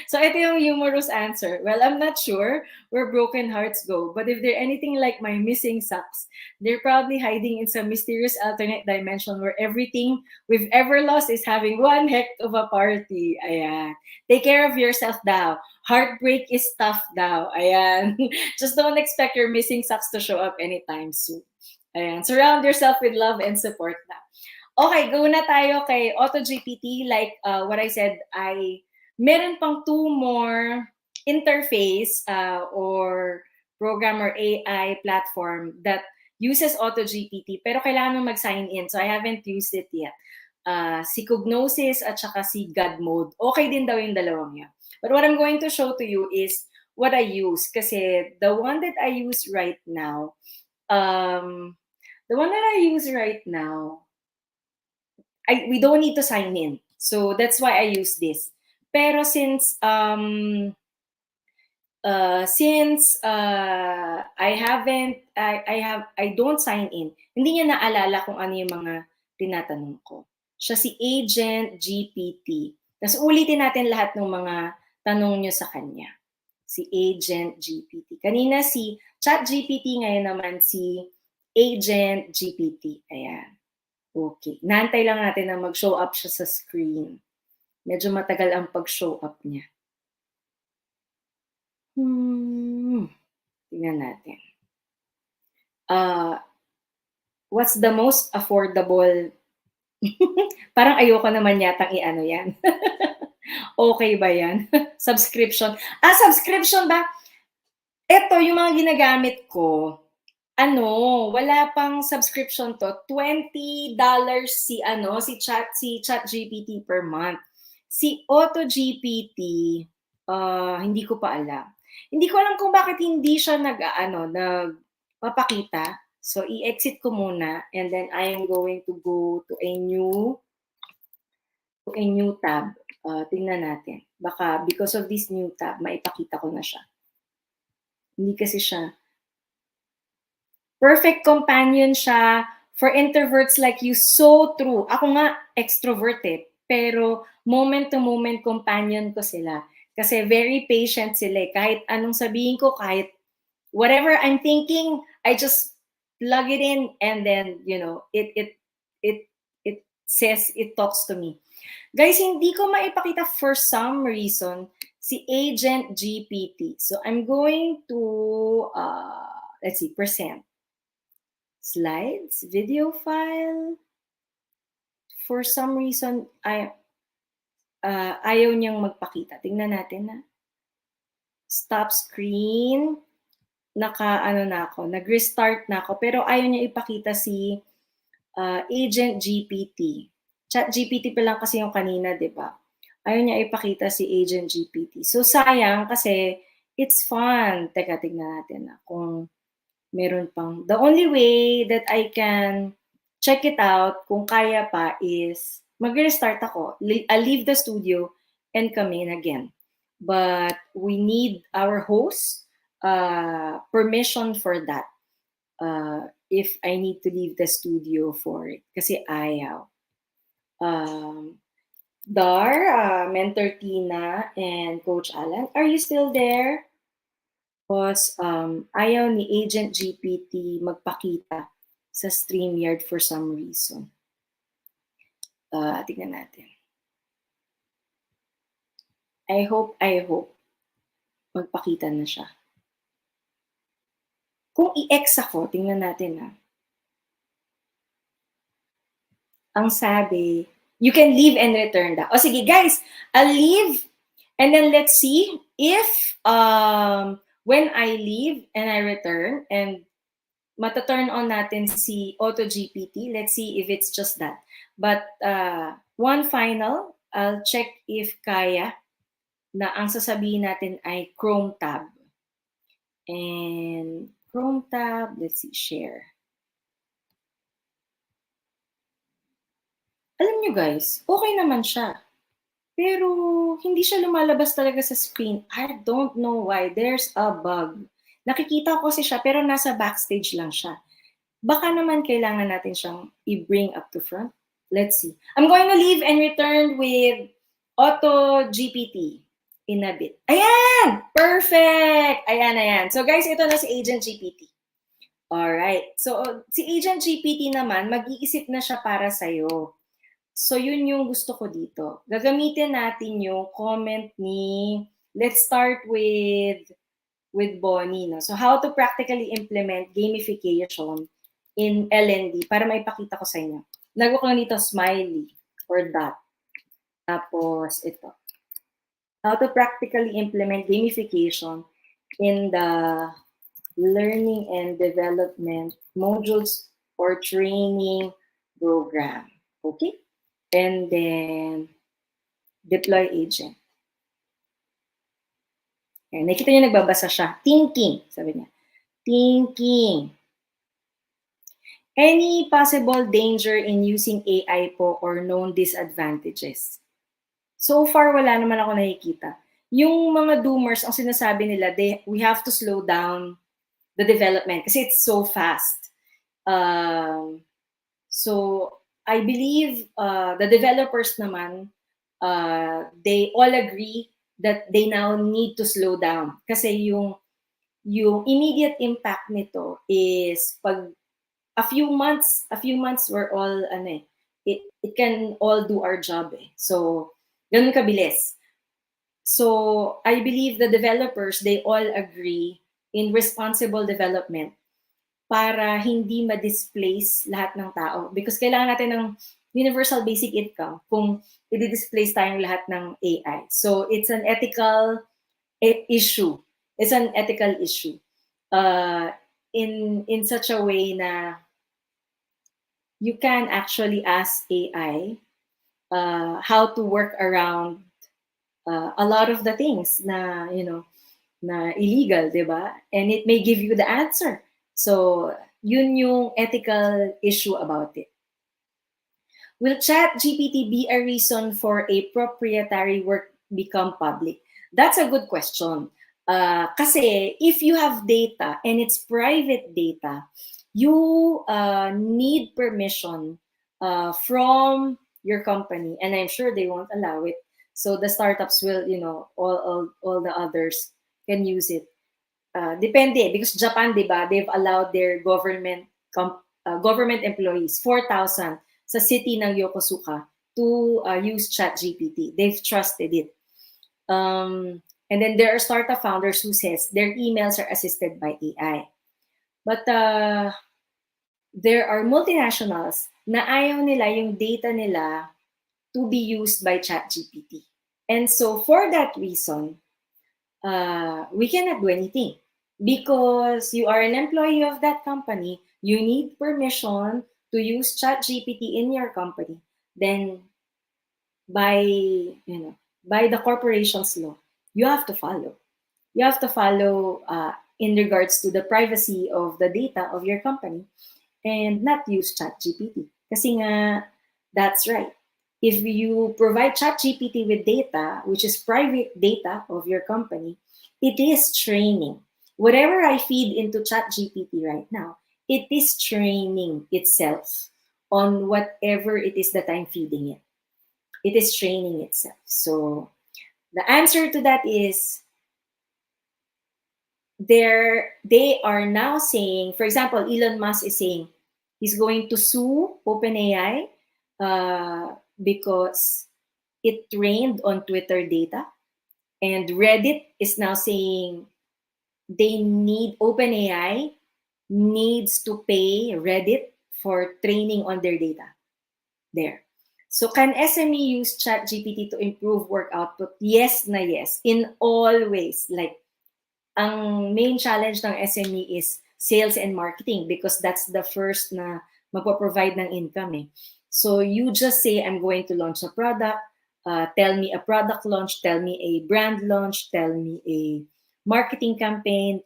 S4: So ito yung humorous answer. Well, I'm not sure where broken hearts go, but if they're anything like my missing socks, they're probably hiding in some mysterious alternate dimension where everything we've ever lost is having one heck of a party. Ayan. Take care of yourself daw. Heartbreak is tough daw. Ayan. Just don't expect your missing socks to show up anytime soon. Ayan. Surround yourself with love and support daw. Okay, go na tayo kay AutoGPT. Like what I said, meron pang 2 more interface or program or AI platform that uses AutoGPT, pero kailangan mo mag-sign in. So I haven't used it yet. Si Cognosis at saka si God Mode. Okay din daw yung dalawang yan. But what I'm going to show to you is what I use. Kasi the one that I use right now, um, the one that I use right now, we don't need to sign in. So that's why I use this. Pero since I don't sign in, hindi niya naalala kung ano yung mga tinatanong ko. Siya si Agent GPT. Tapos ulitin natin lahat ng mga tanong niyo sa kanya. Si Agent GPT. Kanina si Chat GPT, ngayon naman si Agent GPT. Ayan. Okay. Nantay lang natin na mag-show up siya sa screen. Medyo matagal ang pag-show up niya. Tingnan natin. What's the most affordable? Parang ayoko naman yatang i-ano yan. Okay ba yan? Subscription. Subscription ba? Ito, yung mga ginagamit ko, wala pang subscription to. $20 si Chat GPT per month. Si Auto GPT, hindi ko pa alam. Hindi ko alam kung bakit hindi siya nagpapakita. So, i-exit ko muna and then I am going to go to a new tab. Tingnan natin. Baka because of this new tab, maipakita ko na siya. Hindi kasi siya. Perfect companion siya for introverts like you. So true. Ako nga, extrovert eh. Pero moment-to-moment companion ko sila. Kasi very patient sila eh. Kahit anong sabihin ko, kahit whatever I'm thinking, I just plug it in and then, it says, it talks to me. Guys, hindi ko maipakita for some reason si Agent GPT. So I'm going to, let's see, present. Slides, video file. For some reason, ayaw niyang magpakita. Tingnan natin na. Stop screen. Nag-restart na ako. Pero ayaw niya ipakita si Agent GPT. Chat GPT pa lang kasi yung kanina, di ba? Ayaw niya ipakita si Agent GPT. So, sayang kasi it's fun. Teka, tignan natin na kung meron pang. The only way that I can check it out kung kaya pa is mag-restart ako. I'll leave the studio and come in again. But we need our host permission for that. If I need to leave the studio for it. Kasi ayaw. Mentor Tina and Coach Alan, are you still there? Because ayaw ni Agent GPT magpakita sa StreamYard for some reason. Tingnan natin. I hope magpakita na siya. Kung i-X ako, tingnan natin Ang sabi, you can leave and return daw. O sige guys, I'll leave and then let's see if when I leave and I return and mata-turn on natin si Auto GPT. Let's see if it's just that. But one final, I'll check if kaya na ang sasabihin natin ay Chrome tab. And Chrome tab, let's see, share. Alam nyo guys, okay naman siya. Pero hindi siya lumalabas talaga sa screen. I don't know why. There's a bug. Nakikita ko kasi siya pero nasa backstage lang siya. Baka naman kailangan natin siyang i-bring up to front. Let's see. I'm going to leave and return with Auto GPT in a bit. Ayan! Perfect! Ayan. So guys, ito na si Agent GPT. Alright. So si Agent GPT naman, mag-iisip na siya para sa'yo. So, yun yung gusto ko dito. Gagamitin natin yung comment ni, let's start with Bonnie. No? So, how to practically implement gamification in L&D para maipakita ko sa inyo. Nagawa ko lang dito, smiley or dot. Tapos, ito. How to practically implement gamification in the learning and development modules or training program. Okay? And then, deploy agent. Ayan, nakita niyo nagbabasa siya. Thinking, sabi niya. Thinking. Any possible danger in using AI po or known disadvantages? So far, wala naman ako nakikita. Yung mga doomers, ang sinasabi nila, we have to slow down the development kasi it's so fast. So, I believe the developers naman, they all agree that they now need to slow down. Kasi yung immediate impact nito is pag a few months we're all it can all do our job eh. So ganun kabilis. So I believe the developers, they all agree in responsible development para hindi ma-displace lahat ng tao, because kailangan natin ng universal basic income kung i-displace tayong lahat ng AI. So it's an ethical issue. It's an ethical issue. In such a way na you can actually ask AI how to work around a lot of the things na, na illegal, di ba? And it may give you the answer. So, yun yung ethical issue about it. Will ChatGPT be a reason for a proprietary work become public? That's a good question. Kasi if you have data and it's private data, you need permission from your company, and I'm sure they won't allow it. So the startups will, all the others can use it. Depende, because Japan, diba, they've allowed their government employees, 4,000 sa city ng Yokosuka to use ChatGPT. They've trusted it. And then there are startup founders who says their emails are assisted by AI. But there are multinationals na ayaw nila yung data nila to be used by ChatGPT. And so for that reason, we cannot do anything. Because you are an employee of that company, you need permission to use ChatGPT in your company. Then by the corporation's law, you have to follow. You have to follow in regards to the privacy of the data of your company and not use ChatGPT. Kasi nga, that's right. If you provide ChatGPT with data, which is private data of your company, it is training. Whatever I feed into ChatGPT right now, it is training itself on whatever it is that I'm feeding it. It is training itself. So the answer to that is they are now saying, for example, Elon Musk is saying he's going to sue OpenAI because it trained on Twitter data. And Reddit is now saying OpenAI needs to pay Reddit for training on their data there. So can SME use ChatGPT to improve work output? Yes na yes, in all ways. Like, ang main challenge ng SME is sales and marketing, because that's the first na magpo-provide ng income eh. So you just say, I'm going to launch a product, tell me a product launch, tell me a brand launch, tell me a marketing campaign,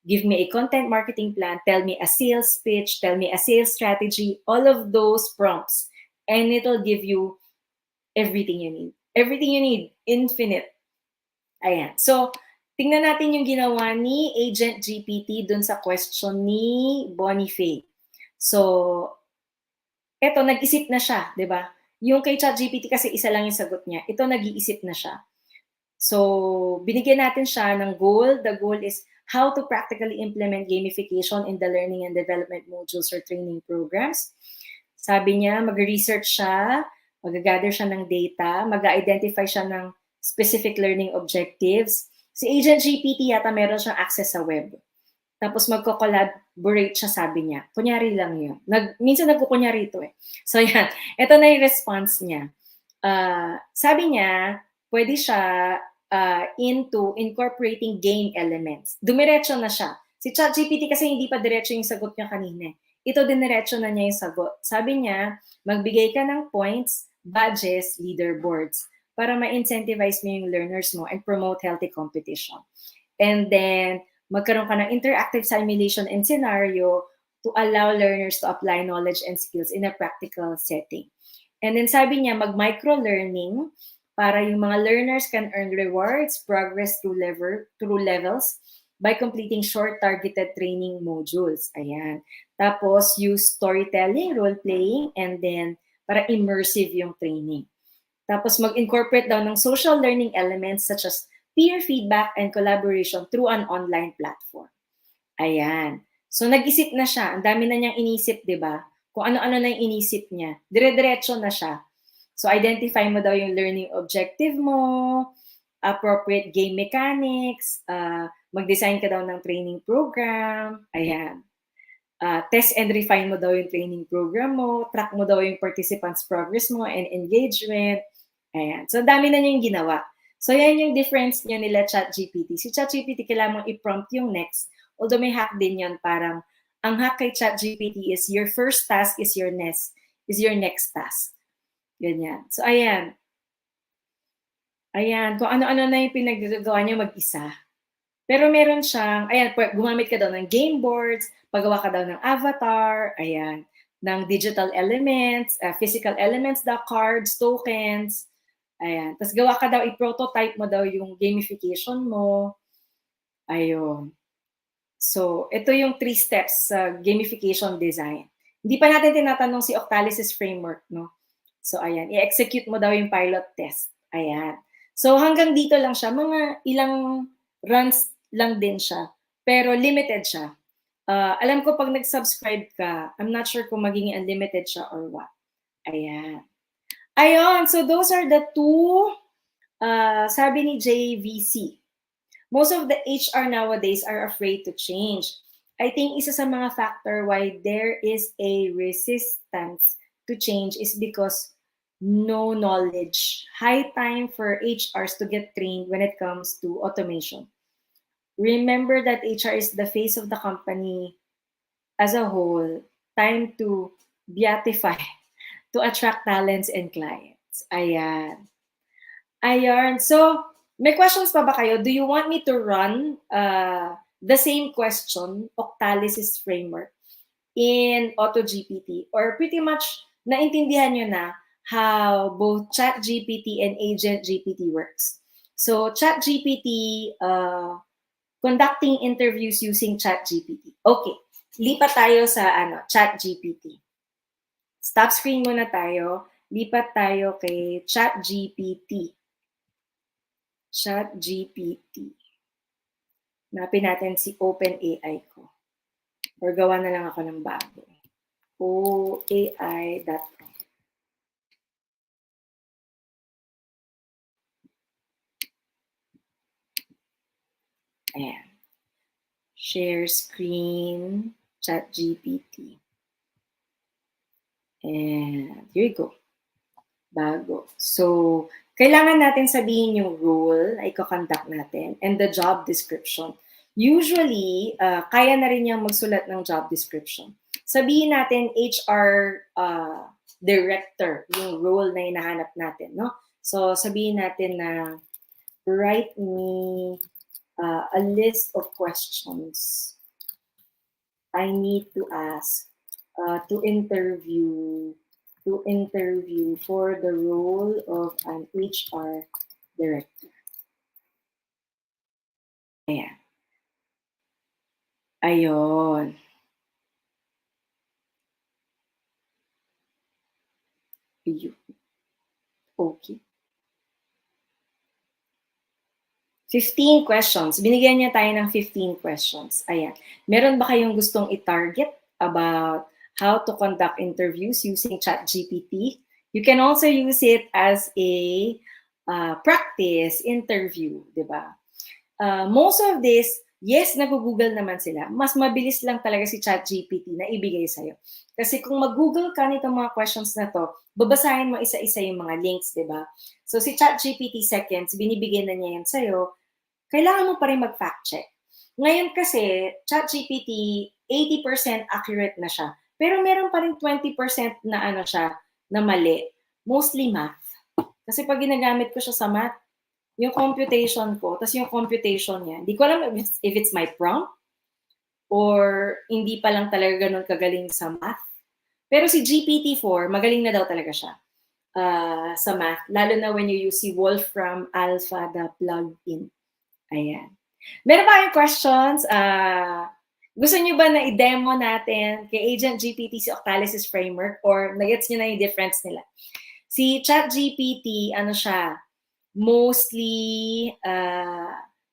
S4: give me a content marketing plan, tell me a sales pitch, tell me a sales strategy, all of those prompts. And it'll give you everything you need. Everything you need, infinite. Ayan. So, tingnan natin yung ginawa ni Agent GPT dun sa question ni Bonnie Faye. So, eto, nag-isip na siya, di ba? Yung kay ChatGPT kasi isa lang yung sagot niya. Ito, nag-iisip na siya. So, binigyan natin siya ng goal. The goal is how to practically implement gamification in the learning and development modules or training programs. Sabi niya, mag-research siya, mag-gather siya ng data, mag-identify siya ng specific learning objectives. Si Agent GPT yata meron siyang access sa web. Tapos magko-collaborate siya, sabi niya. Kunyari lang yun. Minsan nagkukunyari ito eh. So yan, ito na yung response niya. Sabi niya, pwede siya into incorporating game elements. Dumiretso na siya. Si ChatGPT kasi hindi pa diretso yung sagot niya kanina. Ito diniretso na niya yung sagot. Sabi niya, magbigay ka ng points, badges, leaderboards. para ma-incentivize mo yung learners mo and promote healthy competition. And then, magkaroon ka ng interactive simulation and scenario to allow learners to apply knowledge and skills in a practical setting. And then sabi niya, mag-micro-learning para yung mga learners can earn rewards, progress through levels by completing short targeted training modules. Ayan. Tapos, use storytelling, role-playing, and then para immersive yung training. Tapos, mag-incorporate daw ng social learning elements such as peer feedback and collaboration through an online platform. Ayan. So, nag-isip na siya. Ang dami na niyang inisip, di ba? Kung ano-ano na yung inisip niya. Dire-diretso na siya. So, identify mo daw yung learning objective mo, appropriate game mechanics, mag-design ka daw ng training program. Ayan. Test and refine mo daw yung training program mo, track mo daw yung participants' progress mo and engagement. Ayan. So, dami na niya yung ginawa. So, yan yung difference niya nila ChatGPT. Si ChatGPT, kailangan mong i-prompt yung next. Although may hack din yun, parang ang hack kay ChatGPT is your first task is your next task. Ganyan. So, ayan. Ayan. Kung ano-ano na yung pinagagawa niya mag-isa. Pero meron siyang, ayan, gumamit ka daw ng game boards, paggawa ka daw ng avatar, ayan, ng digital elements, physical elements daw, cards, tokens, ayan. Tapos gawa ka daw, i-prototype mo daw yung gamification mo. Ayun. So, ito yung 3 steps sa gamification design. Hindi pa natin tinatanong si Octalysis framework, no? So, ayan, i-execute mo daw yung pilot test. Ayan. So, hanggang dito lang siya. Mga ilang runs lang din siya. Pero limited siya. Alam ko pag nag-subscribe ka, I'm not sure kung magiging unlimited siya or what. Ayan. Ayun. So, those are the 2, sabi ni JVC. Most of the HR nowadays are afraid to change. I think isa sa mga factor why there is a resistance to change is because no knowledge. High time for HRs to get trained when it comes to automation. Remember that HR is the face of the company as a whole. Time to beatify, to attract talents and clients. Ayan. Ayan. So, may questions pa ba kayo? Do you want me to run the same question, Octalysis framework, in AutoGPT? Or pretty much naintindihan nyo na how both ChatGPT and Agent GPT works. So, ChatGPT, conducting interviews using ChatGPT. Okay, lipat tayo sa ChatGPT. Stop screen muna tayo. Lipat tayo kay ChatGPT. ChatGPT. Napin natin si OpenAI ko. Or gawa na lang ako ng bago. oai.com. Ayan. Share screen, ChatGPT. And here you go. Bago. So, kailangan natin sabihin yung role na i-conduct natin and the job description. Usually, kaya na rin niyang magsulat ng job description. Sabihin natin HR director, yung role na hinahanap natin, no? So, sabihin natin na write me a list of questions I need to ask to interview for the role of an HR director. Ayan. Ayon. Okay. 15 questions. Binigyan niya tayo ng 15 questions. Ayan. Meron ba kayong gustong i-target about how to conduct interviews using ChatGPT? You can also use it as a practice interview, di ba? Most of this, yes, nag-google naman sila. Mas mabilis lang talaga si ChatGPT na ibigay sa'yo. Kasi kung mag-google ka nitong mga questions na to, babasahin mo isa-isa yung mga links, di ba? So si ChatGPT seconds, binibigyan na niya yan sa'yo. Kailangan mo pa rin mag-fact check. Ngayon kasi, ChatGPT, 80% accurate na siya. Pero meron pa rin 20% na na mali. Mostly math. Kasi pag ginagamit ko siya sa math, yung computation ko, tas yung computation niya, hindi ko alam if it's my prompt or hindi pa lang talaga ganun kagaling sa math. Pero si GPT-4, magaling na daw talaga siya sa math, lalo na when you use si Wolfram Alpha, the plugin. Ayan. Meron ba kayong questions? Gusto niyo ba na i-demo natin kay Agent GPT si Octalysis Framework or nagets niyo na yung difference nila? Si ChatGPT, ano siya, mostly,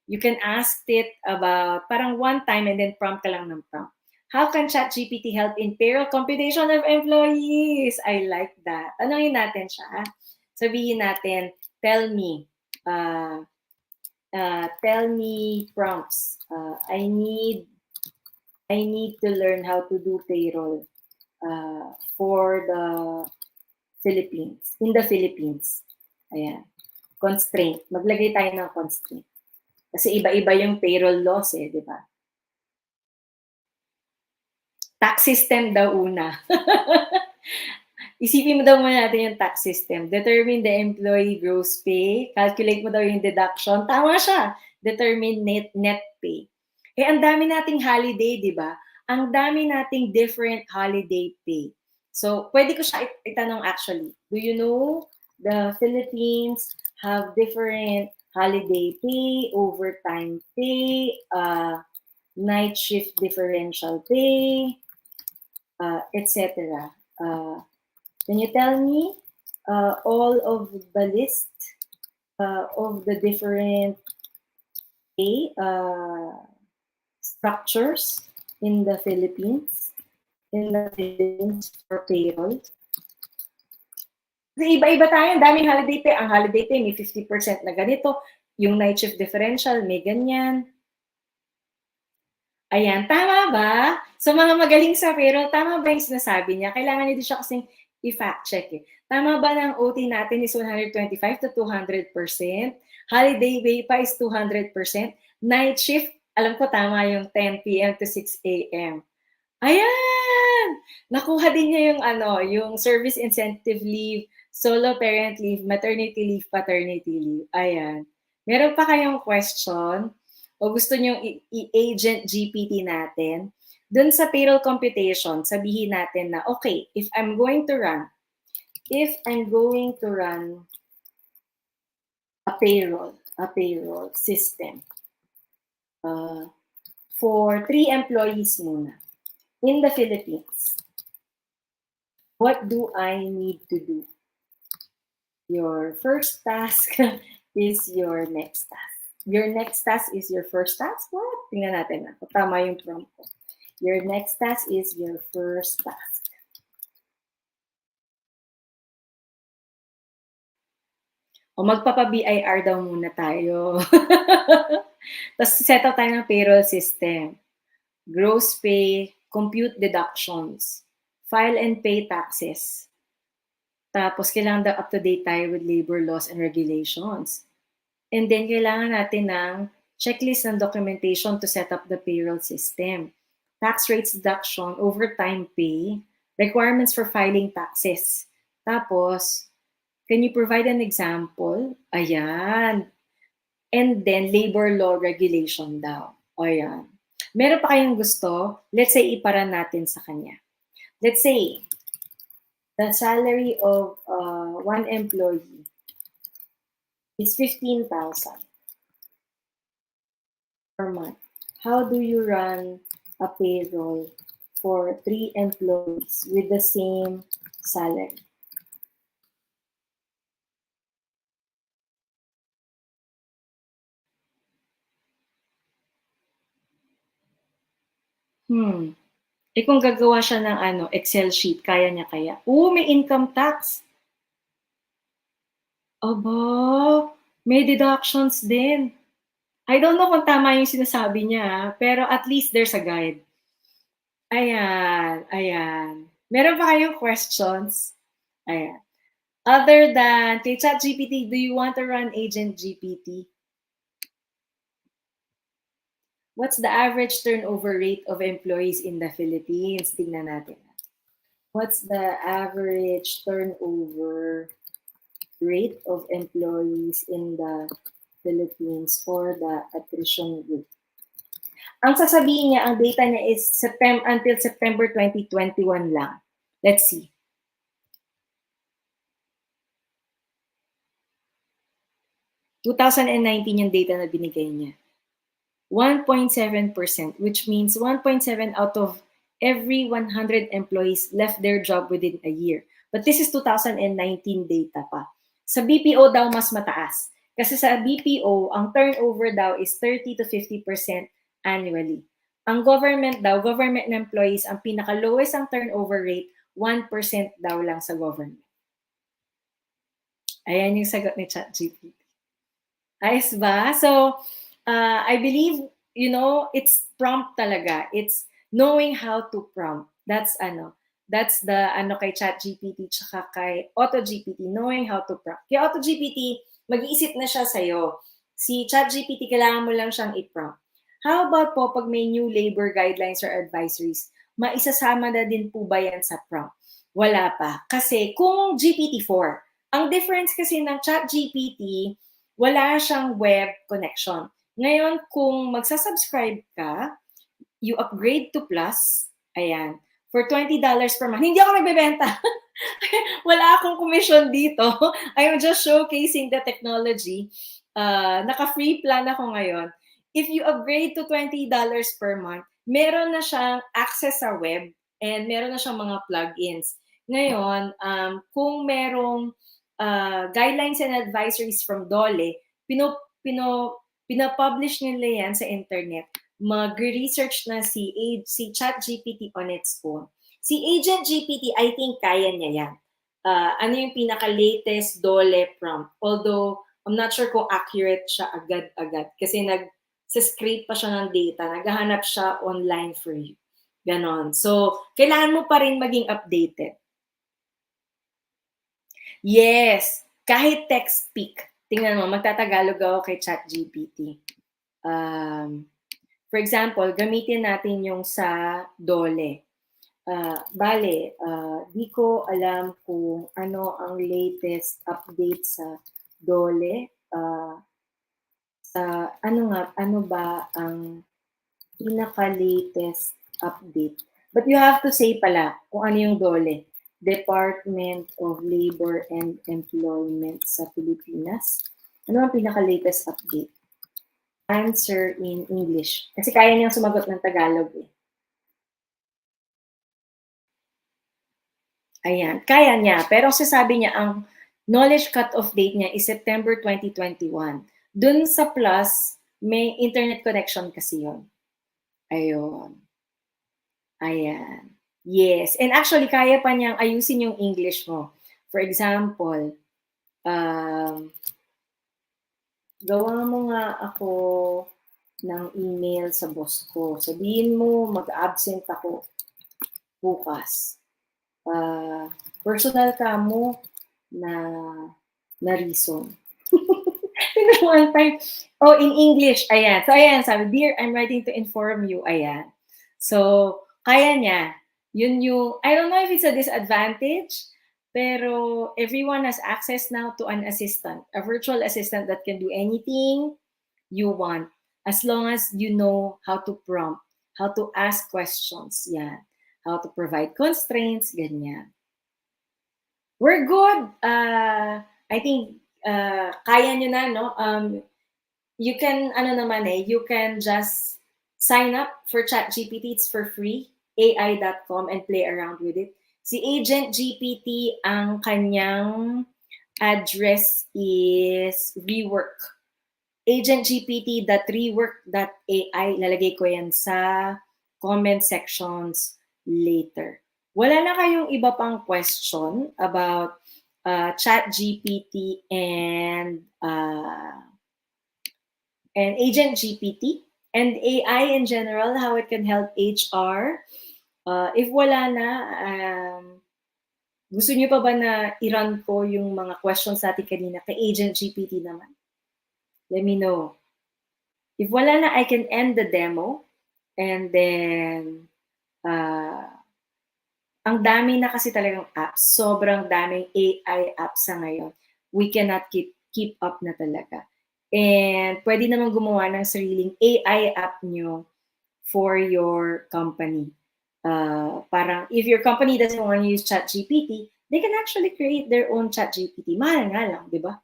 S4: you can ask it about parang one time and then prompt ka lang ng prompt. How can ChatGPT help in payroll computation of employees? I like that. Tanungin natin siya. Sabihin natin, tell me prompts. I need to learn how to do payroll for the Philippines, in the Philippines. Ayan. Constraint. Maglagay tayo ng constraint. Kasi iba-iba yung payroll laws di ba? Tax system daw una. Isipin mo daw muna natin yung tax system. Determine the employee gross pay. Calculate mo daw yung deduction. Tama siya. Determine net pay. Ang dami nating holiday, di ba? Ang dami nating different holiday pay. So, pwede ko siya itanong actually. Do you know the Philippines have different holiday pay, overtime pay, night shift differential pay, etc. Can you tell me all of the list of the different pay structures in the Philippines for payroll? Kasi iba-iba tayo, ang daming holiday pay. Ang holiday pay may 50% na ganito. Yung night shift differential may ganyan. Ayan, tama ba? So mga magaling sa payroll, tama ba yung sinasabi niya? Kailangan niya din siya kasing i-fact check Tama ba ng OT natin is 125 to 200%? Holiday pay pa is 200%? Night shift, alam ko tama yung 10 p.m. to 6 a.m. Ayan! Nakuha din niya yung yung service incentive leave, solo parent leave, maternity leave, paternity leave. Ayan. Meron pa kayong question? O gusto nyo i-agent GPT natin? Dun sa payroll computation, sabihin natin na, okay, if I'm going to run a payroll system for 3 employees muna in the Philippines, what do I need to do? Your first task is your next task. Your next task is your first task? What? Tingnan natin kung tama yung prompt ko. Your next task is your first task. O magpapa-BIR daw muna tayo. Tapos set up tayo ng payroll system. Gross pay, compute deductions, file and pay taxes. Tapos kailangan daw up-to-date tayo with labor laws and regulations. And then kailangan natin ng checklist ng documentation to set up the payroll system. Tax rates deduction, overtime pay, requirements for filing taxes. Tapos, can you provide an example? Ayan. And then, labor law regulation daw. Ayan. Meron pa kayong gusto? Let's say, iparan natin sa kanya. Let's say, the salary of one employee is 15,000 per month. How do you run a payroll for 3 employees with the same salary? Kung gagawa siya ng Excel sheet, kaya niya kaya? May income tax. Aba, may deductions din. I don't know kung tama yung sinasabi niya, pero at least there's a guide. Ayan. Meron pa kayong questions? Ayan. Other than kay ChatGPT, do you want to run Agent GPT? What's the average turnover rate of employees in the Philippines? Tingnan natin. What's the average turnover rate of employees in the Philippines or the attrition rate. Ang sasabihin niya, ang data niya is until September 2021 lang. Let's see. (2019) yung data na binigay niya. 1.7%, which means 1.7 out of every 100 employees left their job within a year. But this is 2019 data pa. Sa BPO daw mas mataas. Kasi sa BPO, ang turnover daw is 30 to 50% annually. Ang government daw, government employees, ang pinaka-lowest ang turnover rate, 1% daw lang sa government. Ayan yung sagot ni ChatGPT. Ayos ba? So, I believe, it's prompt talaga. It's knowing how to prompt. That's the kay ChatGPT tsaka kay AutoGPT, knowing how to prompt. Kay AutoGPT, mag-iisip na siya sa'yo. Si ChatGPT, kailangan mo lang siyang i-prompt. How about po pag may new labor guidelines or advisories, maisasama na din po ba yan sa prompt? Wala pa. Kasi kung GPT-4, ang difference kasi ng ChatGPT, wala siyang web connection. Ngayon, kung magsasubscribe ka, you upgrade to Plus, ayan, for $20 per month. Hindi ako nagbebenta. Wala akong commission dito. I'm just showcasing the technology. Naka-free plan ako ngayon. If you upgrade to $20 per month, meron na siyang access sa web and meron na siyang mga plugins. Ngayon, kung merong guidelines and advisories from DOLE, pinapublish nila yan sa internet. Mag-research na si ChatGPT on its own. Si Agent GPT, I think kaya niya yan. Ano yung pinaka-latest DOLE prompt? Although, I'm not sure kung accurate siya agad-agad. Kasi sa-scrape pa siya ng data. Naghahanap siya online for you. Ganon. So, kailangan mo pa rin maging updated. Yes, kahit text speak. Tingnan mo, magtatagalog ako kay ChatGPT. For example, gamitin natin yung sa DOLE. Di ko alam kung ano ang latest update sa DOLE. Ano ba ang pinaka-latest update? But you have to say pala kung ano yung DOLE. Department of Labor and Employment sa Pilipinas. Ano ang pinaka-latest update? Answer in English. Kasi kaya niyang sumagot ng Tagalog eh. Ayan, kaya niya. Pero sasabi niya, ang knowledge cut-off date niya is September 2021. Dun sa Plus, may internet connection kasi yun. Ayun. Ayan. Yes. And actually, kaya pa niyang ayusin yung English mo. For example, gawa mo nga ako ng email sa boss ko. Sabihin mo, mag-absent ako bukas. Personal ka mo na reason. One time, in English, ayan. So, ayan, sabi, dear, I'm writing to inform you, ayan. So, kaya niya. Yun yung, I don't know if it's a disadvantage, pero everyone has access now to an assistant, a virtual assistant that can do anything you want, as long as you know how to prompt, how to ask questions, yan. How to provide constraints, ganyan. We're good. I think, kaya nyo na, no? You can, you can just sign up for ChatGPT. It's for free. AI.com and play around with it. Si Agent GPT, ang kanyang address is rework. agentgpt.rework.ai. Lalagay ko yan sa comment sections later. Wala na kayong iba pang question about ChatGPT and Agent GPT and AI in general, how it can help HR. If wala na, gusto niyo pa ba na i-run ko yung mga questions natin kanina kay Agent GPT naman? Let me know. If wala na, I can end the demo. And then, ang dami na kasi talagang apps. Sobrang daming AI apps sa ngayon. we cannot keep up na talaga. And pwede naman gumawa ng sariling AI app nyo for your company. Parang if your company doesn't want to use ChatGPT, they can actually create their own ChatGPT. Mahal nga lang, di ba?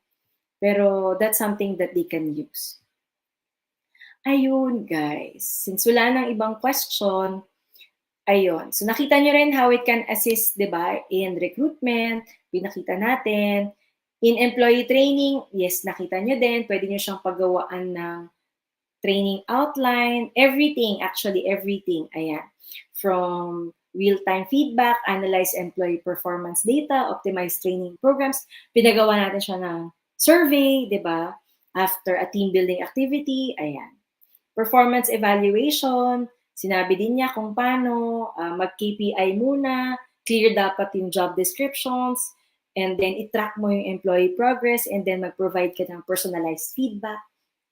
S4: Pero that's something that they can use. Ayun, guys. Since wala nang ibang question, ayun. So nakita nyo rin how it can assist, di ba, in recruitment, pinakita natin. In employee training, yes, nakita nyo din, pwede nyo siyang paggawaan ng training outline, everything, actually everything. Ayan. From real-time feedback, analyze employee performance data, optimize training programs. Pinagawa natin siya ng survey, di ba? After a team building activity, ayan. Performance evaluation, sinabi din niya kung paano, mag-KPI muna, clear dapat yung job descriptions, and then i-track mo yung employee progress, and then mag-provide ka ng personalized feedback.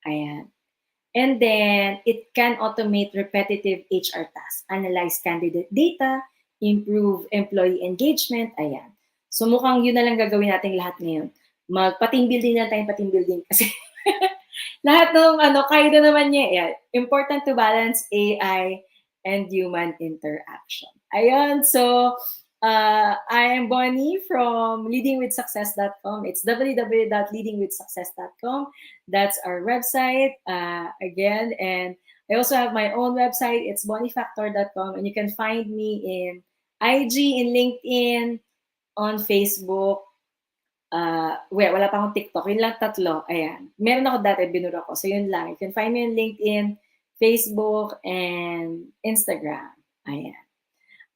S4: Ayan. And then, it can automate repetitive HR tasks, analyze candidate data, improve employee engagement, ayan. So mukhang yun na lang gagawin natin lahat ngayon. Mag-team building na tayong team building kasi lahat ng kaya na naman niya. Yeah. Important to balance AI and human interaction. Ayun, so I am Bonnie from leadingwithsuccess.com. It's www.leadingwithsuccess.com. That's our website again. And I also have my own website. It's bonniefactor.com. And you can find me in IG, in LinkedIn, on Facebook. Wala pa akong TikTok. Yun lang tatlo. Ayan. Meron ako dati, binura ko. So yun lang. You can find me on LinkedIn, Facebook, and Instagram. Ayan.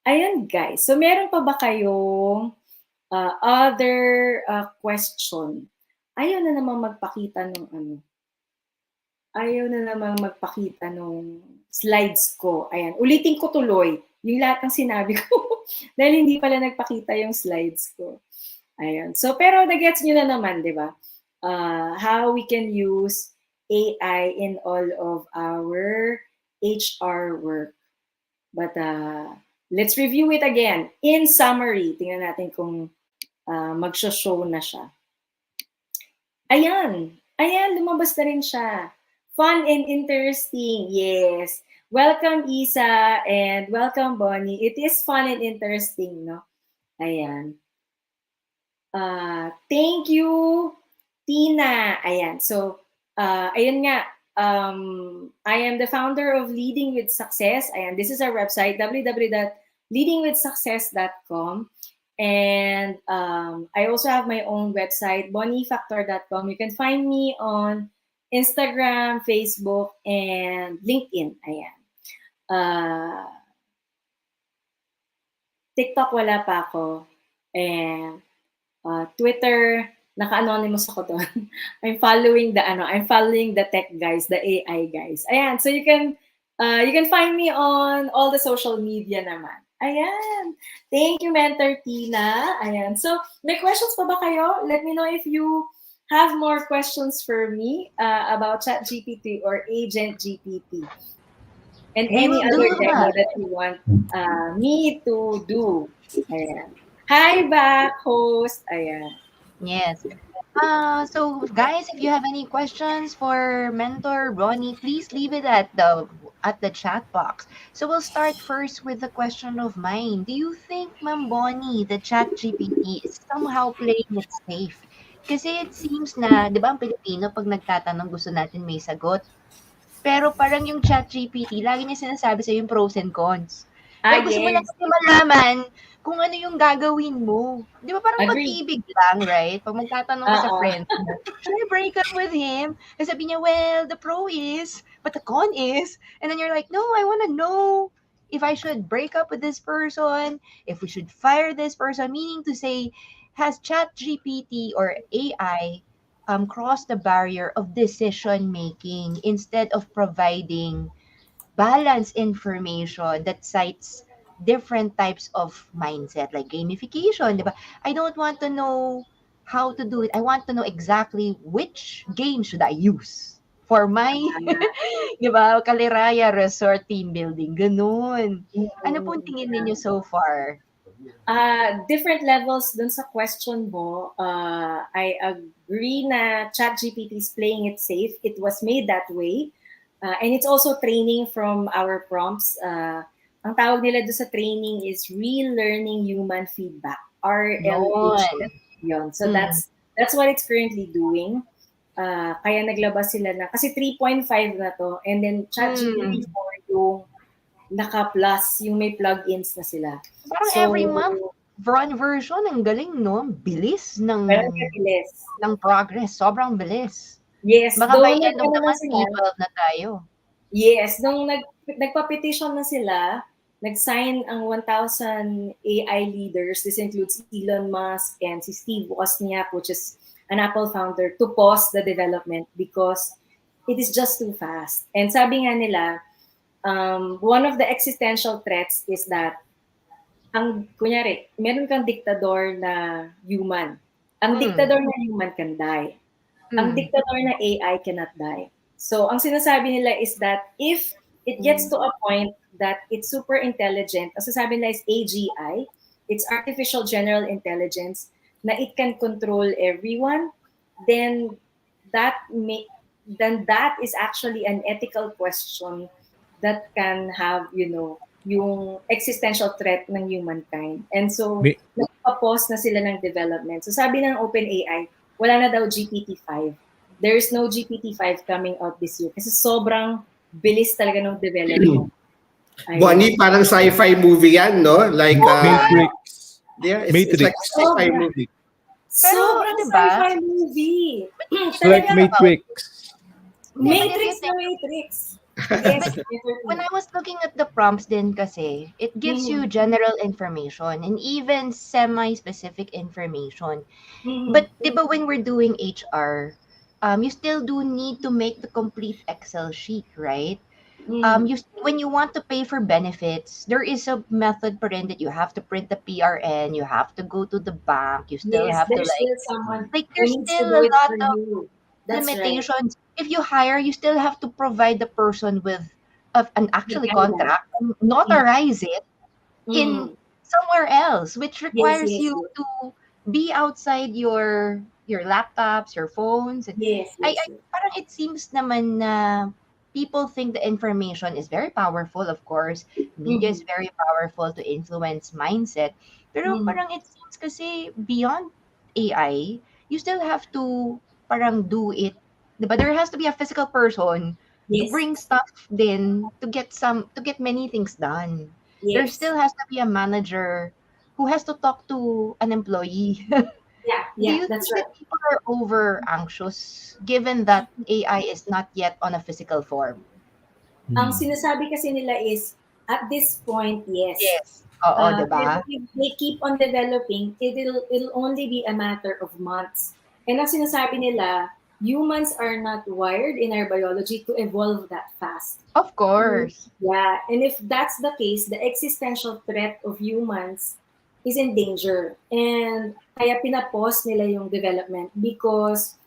S4: Ayan, guys. So meron pa ba kayong other question? Ayaw na namang magpakita ng Ayaw na namang magpakita ng slides ko. Ayan. Ulitin ko tuloy yung lahat ng sinabi ko. Dahil hindi pala nagpakita yung slides ko. Ayan. So, pero nagets nyo na naman, di ba? How we can use AI in all of our HR work. But let's review it again. In summary, tingnan natin kung mag-show na siya. Ayan. Ayan, lumabas na rin siya. Fun and interesting. Yes. Welcome, Isa, and welcome, Bonnie. It is fun and interesting, no? Ayan. Thank you, Tina. Ayan. So, ayun nga. I am the founder of Leading with Success. Ayan. This is our website, www.leadingwithsuccess.com. And I also have my own website, bonniefactor.com. You can find me on Instagram, Facebook, and LinkedIn. Ayan. TikTok wala pa ako. And Twitter, naka-anonymous ako doon. I'm following the tech guys, the AI guys. Ayan, so you can find me on all the social media naman. Ayan. Thank you, Mentor Tina. Ayan. So, may questions pa ba kayo? Let me know if you have more questions for me about ChatGPT or Agent GPT. And any other demo that you want me to do. Ayan. Hi back, host. Ayan.
S2: Yes. So guys, if you have any questions for Mentor Ronnie, please leave it at the chat box. So we'll start first with the question of mine. Do you think, Ma'am Bonnie, the ChatGPT is somehow playing it safe? Kasi it seems na, di ba ang Pilipino, pag nagtatanong gusto natin may sagot. Pero parang yung ChatGPT, lagi niya sinasabi sa yung pros and cons. Pero gusto mo lang
S4: Yes.
S2: kasi malaman kung ano yung gagawin mo. Di ba parang
S4: Agree.
S2: pag-ibig lang, right? Pag magtatanong ka sa friend mo, should I break up with him? Kasi sabi niya, well, the pro is, but the con is. And then you're like, no, I wanna know if I should break up with this person, if we should fire this person, meaning to say, has ChatGPT or AI cross the barrier of decision making instead of providing balanced information that cites different types of mindset like gamification, di ba? I don't want to know how to do it. I want to know exactly which game should I use for my, di ba, Kaliraya Resort team building. Ganun. Ano pong tingin ninyo so far?
S4: Different levels dun sa question mo. I agree na ChatGPT is playing it safe. It was made that way. And it's also training from our prompts. Ang tawag nila doon sa training is real learning human feedback, RLH.
S2: Yun.
S4: Yun. So
S2: Mm.
S4: that's what it's currently doing. Kaya naglabas sila na, kasi 3.5 na to, and then ChatGPT 4 yung naka-plus, yung may plugins na sila.
S2: Parang
S4: So,
S2: every month, run version, ang galing, no? Bilis
S4: meron kabilis.
S2: ng progress. Sobrang bilis.
S4: Yes,
S2: Baka by
S4: though
S2: end of the
S4: na
S2: month,
S4: sila,
S2: P12 na tayo.
S4: yes, nung nagpa-petition na sila, nag-sign ang 1,000 AI leaders. This includes Elon Musk and si Steve Wozniak, which is an Apple founder, to pause the development because it is just too fast. And sabi nga nila, one of the existential threats is that kunyari, meron kang diktador na human. Ang diktador na human can die. Ang diktador na AI cannot die. So, ang sinasabi nila is that if it gets to a point that it's super intelligent, ang sinasabi nila is AGI, it's artificial general intelligence, na it can control everyone, then that is actually an ethical question that can have, yung existential threat ng humankind. And so,
S3: May,
S4: nagpa-pause na sila ng development. So, sabi ng OpenAI, wala na daw GPT-5. There is no GPT-5 coming out this year kasi sobrang bilis talaga ng development.
S1: Bonnie, parang sci-fi movie yan, no? Like,
S3: Matrix.
S1: yeah,
S3: Matrix.
S1: it's like a sci-fi movie.
S2: Pero,
S4: Sobrang
S2: diba?
S4: sci-fi movie.
S3: It's like Matrix.
S4: Matrix na Matrix. Yes.
S2: When I was looking at the prompts din kasi, it gives you general information and even semi-specific information. But diba when we're doing HR, you still do need to make the complete Excel sheet, right? When you want to pay for benefits, there is a method pa rin that you have to print the PRN, you have to go to the bank, you still have to
S4: there's still someone
S2: there's
S4: who needs to
S2: still
S4: do
S2: a
S4: it
S2: lot
S4: for
S2: of
S4: you. That's right.
S2: limitations. If you hire, you still have to provide the person with an actually
S4: guidance.
S2: contract, and notarize it in somewhere else, which requires
S4: yes,
S2: you to be outside your laptops, your phones.
S4: Yes.
S2: Parang it seems naman na people think the information is very powerful, of course. Media is very powerful to influence mindset. Pero parang it seems kasi beyond AI, you still have to parang do it. Diba? There has to be a physical person to
S4: Yes.
S2: bring stuff then to get many things done. There
S4: Yes.
S2: still has to be a manager who has to talk to an employee. Do you
S4: that's
S2: think
S4: right.
S2: that people are over anxious given that AI is not yet on a physical form?
S4: Ang sinasabi kasi nila is, at this point, yes.
S2: Oo, diba?
S4: If they keep on developing, it'll only be a matter of months. And ang sinasabi nila, humans are not wired in our biology to evolve that fast.
S2: Of course.
S4: Yeah, and if that's the case, the existential threat of humans is in danger. And kaya pinapause nila yung development because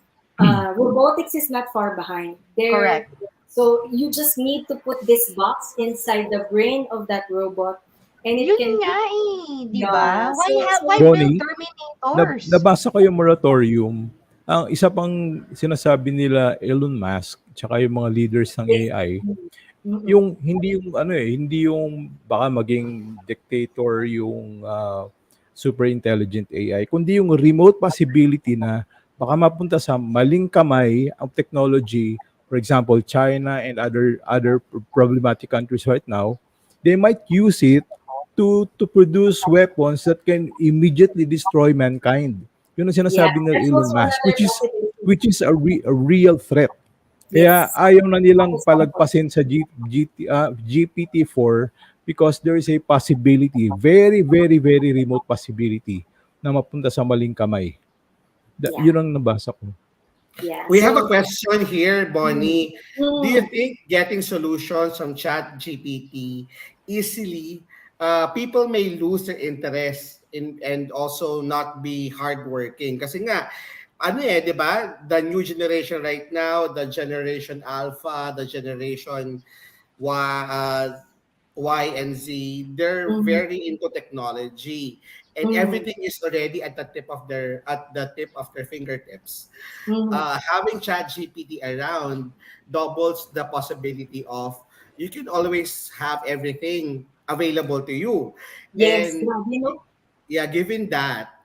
S4: robotics is not far behind.
S2: Correct.
S4: So you just need to put this box inside the brain of that robot, and it
S2: Yun
S4: can.
S2: nga eh, di
S4: Yeah.
S2: ba? Why
S3: Bonnie,
S2: build Terminators?
S3: nabasa ko yung moratorium. Ang isa pang sinasabi nila Elon Musk tsaka yung mga leaders ng AI, yung hindi yung baka maging dictator yung super intelligent AI, kundi yung remote possibility na baka mapunta sa maling kamay ang technology. For example, China and other problematic countries right now, they might use it to produce weapons that can immediately destroy mankind. Yun ang sinasabi ng
S4: that's
S3: Elon
S4: also
S3: Musk,
S4: another possibility.
S3: which is a real threat. Kaya
S4: Yes.
S3: ayaw na nilang palagpasin sa GPT-4 because there is a possibility, very, very, very remote possibility na mapunta sa maling kamay. Yun ang nabasa ko.
S4: Yeah.
S1: We have a question here, Bonnie.
S4: Mm.
S1: Do you think getting solutions from ChatGPT easily, people may lose their interest in and also not be hardworking? Kasi nga, di ba? The new generation right now, the generation Alpha, the generation Y and Z, they're
S4: Mhm.
S1: very into technology, and
S4: Mhm.
S1: everything is already at the tip of their fingertips.
S4: Mhm.
S1: Having ChatGPT around doubles the possibility of you can always have everything available to you.
S4: Yes,
S1: And
S4: grabe, no?
S1: yeah, given that,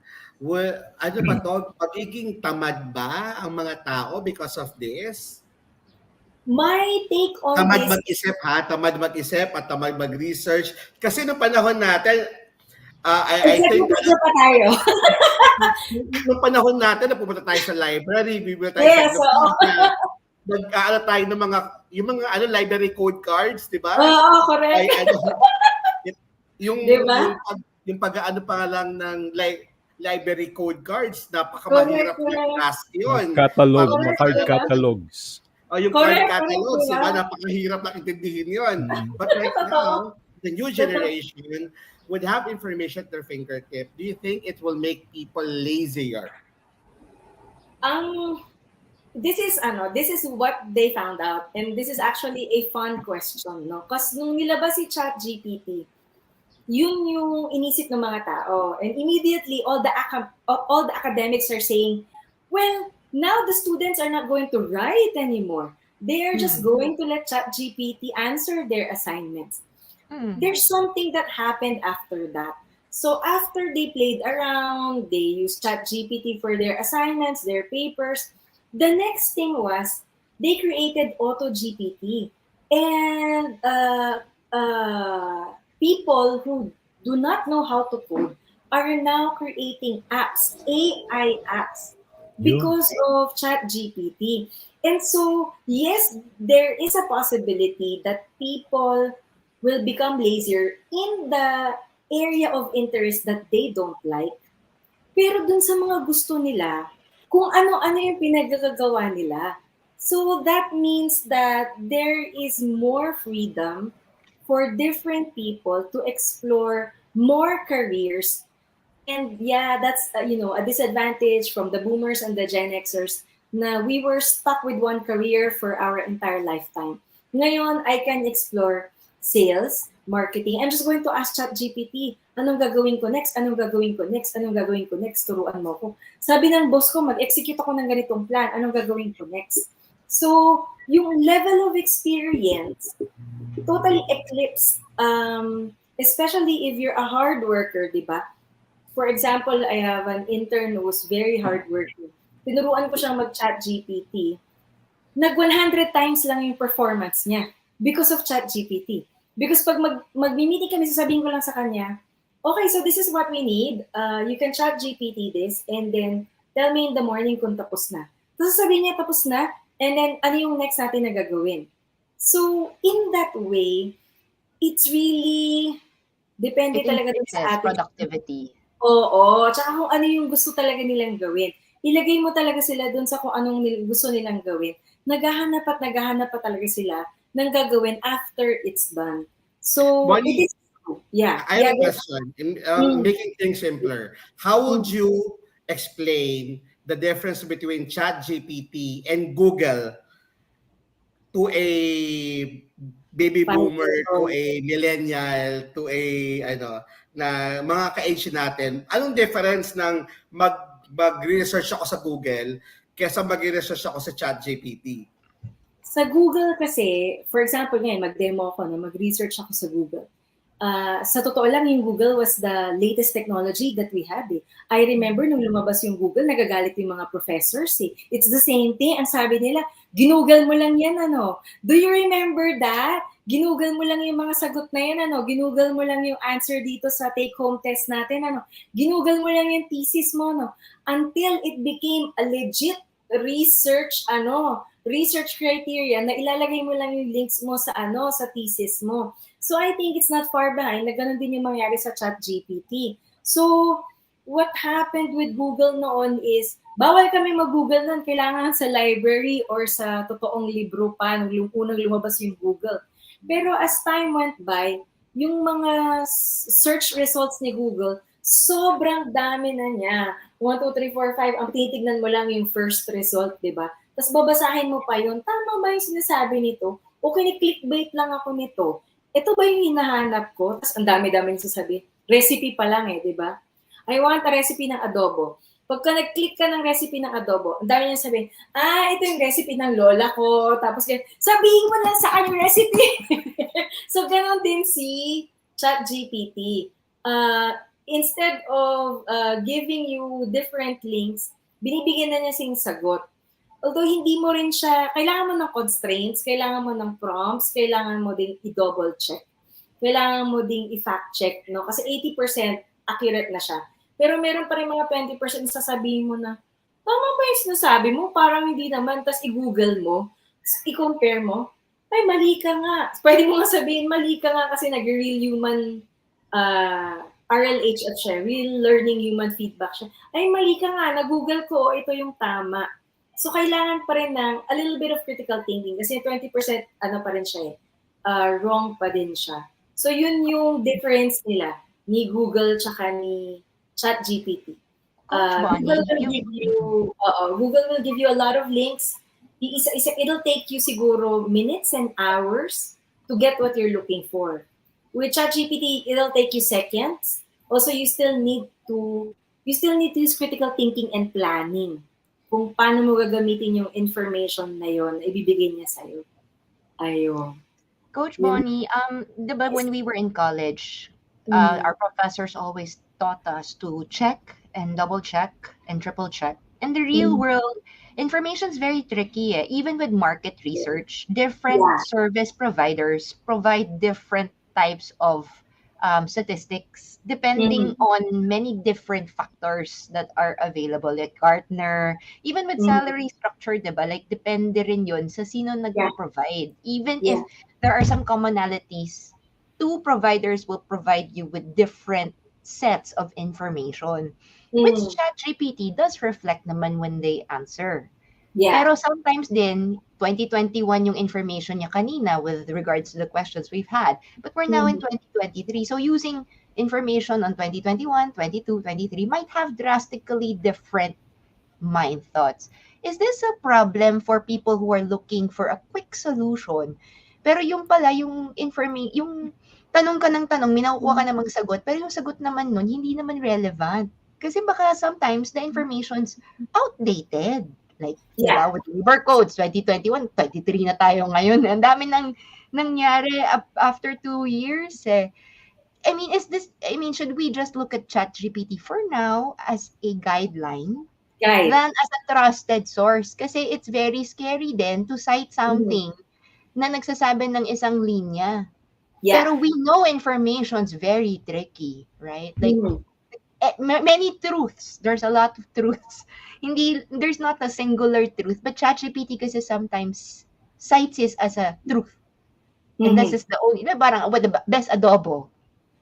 S1: ano ba to, magiging tamad ba ang mga tao because of this?
S4: My take on
S1: Tamad
S4: this,
S1: mag-isip ha, tamad mag-isip at tamad mag-research. Kasi noong panahon natin, I
S4: except
S1: think
S4: nag-isa pa tayo.
S1: nung panahon natin na pumunta tayo sa library, bibili tayo sa
S4: Yes, oo.
S1: encyclopedia, nag-aano tayo ng mga yung mga ano library code cards, 'di ba?
S4: Oo,
S1: Ay
S4: correct.
S1: ano yung
S4: Di ba?
S1: yung pag-aano pa lang ng library code cards,
S4: Correct,
S1: napakamahirap na
S4: correct.
S1: task 'yun.
S3: Catalog,
S1: Para
S3: mga
S4: Correct,
S3: card
S4: di ba?
S3: catalogs.
S1: yung card
S4: Correct, correct, di
S1: catalogs, 'di
S4: ba?
S1: ba? Napakahirap na intindihin 'yun.
S3: Mm.
S1: But right
S4: Totoo.
S1: now, the new
S4: Totoo.
S1: generation would have information at their fingertip. Do you think it will make people lazier?
S4: Ang this is what they found out, and this is actually a fun question, no? Kasi nung nilabas si ChatGPT, yun yung inisip ng mga tao, and immediately all the academics are saying, well, now the students are not going to write anymore. They are just
S2: Mm.
S4: going to let ChatGPT answer their assignments.
S2: Mm.
S4: There's something that happened after that. So after they played around, they used ChatGPT for their assignments, their papers. The next thing was they created AutoGPT, and people who do not know how to code are now creating apps, AI apps,
S3: Yun.
S4: because of ChatGPT. And so, yes, there is a possibility that people will become lazier in the area of interest that they don't like. Pero dun sa mga gusto nila, kung ano-ano yung pinagagagawa nila. So that means that there is more freedom for different people to explore more careers. And yeah, that's a disadvantage from the boomers and the Gen Xers na we were stuck with one career for our entire lifetime. Ngayon, I can explore sales, marketing. I'm just going to ask ChatGPT, anong gagawin ko next? Anong gagawin ko next? Anong gagawin ko next? Turuan mo ko. Sabi ng boss ko, mag-execute ako ng ganitong plan. Anong gagawin ko next? So, yung level of experience totally eclipse. Especially if you're a hard worker, di ba? For example, I have an intern who was very hardworking. Tinuruan ko siyang mag-chat GPT. Nag 100 times lang yung performance niya because of chat GPT. Because pag mag-meeting kami, sasabihin ko lang sa kanya, okay, so this is what we need. You can chat GPT this and then tell me in the morning kung tapos na. Tapos sasabihin niya tapos na and then ano yung next natin na gagawin. So, in that way, it's really depende
S2: It
S4: talaga dun sa
S2: increases
S4: attitude.
S2: productivity.
S4: Oo, tsaka kung ano yung gusto talaga nilang gawin. Ilagay mo talaga sila dun sa kung anong gusto nilang gawin. Naghahanap pa talaga sila ng gagawin after it's done. So, it
S1: Bonnie,
S4: is true. Yeah.
S1: I have
S4: Yeah.
S1: a question.
S4: Mm,
S1: Making things simpler, how would
S4: mm.
S1: you explain the difference between ChatGPT and Google to a baby
S4: 5
S1: boomer,
S4: years
S1: to
S4: old.
S1: a millennial, to a na mga ka-age natin? Anong difference ng mag-research ako sa Google kaysa mag-research ako sa ChatGPT?
S4: Sa Google kasi, for example ngayon, mag-demo ako, no, mag-research ako sa Google. Sa totoo lang, yung Google was the latest technology that we had. Eh. I remember nung lumabas yung Google, nagagalit yung mga professors. Eh. It's the same thing. Ang sabi nila, ginugol mo lang yan, ano. Do you remember that? Ginugol mo lang yung mga sagot na yan, ano. Ginugol mo lang yung answer dito sa take-home test natin, ano. Ginugol mo lang yung thesis mo, no. Until it became a legit research criteria na ilalagay mo lang yung links mo sa sa thesis mo. So I think it's not far behind na ganun din yung mangyari sa ChatGPT. So what happened with Google noon is bawal kami mag-Google noon, kailangan sa library or sa totoong libro pa nung unang lumabas yung Google. Pero as time went by, yung mga search results ni Google, sobrang dami na niya. 1, 2, 3, 4, 5, ang titignan mo lang yung first result, di ba? Tapos babasahin mo pa yun, tama ba yung sinasabi nito? O kini-clickbait lang ako nito? ito ba yung hinahanap ko? Tapos ang dami-dami sasabihin. Recipe pa lang di ba? I want a recipe ng adobo. Pagka nag-click ka ng recipe ng adobo, ang dami niya sabihin, ito yung recipe ng lola ko. Tapos, sabihin mo lang sa kanyang recipe. So, ganon din si ChatGPT. Instead of giving you different links, binibigyan na niya sing sagot. Although hindi mo rin siya, kailangan mo ng constraints, kailangan mo ng prompts, kailangan mo ding i-double check. Kailangan mo ding i-fact check, no? Kasi 80% accurate na siya. Pero meron pa rin mga 20% na sasabihin mo na, tama ba yung sinasabi mo? Parang hindi naman. Tapos i-google mo, i-compare mo, ay mali ka nga. Pwede mo nga sabihin, mali ka nga kasi nag-real human RLH at siya, real learning human feedback siya. Ay mali ka nga, nag-google ko, ito yung tama. So, kailangan pa rin ng a little bit of critical thinking kasi 20% pa rin siya wrong pa din siya. So, yun yung difference nila ni Google tsaka ni ChatGPT.
S2: Coach Bonnie,
S4: Google will give you a lot of links. It'll take you siguro minutes and hours to get what you're looking for. With ChatGPT, it'll take you seconds. Also, you still need to use critical thinking and planning kung paano mo gagamitin yung information na yon na ibibigay niya sa'yo. Ayun.
S2: Coach Bonnie, diba when we were in college, our professors always taught us to check and double check and triple check. In the real world, information is very tricky. Even with market research, different service providers provide different types of statistics depending on many different factors that are available, like Gartner, even with salary structure, diba? Like, depende rin yun sa sino nagpo-provide. Even if there are some commonalities, two providers will provide you with different sets of information, which ChatGPT does reflect naman when they answer.
S4: Yeah.
S2: Pero sometimes din, 2021 yung information niya kanina with regards to the questions we've had. But we're now in 2023. So using information on 2021, 22, 23 might have drastically different mind thoughts. Is this a problem for people who are looking for a quick solution? Pero yung pala, yung tanong ka ng tanong, minakukuha ka namang sagot, pero yung sagot naman nun, hindi naman relevant. Kasi baka sometimes the information's outdated. Like, diba, with labor codes, 2021, 23 na tayo ngayon. Ang dami nang nangyari after 2 years. I mean, should we just look at ChatGPT for now as a guideline than as a trusted source? Kasi it's very scary then to cite something na nagsasabi ng isang linya.
S4: Yeah.
S2: Pero we know information's very tricky, right? Like, many truths. There's a lot of truths. There's not a singular truth, but ChatGPT kasi sometimes cites it as a truth. And this is the only, parang, what the best adobo.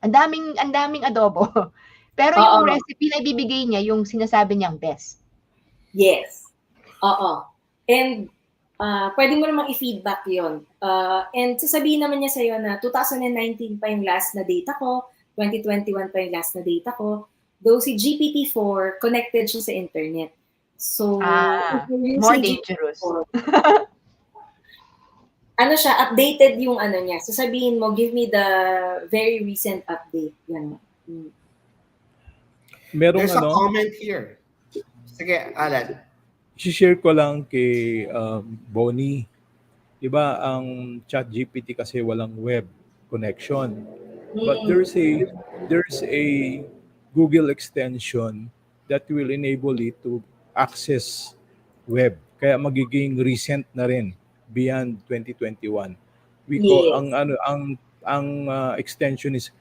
S2: Ang daming adobo. Pero yung recipe na ibibigay niya, yung sinasabi niyang best.
S4: Yes. And pwede mo namang i-feedback yon. And sasabihin naman niya sa'yo na 2019 pa yung last na data ko, 2021 pa yung last na data ko. Though si GPT-4, connected siya sa internet. So,
S2: more dangerous.
S4: Updated yung niya. So, sabihin mo, give me the very recent update. Yan.
S3: Merong
S1: There's a comment here. Sige, Alan.
S3: I-share ko lang kay Bonnie. Diba, ang ChatGPT kasi walang web connection. But there's a Google extension that will enable it to access web. Kaya magiging recent na rin beyond 2021. We call ang extension is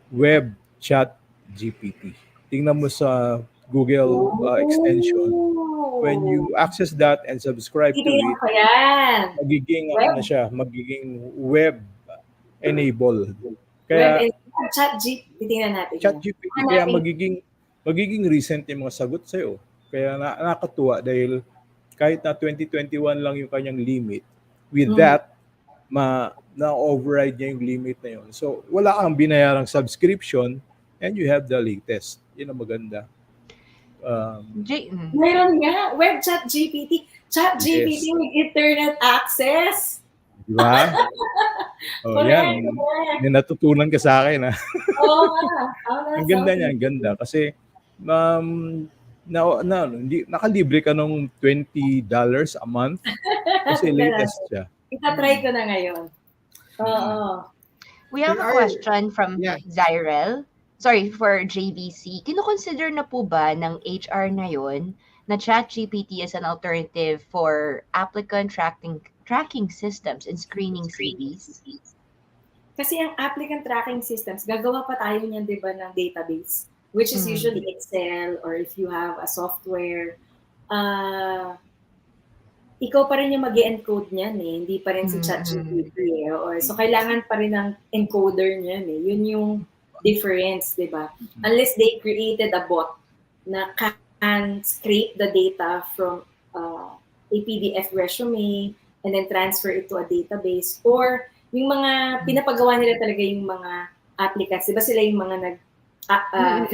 S3: Web Chat GPT. Tingnan mo sa Google extension. When you access that and subscribe to it, magiging web enabled. Kaya
S4: ChatGPT na natin.
S3: ChatGPT kaya magiging recent yung mga sagot sa iyo. Kaya nakakatuwa dahil kahit na 2021 lang yung kanyang limit, with that na-override niya yung limit na yun. So wala kang binayarang subscription and you have the latest. Yun ang maganda.
S4: Meron nga, web ChatGPT. ChatGPT with internet access.
S3: Di ba? Oh, yan.
S4: Correct, correct.
S3: May natutunan ka sa akin, ha?
S4: Oo nga. Tama,
S3: Ang ganda niya,
S4: something.
S3: ang ganda. Kasi, um, hindi, nakalibre ka ng $20 a month kasi
S4: Tignan
S3: latest
S4: natin.
S3: siya.
S4: Itatry ko na ngayon. Oo.
S2: We have
S1: There
S2: a
S1: are,
S2: question from
S1: yeah.
S2: Zyrel. Sorry, for JVC. Kino-consider na po ba ng HR na yon na ChatGPT as an alternative for applicant tracking systems and screening CVs?
S4: Kasi ang applicant tracking systems, gagawa pa tayo niyan, di ba, ng database, which is usually Excel, or if you have a software, ikaw pa rin yung mag-encode niyan eh. Hindi pa rin si ChatGPT eh. So, kailangan pa rin ng encoder niyan eh. Yun yung difference, di ba? Unless they created a bot na can scrape the data from a PDF resume and then transfer it to a database, or yung mga pinapagawa nila talaga yung mga applicants. Di ba sila yung mga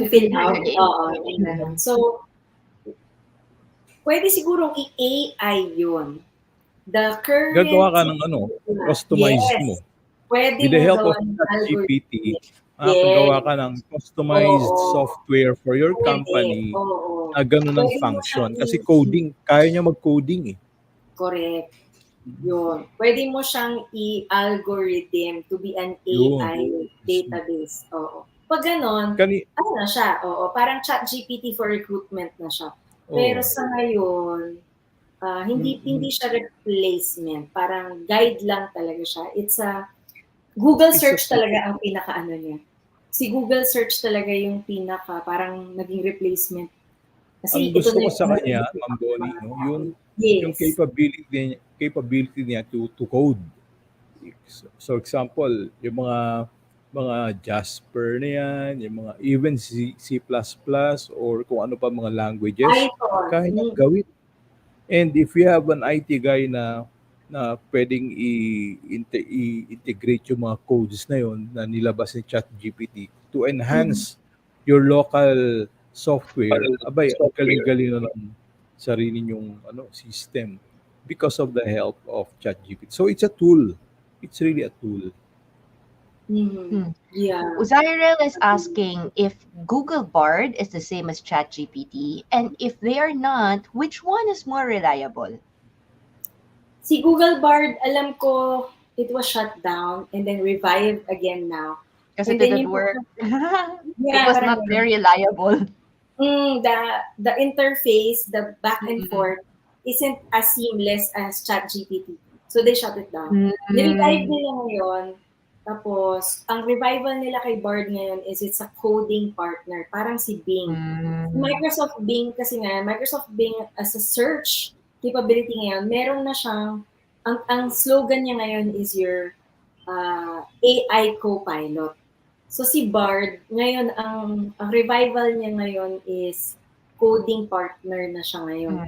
S4: fill out? Oo. So, pwede sigurong i-AI yun. The current...
S3: Gagawa ka ng customized
S4: yes.
S3: mo.
S4: Pwede
S3: With the
S4: mo
S3: help of
S4: gawin
S3: ChatGPT,
S4: Yes.
S3: gagawa ka ng customized
S4: Oo.
S3: software for your
S4: Pwede.
S3: company
S4: Oo.
S3: na gano'n ang
S4: Pwede mo
S3: function.
S4: siyang
S3: Kasi coding, kaya niya mag-coding eh.
S4: Correct. Yun. Pwede mo siyang i-algorithm to be an
S3: Yun.
S4: AI database. Oo. Pag ganon,
S3: Kani,
S4: ano na siya? Oo. Parang ChatGPT for recruitment na siya. Pero
S3: Oo.
S4: sa ngayon, hindi siya replacement. Parang guide lang talaga siya. It's a Google
S3: It's a
S4: search talaga ang pinaka-ano niya. Si Google search talaga yung pinaka parang naging replacement.
S3: Ang
S4: Kasi ito
S3: gusto
S4: na
S3: ko sa kanya, Ma'am Bonnie, no, yung
S4: Yes.
S3: capability niya to code. So example, yung mga Jasper na yan, yung mga even C++ or kung ano pa mga languages,
S4: Python.
S3: kaya niya gawin. And if you have an IT guy na pwedeng i-integrate yung mga codes na yon na nilabas ni ChatGPT to enhance your local software, abay, ang galing-galing na ng sarili yung system because of the help of ChatGPT. So it's a tool. It's really a tool.
S4: Yeah.
S2: Zyrel is asking if Google Bard is the same as ChatGPT, and if they are not, which one is more reliable?
S4: Si Google Bard, alam ko, it was shut down and then revived again now.
S2: Kasi
S4: And
S2: it
S4: then
S2: didn't
S4: yung-
S2: work.
S4: Yeah,
S2: It was
S4: parang
S2: not very reliable.
S4: the interface, the back and forth, isn't as seamless as ChatGPT. So they shut it down. Nirevive nila ngayon. Tapos, ang revival nila kay Bard ngayon is it's a coding partner. Parang si Bing. Microsoft Bing kasi nga, Microsoft Bing as a search capability ngayon, meron na siyang, ang slogan niya ngayon is your AI co-pilot. So si Bard, ngayon ang revival niya ngayon is coding partner na siya ngayon.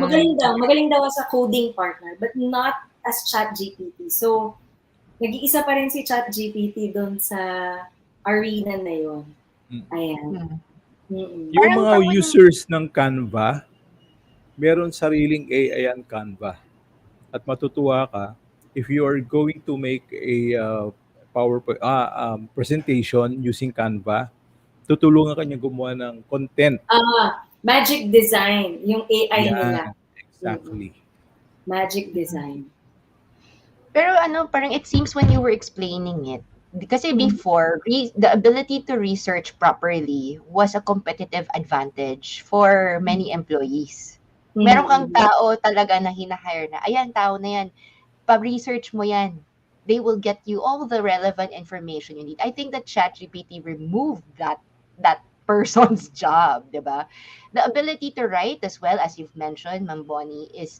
S4: Magaling daw sa coding partner, but not as ChatGPT. So, nag-iisa pa rin si ChatGPT doon sa arena na yon. Ayan.
S3: Yung mga users ng Canva, meron sariling AI ang Canva. At matutuwa ka, if you are going to make a PowerPoint presentation using Canva, tutulungan ka niya gumawa ng content.
S4: Magic Design, yung AI nila.
S3: Exactly.
S4: Magic Design.
S2: Pero parang it seems when you were explaining it, kasi before, the ability to research properly was a competitive advantage for many employees. Meron kang tao talaga na hinahire na, ayan, tao na yan, pa-research mo yan. They will get you all the relevant information you need. I think that ChatGPT removed that person's job, diba? The ability to write as well, as you've mentioned, Ma'am Bonnie, is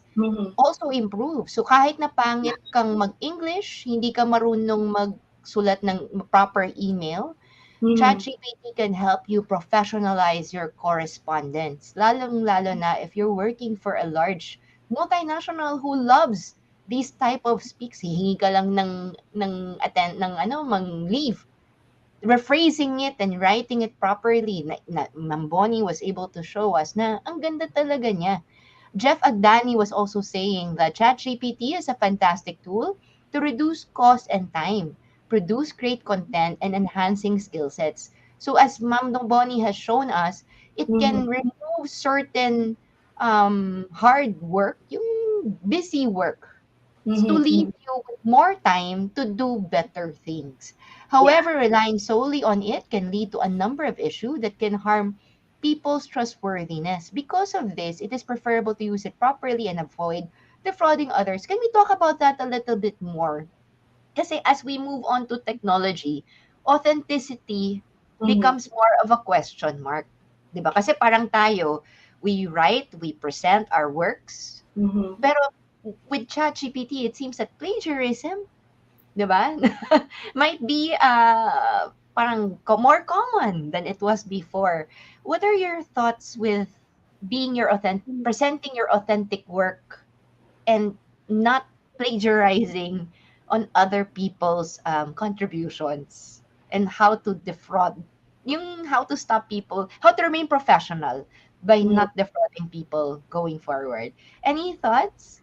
S2: also improved. So kahit na pangit kang mag-English, hindi ka marunong magsulat ng proper email, ChatGPT can help you professionalize your correspondence. Lalong-lalo na if you're working for a large multinational who loves these type of speaks. Hihingi ka lang ng leave. Rephrasing it and writing it properly. Ma'am Bonnie was able to show us na ang ganda talaga niya. Jeff Agdani was also saying that ChatGPT is a fantastic tool, to reduce cost and time, produce great content, and enhancing skill sets. So as Ma'am Bonnie has shown us, it
S4: Mhm.
S2: can remove certain hard work, yung busy work, to
S4: Mhm.
S2: leave
S4: Mhm.
S2: you with more time to do better things.
S4: Yeah.
S2: However, relying solely on it can lead to a number of issues that can harm people's trustworthiness. Because of this, it is preferable to use it properly and avoid defrauding others. Can we talk about that a little bit more? Kasi as we move on to technology, authenticity
S4: Mhm.
S2: becomes more of a question mark. 'Di ba? Kasi parang tayo, we write, we present our works,
S4: Mhm.
S2: pero with ChatGPT, it seems that plagiarism, 'di ba? Might be parang more common than it was before. What are your thoughts with being your presenting your authentic work and not plagiarizing on other people's contributions, and how to defraud, yung how to stop people, how to remain professional by
S4: Mhm.
S2: not defrauding people going forward? Any thoughts?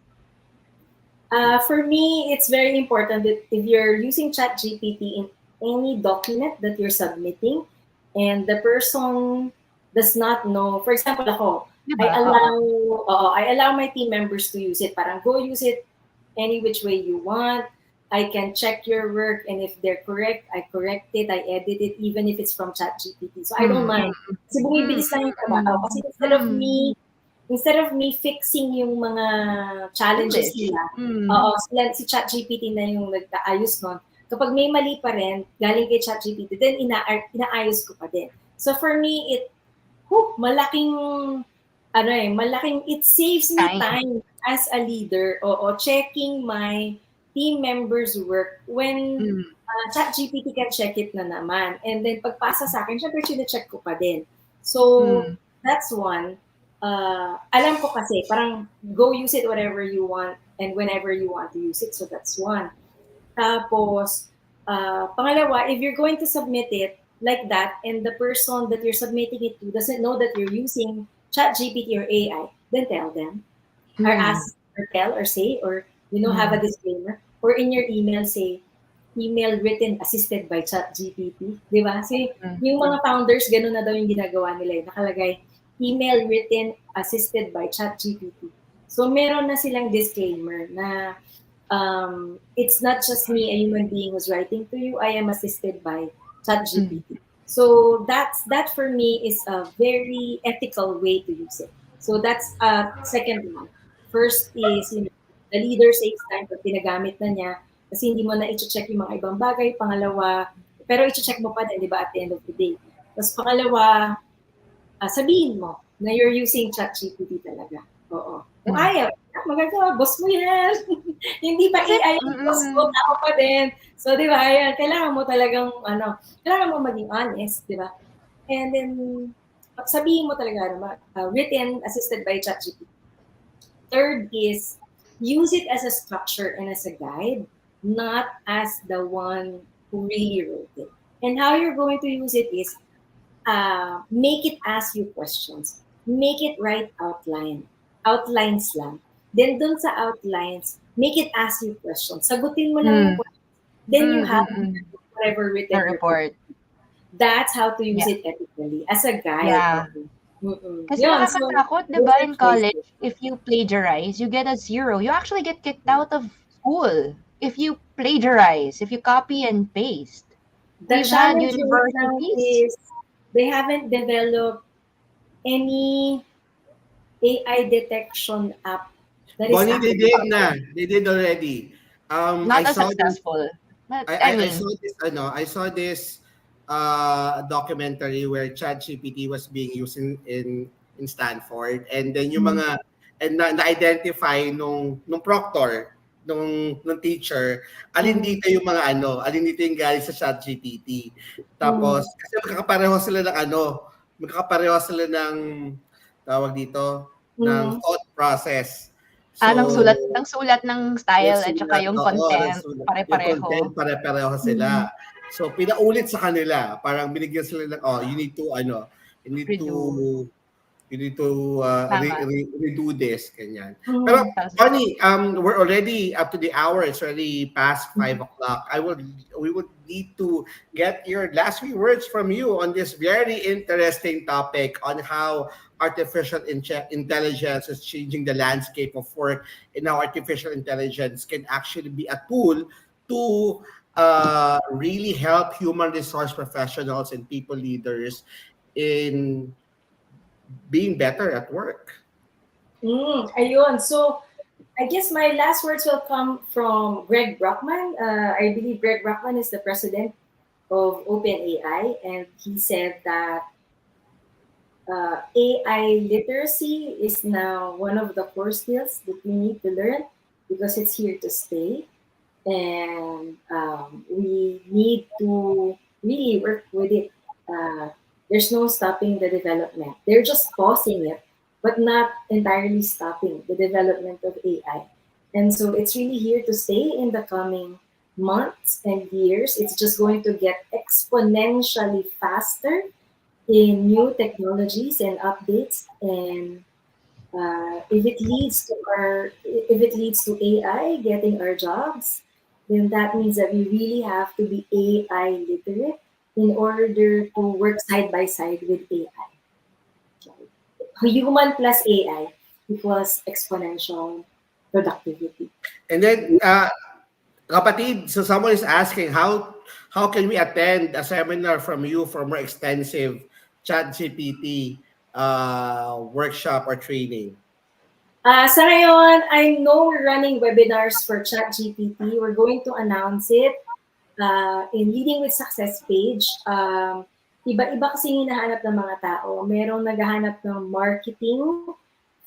S4: For me, it's very important that if you're using ChatGPT in any document that you're submitting and the person does not know, for example, ako,
S2: Di ba? Oo.
S4: I allow my team members to use it. Parang go use it any which way you want. I can check your work, and if they're correct, I correct it, I edit it, even if it's from ChatGPT. So I don't
S2: Mm,
S4: mind. Kasi
S2: mm,
S4: bumibilis lang yung
S2: mm,
S4: trabaho. Kasi
S2: mm.
S4: instead of me fixing yung mga challenges
S2: English.
S4: nila,
S2: Mm,
S4: si ChatGPT na yung nagtaayos nun. Kapag may mali pa rin, galing kay ChatGPT, then inaayos ko pa din. So for me, malaking, it saves me
S2: time.
S4: time as a leader, checking my team members' work when
S2: Mm,
S4: ChatGPT can check it na naman. And then pagpasa sa akin, syempre chine-check ko pa din. So,
S2: mm,
S4: that's one. Alam ko kasi, parang go use it whatever you want and whenever you want to use it. So, that's one. Tapos, pangalawa, if you're going to submit it like that and the person that you're submitting it to doesn't know that you're using ChatGPT or AI, then tell them or
S2: mm,
S4: ask or tell or say or have a
S2: mm,
S4: disclaimer or in your email say email written assisted by ChatGPT, di ba? Kasi
S2: mm,
S4: yung mga founders ganun na daw yung ginagawa nila, nakalagay email written assisted by ChatGPT. So meron na silang disclaimer na it's not just me, a human being who's writing to you. I am assisted by
S2: mm,
S4: ChatGPT. So that for me is a very ethical way to use it. So that's second one. First is the leader saves time pag pinagamit na niya kasi hindi mo na i-check yung mga ibang bagay. Pangalawa, pero i-check mo pa din, di ba, at the end of the day. Tapos pangalawa, sabihin mo na you're using ChatGPT talaga. Oo. Kung
S2: mm.
S4: ayaw, magagawa, boss mo yan. Hindi pa
S2: Kasi,
S4: AI yung boss mo, tao pa din. So, di ba, yan, kailangan mo talagang, kailangan mo maging honest, di ba? And then, sabihin mo talaga naman, written, assisted by ChatGPT. Third is, use it as a structure and as a guide, not as the one who really wrote it. And how you're going to use it is, make it ask you questions. Make it write outlines lang. Then dun sa outlines, make it ask you questions. Sagutin mo lang yung
S2: mm,
S4: questions. Then you
S2: mm,
S4: have
S2: mm.
S4: whatever
S2: The
S4: written report.
S2: report.
S4: That's how to use
S2: Yeah.
S4: it ethically as a guide.
S2: Yeah.
S4: Mm-mm.
S2: Kasi
S4: Yun, so
S2: nakakatakot, di
S4: those
S2: ba,
S4: are
S2: in college,
S4: choices.
S2: if you plagiarize, you get a 0. You actually get kicked out of school if you plagiarize, if you copy and paste.
S4: The
S2: We've had
S4: challenge right now
S2: universities.
S4: is they haven't developed any AI detection app that is
S1: Bonnie, they
S4: actually
S1: did na.
S4: effective.
S1: They did already. I
S2: Not as
S1: saw this.
S2: successful. But,
S1: I,
S2: I
S1: I, I
S2: mean,
S1: saw this. I saw this documentary where ChatGPT was being used in Stanford, and then yung
S2: mm,
S1: mga na-identify nung proctor nung teacher,
S4: Mm-hmm.
S1: alin dito yung galing sa ChatGPT. Tapos
S4: Mm-hmm.
S1: kasi magkakapareho sila ng tawag dito ng
S4: Mm-hmm.
S1: thought process.
S2: ng
S1: So
S2: sulat ng style at saka yung content,
S1: nagsulat. Yung content,
S2: pare-pareho.
S1: pare-pareho
S4: Mm-hmm.
S1: sila. So, pinaulit sa kanila. Parang binigyan sila ng, you need to, you need to
S2: Redo.
S1: You need to
S2: Tama.
S1: redo this, ganyan. Pero
S4: Mhm.
S1: Bonnie, we're already up to the hour. It's already past 5 o'clock. We would need to get your last few words from you on this very interesting topic on how artificial intelligence is changing the landscape of work, and how artificial intelligence can actually be a tool to really help human resource professionals and people leaders in being better at work.
S4: Ayun. So, I guess my last words will come from Greg Brockman. I believe Greg Brockman is the president of OpenAI, and he said that AI literacy is now one of the core skills that we need to learn because it's here to stay. And we need to really work with it. There's no stopping the development. They're just pausing it, but not entirely stopping the development of AI. And so it's really here to stay in the coming months and years. It's just going to get exponentially faster in new technologies and updates. And if it leads to AI getting our jobs, then that means that we really have to be AI literate in order to work side by side with AI. Human plus AI equals exponential productivity.
S1: And then, kapatid, so someone is asking how can we attend a seminar from you for more extensive ChatGPT workshop or training?
S4: Sa ngayon, I know we're running webinars for ChatGPT. We're going to announce it in Leading with Success page. Iba-iba kasi hinahanap ng mga tao. Merong naghahanap ng marketing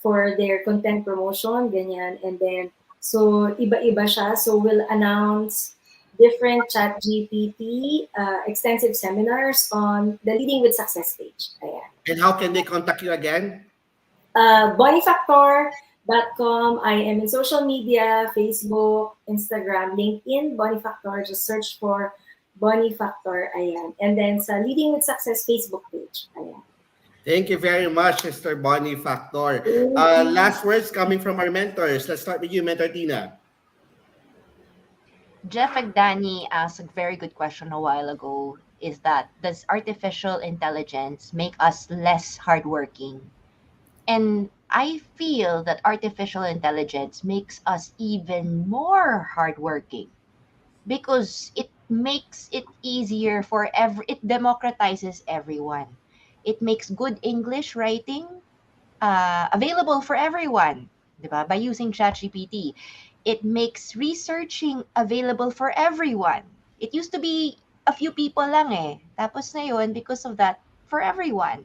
S4: for their content promotion, ganyan. And then, so iba-iba siya. So we'll announce different ChatGPT extensive seminars on the Leading with Success page. Ayan.
S1: And how can they contact you again?
S4: Bonifactor.com. I am in social media, Facebook, Instagram, LinkedIn, Bonifactor. Just search for Bonifactor. Ayan. And then sa Leading with Success Facebook page. Ayan.
S1: Thank you very much, Mr. Bonnie Factor. Last words coming from our mentors. Let's start with you, Mentor Tina.
S2: Jeff Agdani asked a very good question a while ago, is that does artificial intelligence make us less hardworking? And I feel that artificial intelligence makes us even more hardworking because it makes it easier for it democratizes everyone. It makes good English writing available for everyone, di ba? By using ChatGPT. It makes researching available for everyone. It used to be a few people lang eh. Tapos ngayon, because of that, for everyone.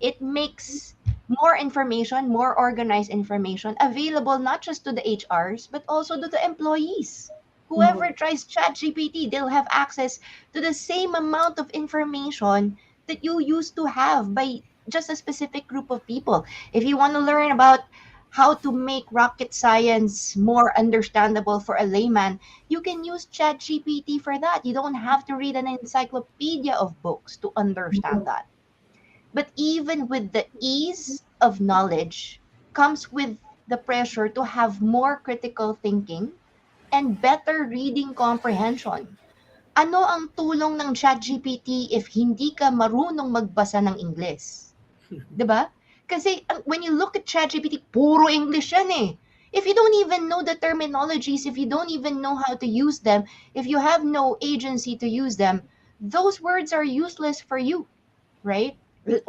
S2: It makes more information, more organized information available not just to the HRs, but also to the employees. Whoever tries ChatGPT, they'll have access to the same amount of information that you used to have by just a specific group of people. If you want to learn about how to make rocket science more understandable for a layman, you can use ChatGPT for that. You don't have to read an encyclopedia of books to understand that. But even with the ease of knowledge comes with the pressure to have more critical thinking and better reading comprehension. Ano ang tulong ng ChatGPT if hindi ka marunong magbasa ng Ingles? 'Di ba? Kasi when you look at ChatGPT, puro English yan eh. If you don't even know the terminologies, if you don't even know how to use them, if you have no agency to use them, those words are useless for you, right?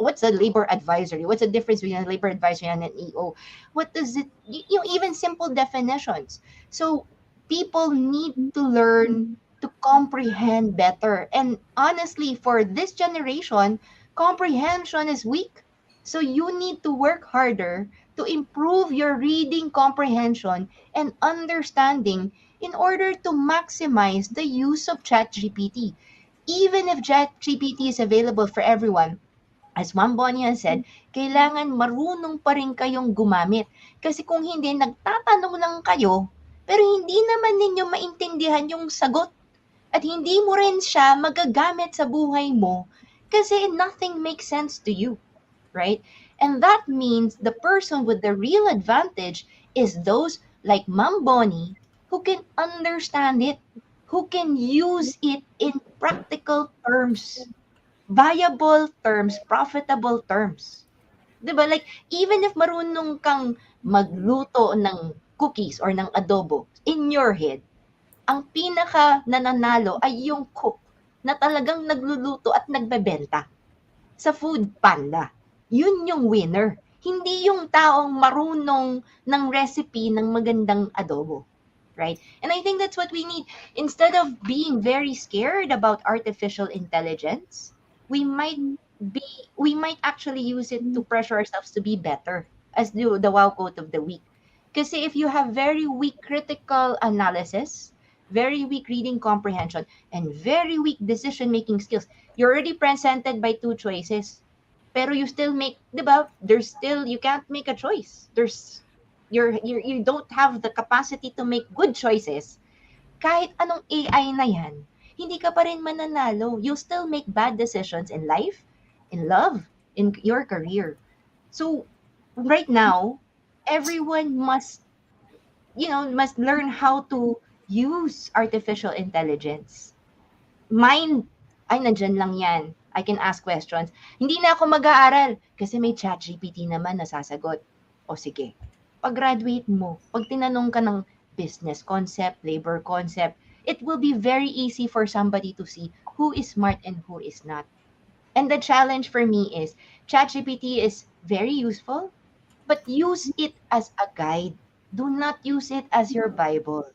S2: What's a labor advisory? What's the difference between a labor advisory and an EO? What does it, even simple definitions. So people need to learn to comprehend better. And honestly, for this generation, comprehension is weak. So you need to work harder to improve your reading comprehension and understanding in order to maximize the use of ChatGPT. Even if ChatGPT is available for everyone, as Ma'am Bonnie has said, kailangan marunong pa rin kayong gumamit. Kasi kung hindi, nagtatanong lang kayo, pero hindi naman ninyo maintindihan yung sagot at hindi mo rin siya magagamit sa buhay mo kasi nothing makes sense to you, right? And that means the person with the real advantage is those like Ma'am Bonnie who can understand it, who can use it in practical terms, viable terms, profitable terms. 'Di ba? Like, even if marunong kang magluto ng cookies or ng adobo in your head, ang pinaka nananalo ay yung cook na talagang nagluluto at nagbebenta sa Food Panda. Yun yung winner. Hindi yung taong marunong ng recipe ng magandang adobo. Right? And I think that's what we need. Instead of being very scared about artificial intelligence, we might be we might actually use it to pressure ourselves to be better, as the wow quote of the week. Kasi if you have very weak critical analysis, very weak reading comprehension, and very weak decision making skills, you're already presented by two choices. Pero you still make, 'di ba? There's still, you can't make a choice. You don't have the capacity to make good choices. Kahit anong AI na yan, hindi ka pa rin mananalo. You still make bad decisions in life, in love, in your career. So right now, everyone must learn how to use artificial intelligence. Mine, ay, nandyan lang yan. I can ask questions. Hindi na ako mag-aaral kasi may ChatGPT naman na sasagot. O sige, pag-graduate mo, pag tinanong ka ng business concept, labor concept, it will be very easy for somebody to see who is smart and who is not. And the challenge for me is ChatGPT is very useful, but use it as a guide. Do not use it as your Bible.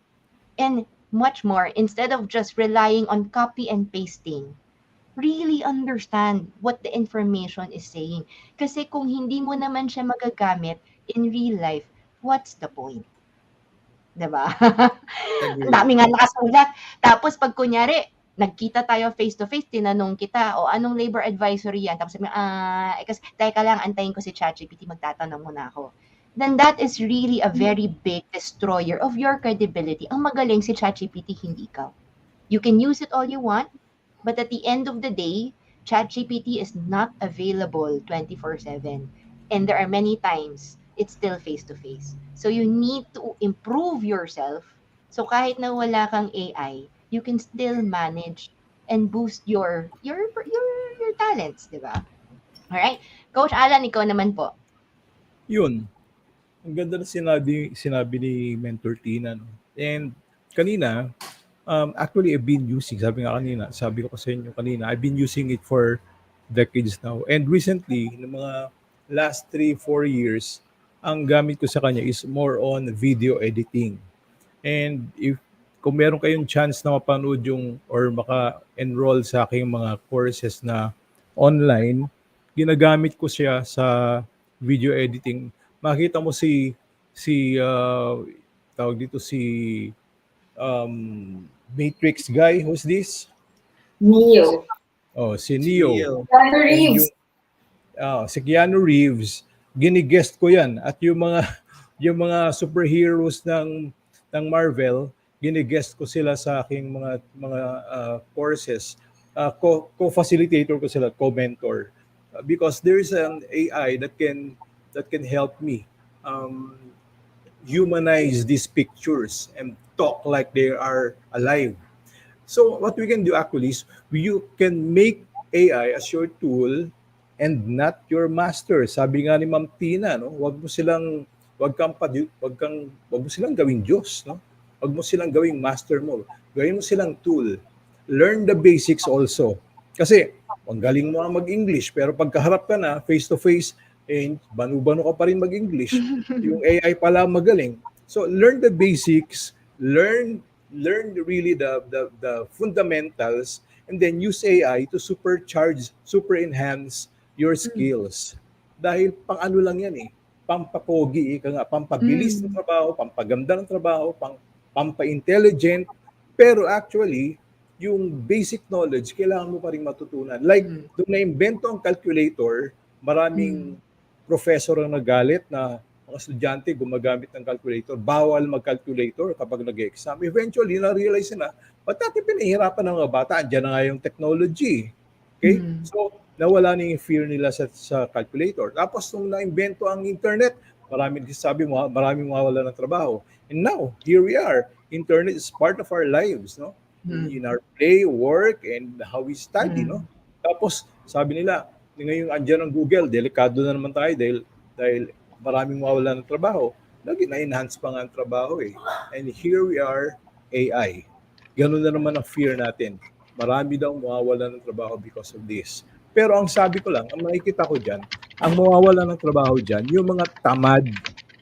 S2: And much more, instead of just relying on copy and pasting, really understand what the information is saying. Kasi kung hindi mo naman siya magagamit in real life, what's the point? 'Di ba? Ang
S1: Agree.
S2: dami nga nakasulat. Tapos pag kunyari, nagkita tayo face to face, tinanong kita, o anong labor advisory yan? Tapos sabi mo, kasi teka lang, antayin ko si ChatGPT, magtatanong muna ako. Then that is really a very big destroyer of your credibility. Ang magaling si ChatGPT, hindi ikaw. You can use it all you want, but at the end of the day, ChatGPT is not available 24/7. And there are many times it's still face to face. So you need to improve yourself. So kahit na wala kang AI, you can still manage and boost your talents, 'di ba? All right. Coach Alan, ikaw naman po.
S3: Yun, ang ganda na sinabi ni Mentor Tina, no? And kanina, actually I've been using, sabi ko sa inyo kanina, I've been using it for decades now. And recently, ng mga last 3-4 years, ang gamit ko sa kanya is more on video editing. And if kung meron kayong chance na mapanood yung or maka-enroll sa aking mga courses na online, ginagamit ko siya sa video editing. Makita mo tawag dito si Matrix guy, who's this?
S4: Neo.
S3: Oh, si
S1: Si
S3: Neo.
S1: Neil.
S4: Keanu
S3: And
S4: Reeves.
S3: yung si Keanu Reeves, ginigest ko 'yan at yung mga yung mga superheroes ng Marvel, ginigest ko sila sa aking mga courses. Co-facilitator ko sila, co-mentor. Because there is an AI that can help me um, humanize these pictures and talk like they are alive. So what we can do actually is you can make AI as your tool and not your master. Sabi nga ni Ma'am Tina, no, wag mo silang gawing Diyos, no? Wag mo silang gawing master mo. Gawin mo silang tool. Learn the basics also. Kasi ang galing mo mag-English pero pagkaharap ka na face to face, banu-banu ka pa rin mag-English. Yung AI pala magaling. So learn the basics, learn really the fundamentals, and then use AI to super enhance your skills. Dahil pang ano lang yan pampapogi, pampabilis ng trabaho, pampaganda ng trabaho, pampa-intelligent, pero actually, yung basic knowledge, kailangan mo pa rin matutunan. Like, doon na-invento ang calculator, maraming professor ang nagalit na mga estudyante gumagamit ng calculator. Bawal mag-calculator kapag nag-exam. Eventually, na-realize na, ba't natin pinahihirapan ng mga bata? Andiyan na nga yung technology. Okay? So, nawala na yung fear nila sa calculator. Tapos nung na-invento ang internet, marami sabi mo, maraming mawawala ng trabaho. And now, here we are. Internet is part of our lives, no? In our play, work, and how we study, no? Tapos, sabi nila, ngayon andyan ang Google, delikado na naman tayo dahil maraming mawawala ng trabaho. Na-enhance pa nga ang trabaho eh. And here we are, AI. Ganun na naman ang fear natin. Marami daw mawawala ng trabaho because of this. Pero ang sabi ko lang, ang makikita ko dyan, ang mawawala ng trabaho dyan, yung mga tamad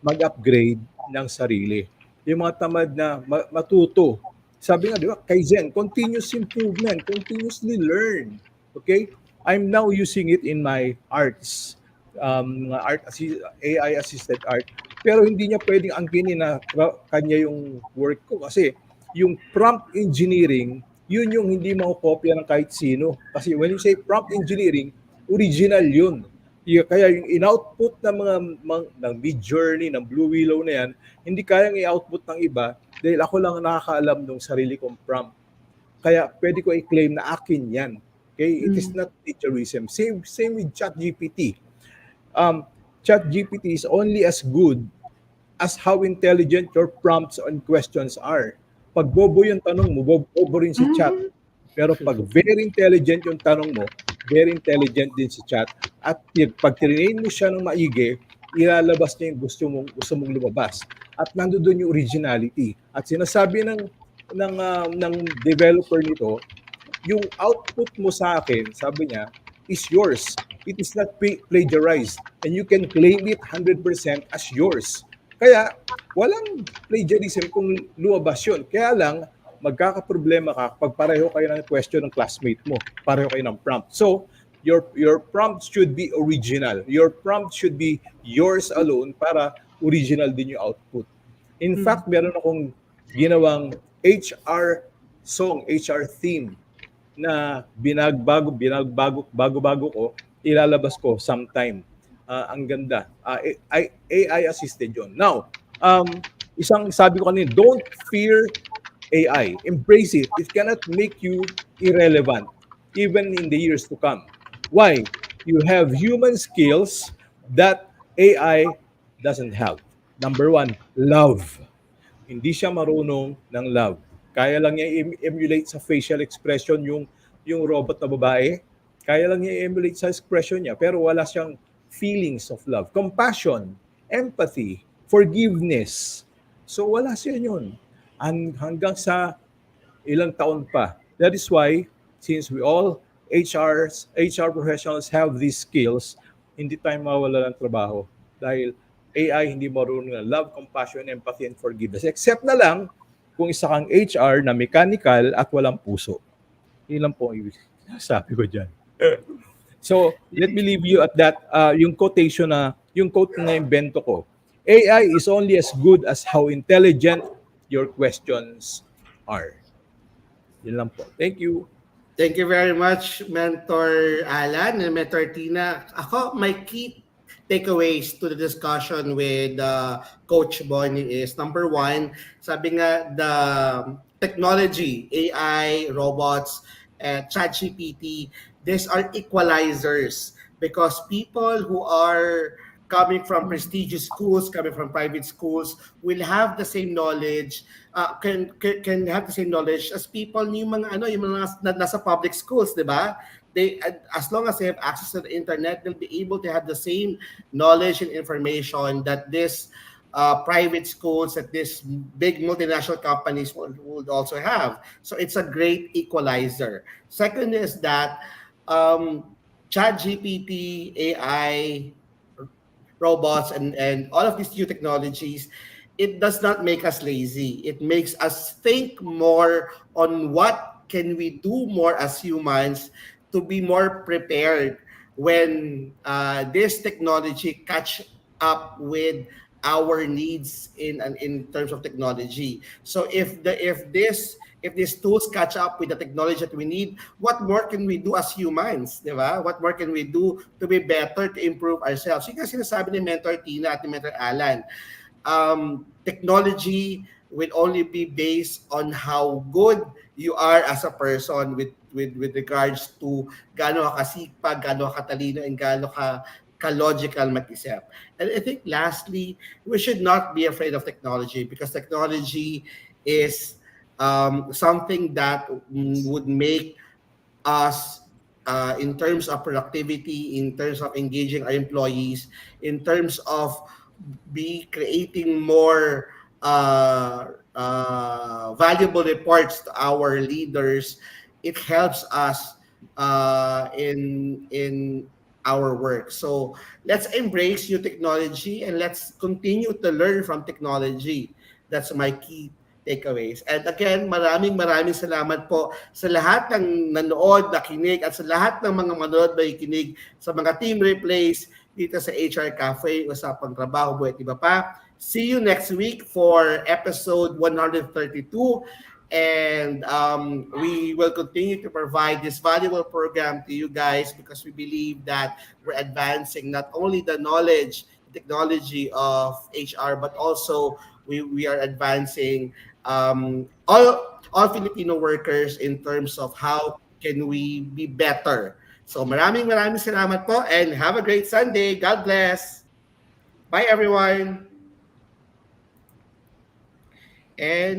S3: mag-upgrade ng sarili. Yung mga tamad na matuto. Sabi nga, di ba, Kaizen, continuous improvement, continuously learn. Okay? I'm now using it in my arts, AI-assisted art. Pero hindi niya pwedeng angkinin na kanya yung work ko kasi yung prompt engineering, yun yung hindi makokopya ng kahit sino. Kasi when you say prompt engineering, original yun. Kaya yung in-output ng ng Mid-Journey, ng Blue Willow na yan, hindi kayang i-output ng iba dahil ako lang nakakaalam ng sarili kong prompt. Kaya pwede ko i-claim na akin yan. Okay? It is not plagiarism. Same with ChatGPT. ChatGPT is only as good as how intelligent your prompts and questions are. Pag bobo yung tanong mo, bobo rin si chat. Pero pag very intelligent yung tanong mo, very intelligent din si chat. At pag trinain mo siya ng maigi, ilalabas niya yung gusto mong lumabas. At nandoon yung originality. At sinasabi ng developer nito, yung output mo sa akin, sabi niya, is yours. It is not plagiarized. And you can claim it 100% as yours. Kaya, walang plagiarism kung lumabas yun. Kaya lang, magkakaproblema ka pag pareho kayo ng question ng classmate mo. Pareho kayo ng prompt. So, your prompt should be original. Your prompt should be yours alone para original din yung output. In fact, meron akong ginawang HR song, HR theme na bago-bago ko, ilalabas ko sometime. Ang ganda. AI assisted yon. Now, isang sabi ko kanina, don't fear AI. Embrace it. It cannot make you irrelevant even in the years to come. Why? You have human skills that AI doesn't have. Number one, love. Hindi siya marunong ng love. Kaya lang niya emulate sa facial expression yung robot na babae. Kaya lang niya emulate sa expression niya, pero wala siyang feelings of love, compassion, empathy, forgiveness. So wala siya yun. Hanggang sa ilang taon pa. That is why, since we all HR professionals have these skills, hindi tayo mawala ng trabaho. Dahil AI hindi marunong ng love, compassion, empathy, and forgiveness. Except na lang, kung isa kang HR na mechanical at walang puso. Yun lang po ang sabi ko dyan. So, let me leave you at that, yung quote na invento ko. AI is only as good as how intelligent your questions are. Yun lang po. Thank you.
S1: Thank you very much, Mentor Alan and Mentor Tina. Ako, my key takeaways to the discussion with Coach Bonnie is, number one, sabi nga, the technology, AI, robots, ChatGPT, these are equalizers because people who are coming from prestigious schools, coming from private schools, will have the same knowledge, can have the same knowledge as people yung mga nasa public schools, di ba? They, as long as they have access to the internet, they'll be able to have the same knowledge and information that this private schools, that these big multinational companies would also have. So it's a great equalizer. Second is that ChatGPT, AI, robots, and all of these new technologies, it does not make us lazy. It makes us think more on what can we do more as humans to be more prepared when this technology catch up with our needs in terms of technology. So if these tools catch up with the technology that we need, what more can we do as humans, di ba? What more can we do to be better, to improve ourselves? Yung kasi sinasabi ni Mentor Tina at ni Mentor Alan, technology will only be based on how good you are as a person with regards to gaano ka kasipag, gaano ka katalino, and gaano ka logical mag-isip. And I think lastly, we should not be afraid of technology because technology is something that would make us in terms of productivity, in terms of engaging our employees, in terms of be creating more valuable reports to our leaders. It helps us in our work. So let's embrace new technology and let's continue to learn from technology. That's my key takeaways. And again, maraming salamat po sa lahat ng nanood, nakinig, at sa lahat ng mga manood, nakikinig sa mga team replays dito sa HR Cafe, Usapang Trabaho, Buhay at Iba Pa. See you next week for episode 132. And we will continue to provide this valuable program to you guys because we believe that we're advancing not only the knowledge, technology of HR, but also we are advancing all Filipino workers in terms of how can we be better. So maraming salamat po and have a great Sunday. God bless. Bye everyone. And